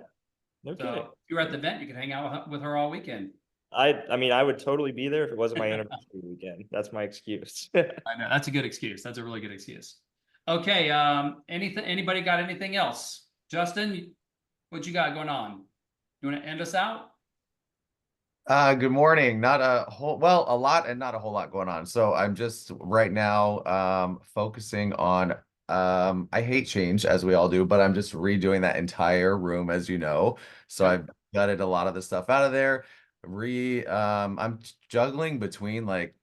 Speaker 6: No kidding.
Speaker 2: So if you're at the event, you can hang out with her all weekend.
Speaker 6: I mean, I would totally be there if it wasn't my anniversary weekend. That's my excuse.
Speaker 2: I know, that's a good excuse. That's a really good excuse. Okay, anybody got anything else? Justin, what you got going on? You want to end us out?
Speaker 10: Good morning. Not a lot and not a whole lot going on. So I'm just right now focusing on I hate change, as we all do, but I'm just redoing that entire room, as you know. So
Speaker 2: Yeah.
Speaker 10: I've gutted a lot of the stuff out of there. I'm juggling between, like,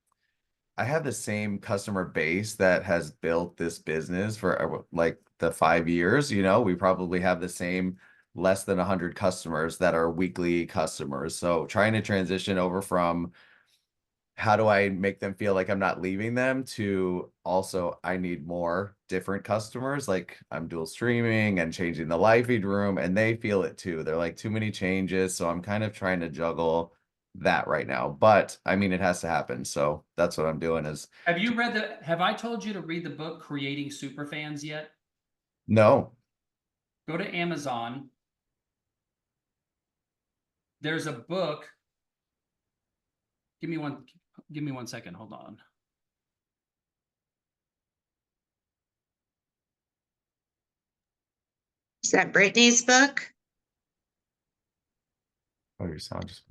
Speaker 10: I have the same customer base that has built this business for like the 5 years. We probably have the same less than 100 customers that are weekly customers. So trying to transition over from how do I make them feel like I'm not leaving them to also I need more different customers. Like, I'm dual streaming and changing the live feed room, and they feel it too. They're like, too many changes. So I'm kind of trying to juggle that right now. But I mean, it has to happen. So that's what I'm doing is.
Speaker 2: Have I told you to read the book Creating Superfans yet?
Speaker 10: No.
Speaker 2: Go to Amazon. There's a book. Give me one second. Hold on.
Speaker 7: Is that Brittany's book?
Speaker 10: Oh, your sound just.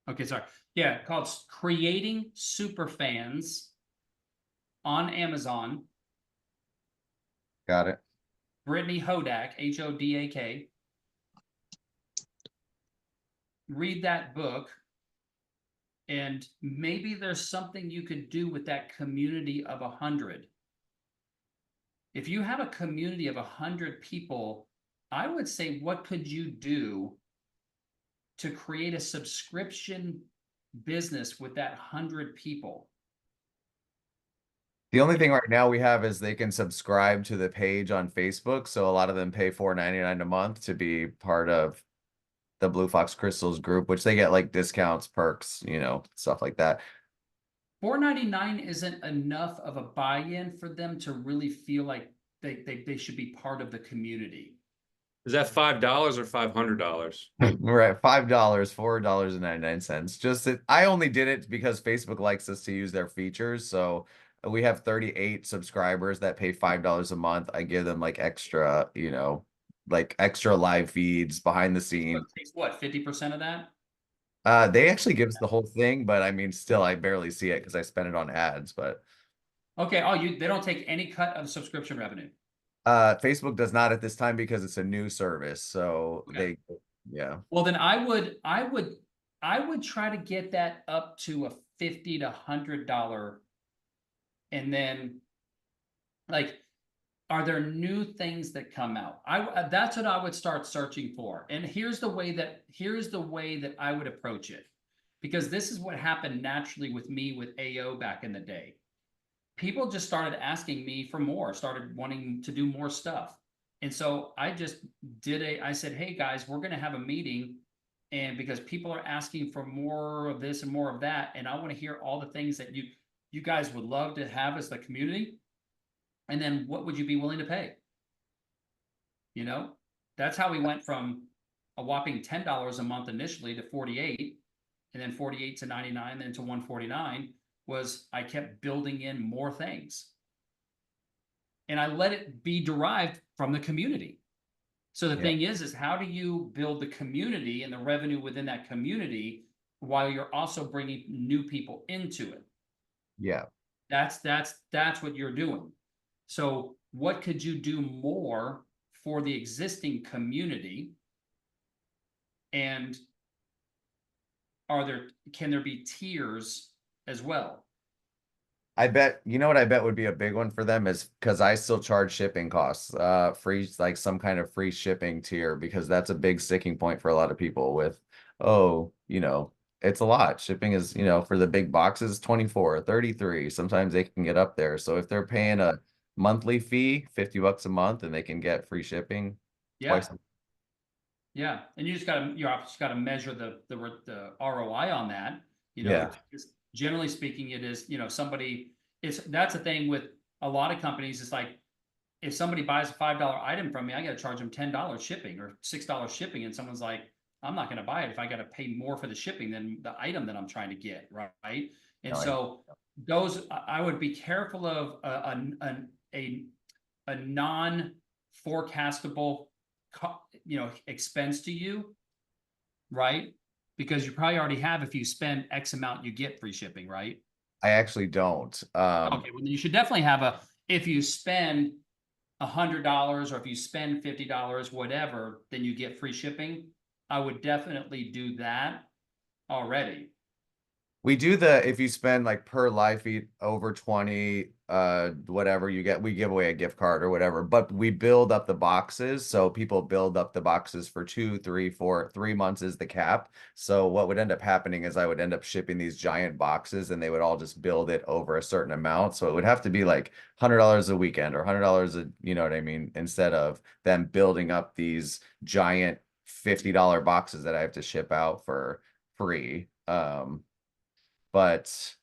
Speaker 2: Okay, sorry. Yeah, called Creating Superfans on Amazon.
Speaker 10: Got it.
Speaker 2: Brittany Hodak, Hodak. Read that book, and maybe there's something you could do with that community of 100. If you have a community of 100 people, I would say, what could you do to create a subscription business with that 100 people?
Speaker 10: The only thing right now we have is they can subscribe to the page on Facebook. So a lot of them pay $4.99 a month to be part of the Blue Fox Crystals group, which they get like discounts, perks, stuff like that.
Speaker 2: $4.99 isn't enough of a buy-in for them to really feel like they should be part of the community.
Speaker 11: Is that $5 or $500?
Speaker 10: We're at $5, $4.99. Just that I only did it because Facebook likes us to use their features. So we have 38 subscribers that pay $5 a month. I give them like extra, like extra live feeds behind the
Speaker 2: So
Speaker 10: scenes.
Speaker 2: it takes what, 50% of that?
Speaker 10: They actually give us the whole thing, but I mean, still, I barely see it because I spend it on ads. But
Speaker 2: Okay, they don't take any cut of subscription revenue.
Speaker 10: Facebook does not at this time because it's a new service. So
Speaker 2: Okay.
Speaker 10: yeah.
Speaker 2: Well, then I would try to get that up to a $50 to $100, and then like, are there new things that come out? That's what I would start searching for. And here's the way that I would approach it, because this is what happened naturally with me with AO back in the day. People just started asking me for more, started wanting to do more stuff. And so I just I said, hey guys, we're going to have a meeting. And because people are asking for more of this and more of that, and I want to hear all the things that you guys would love to have as the community. And then what would you be willing to pay? That's how we went from a whopping $10 a month initially to 48, and then 48 to 99, then to 149. Was I kept building in more things, and I let it be derived from the community. So the thing is how do you build the community and the revenue within that community while you're also bringing new people into it?
Speaker 10: Yeah.
Speaker 2: That's what you're doing. So what could you do more for the existing community? And can there be tiers as well?
Speaker 10: I bet, what I bet would be a big one for them is because I still charge shipping costs, free, like some kind of free shipping tier, because that's a big sticking point for a lot of people with, it's a lot. Shipping is, for the big boxes, 24, 33. Sometimes they can get up there. So if they're paying a monthly fee, $50 a month, and they can get free shipping twice.
Speaker 2: Yeah. And you just gotta measure the ROI on that.
Speaker 10: Yeah.
Speaker 2: Just generally speaking, it is, that's the thing with a lot of companies. It's like, if somebody buys a $5 item from me, I got to charge them $10 shipping or $6 shipping. And someone's like, I'm not going to buy it if I got to pay more for the shipping than the item that I'm trying to get. Right. And so I would be careful of a non-forecastable, expense to you. Right. Because you probably already have, if you spend X amount, you get free shipping, right?
Speaker 10: I actually don't.
Speaker 2: Okay, well, you should definitely have if you spend $100 or if you spend $50, whatever, then you get free shipping. I would definitely do that already.
Speaker 10: We do if you spend like per live feed over 20, whatever we give away a gift card or whatever, but we build up the boxes. So people build up the boxes for 2, 3, 4, 3 months is the cap. So what would end up happening is I would end up shipping these giant boxes and they would all just build it over a certain amount. So it would have to be like $100 a weekend or $100 you know what I mean? Instead of them building up these giant $50 boxes that I have to ship out for free. But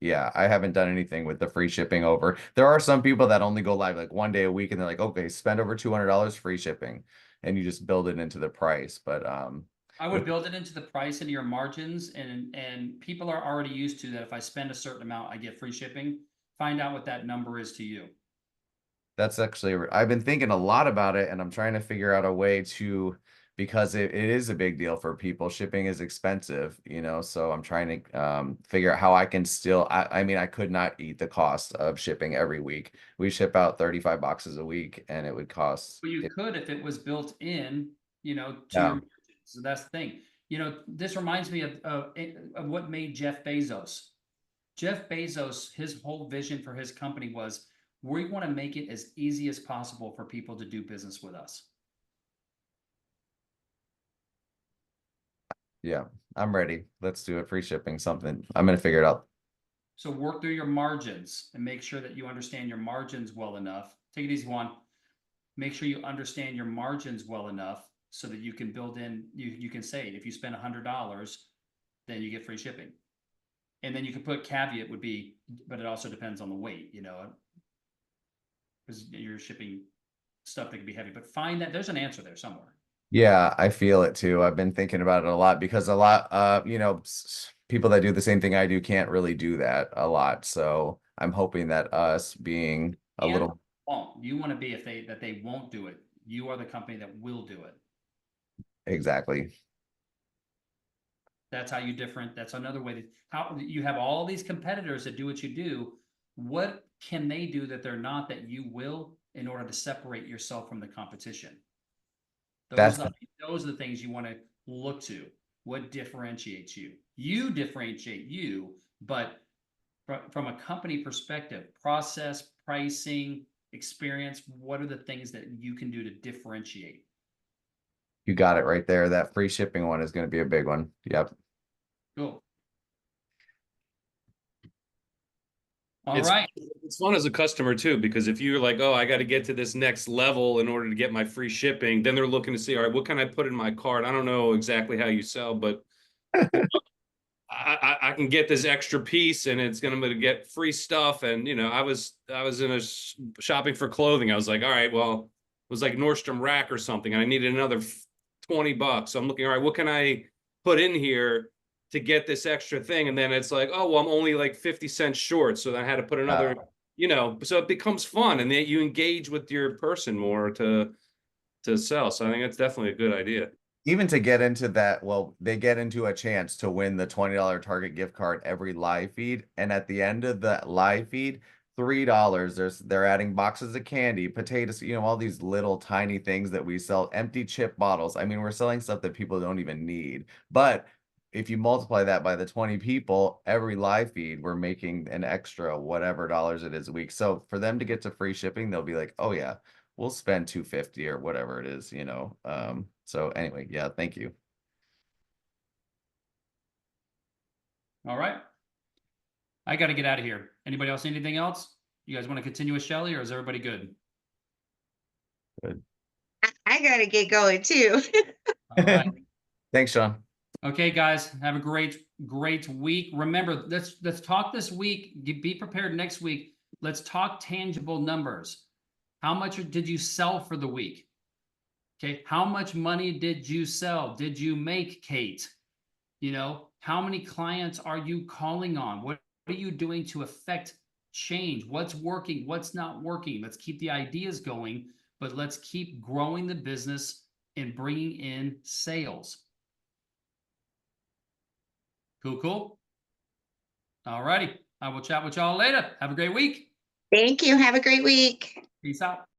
Speaker 10: yeah, I haven't done anything with the free shipping over. There are some people that only go live like one day a week and they're like, okay, spend over $200 free shipping, and you just build it into the price. But
Speaker 2: I would build it into the price and your margins, and people are already used to that. If I spend a certain amount, I get free shipping. Find out what that number is to you.
Speaker 10: That's actually, I've been thinking a lot about it, and I'm trying to figure out a way to, because it is a big deal for people. Shipping is expensive, so I'm trying to figure out how I can still, I mean, I could not eat the cost of shipping every week. We ship out 35 boxes a week, and it would cost.
Speaker 2: Well, you could if it was built in, to your margins. So that's the thing. This reminds me of what made Jeff Bezos. Jeff Bezos, his whole vision for his company was, we want to make it as easy as possible for people to do business with us.
Speaker 10: Yeah, I'm ready. Let's do it. Free shipping, something. I'm going to figure it out.
Speaker 2: So work through your margins and make sure that you understand your margins well enough. Take it easy, Juan. Make sure you understand your margins well enough so that you can build in, you can say, if you spend $100, then you get free shipping. And then you can put caveat would be, but it also depends on the weight, because you're shipping stuff that can be heavy, but find that there's an answer there somewhere.
Speaker 10: Yeah, I feel it too. I've been thinking about it a lot because a lot, people that do the same thing I do can't really do that a lot. So I'm hoping that us being a
Speaker 2: And
Speaker 10: little,
Speaker 2: won't. You want to be that they won't do it. You are the company that will do it.
Speaker 10: exactly.
Speaker 2: That's how you different. That's another way that how you have all these competitors that do what you do. What can they do that they're not that you will in order to separate yourself from the competition?
Speaker 10: That's
Speaker 2: Those are the things you want to look to. What differentiates you? You differentiate you, but from a company perspective, process, pricing, experience, what are the things that you can do to differentiate?
Speaker 10: You got it right there. That free shipping one is going to be a big one. Yep.
Speaker 2: Cool. All right.
Speaker 11: It's fun as a customer too, because if you're like, oh, I got to get to this next level in order to get my free shipping, then they're looking to see, all right, what can I put in my cart? I don't know exactly how you sell, but I can get this extra piece and it's going to get free stuff. And, I was in a shopping for clothing. I was like, all right, well, it was like Nordstrom Rack or something. And I needed another $20. So I'm looking, all right, what can I put in here to get this extra thing? And then it's like, oh, well, I'm only like 50 cents short. So I had to put another, so it becomes fun and then you engage with your person more to sell. So I think that's definitely a good idea.
Speaker 10: Even to get into that, well, they get into a chance to win the $20 Target gift card every live feed. And at the end of the live feed, $3, they're adding boxes of candy, potatoes, all these little tiny things that we sell, empty chip bottles. I mean, we're selling stuff that people don't even need. But if you multiply that by the 20 people, every live feed, we're making an extra whatever dollars it is a week. So for them to get to free shipping, they'll be like, oh yeah, we'll spend $250 or whatever it is, So anyway, yeah, thank you.
Speaker 2: All right. I got to get out of here. Anybody else? Anything else? You guys want to continue with Shelly or is everybody good?
Speaker 10: Good.
Speaker 7: I gotta get going too.
Speaker 2: All right.
Speaker 10: Thanks, Sean.
Speaker 2: Okay, guys, have a great week. Remember, let's talk this week. Be prepared next week. Let's talk tangible numbers. How much did you sell for the week? Okay, how much money did you sell? Did you make, Kate? How many clients are you calling on? What are you doing to affect change? What's working? What's not working? Let's keep the ideas going, but let's keep growing the business and bringing in sales. Cool. All righty. I will chat with y'all later. Have a great week.
Speaker 7: Thank you. Have a great week.
Speaker 2: Peace out.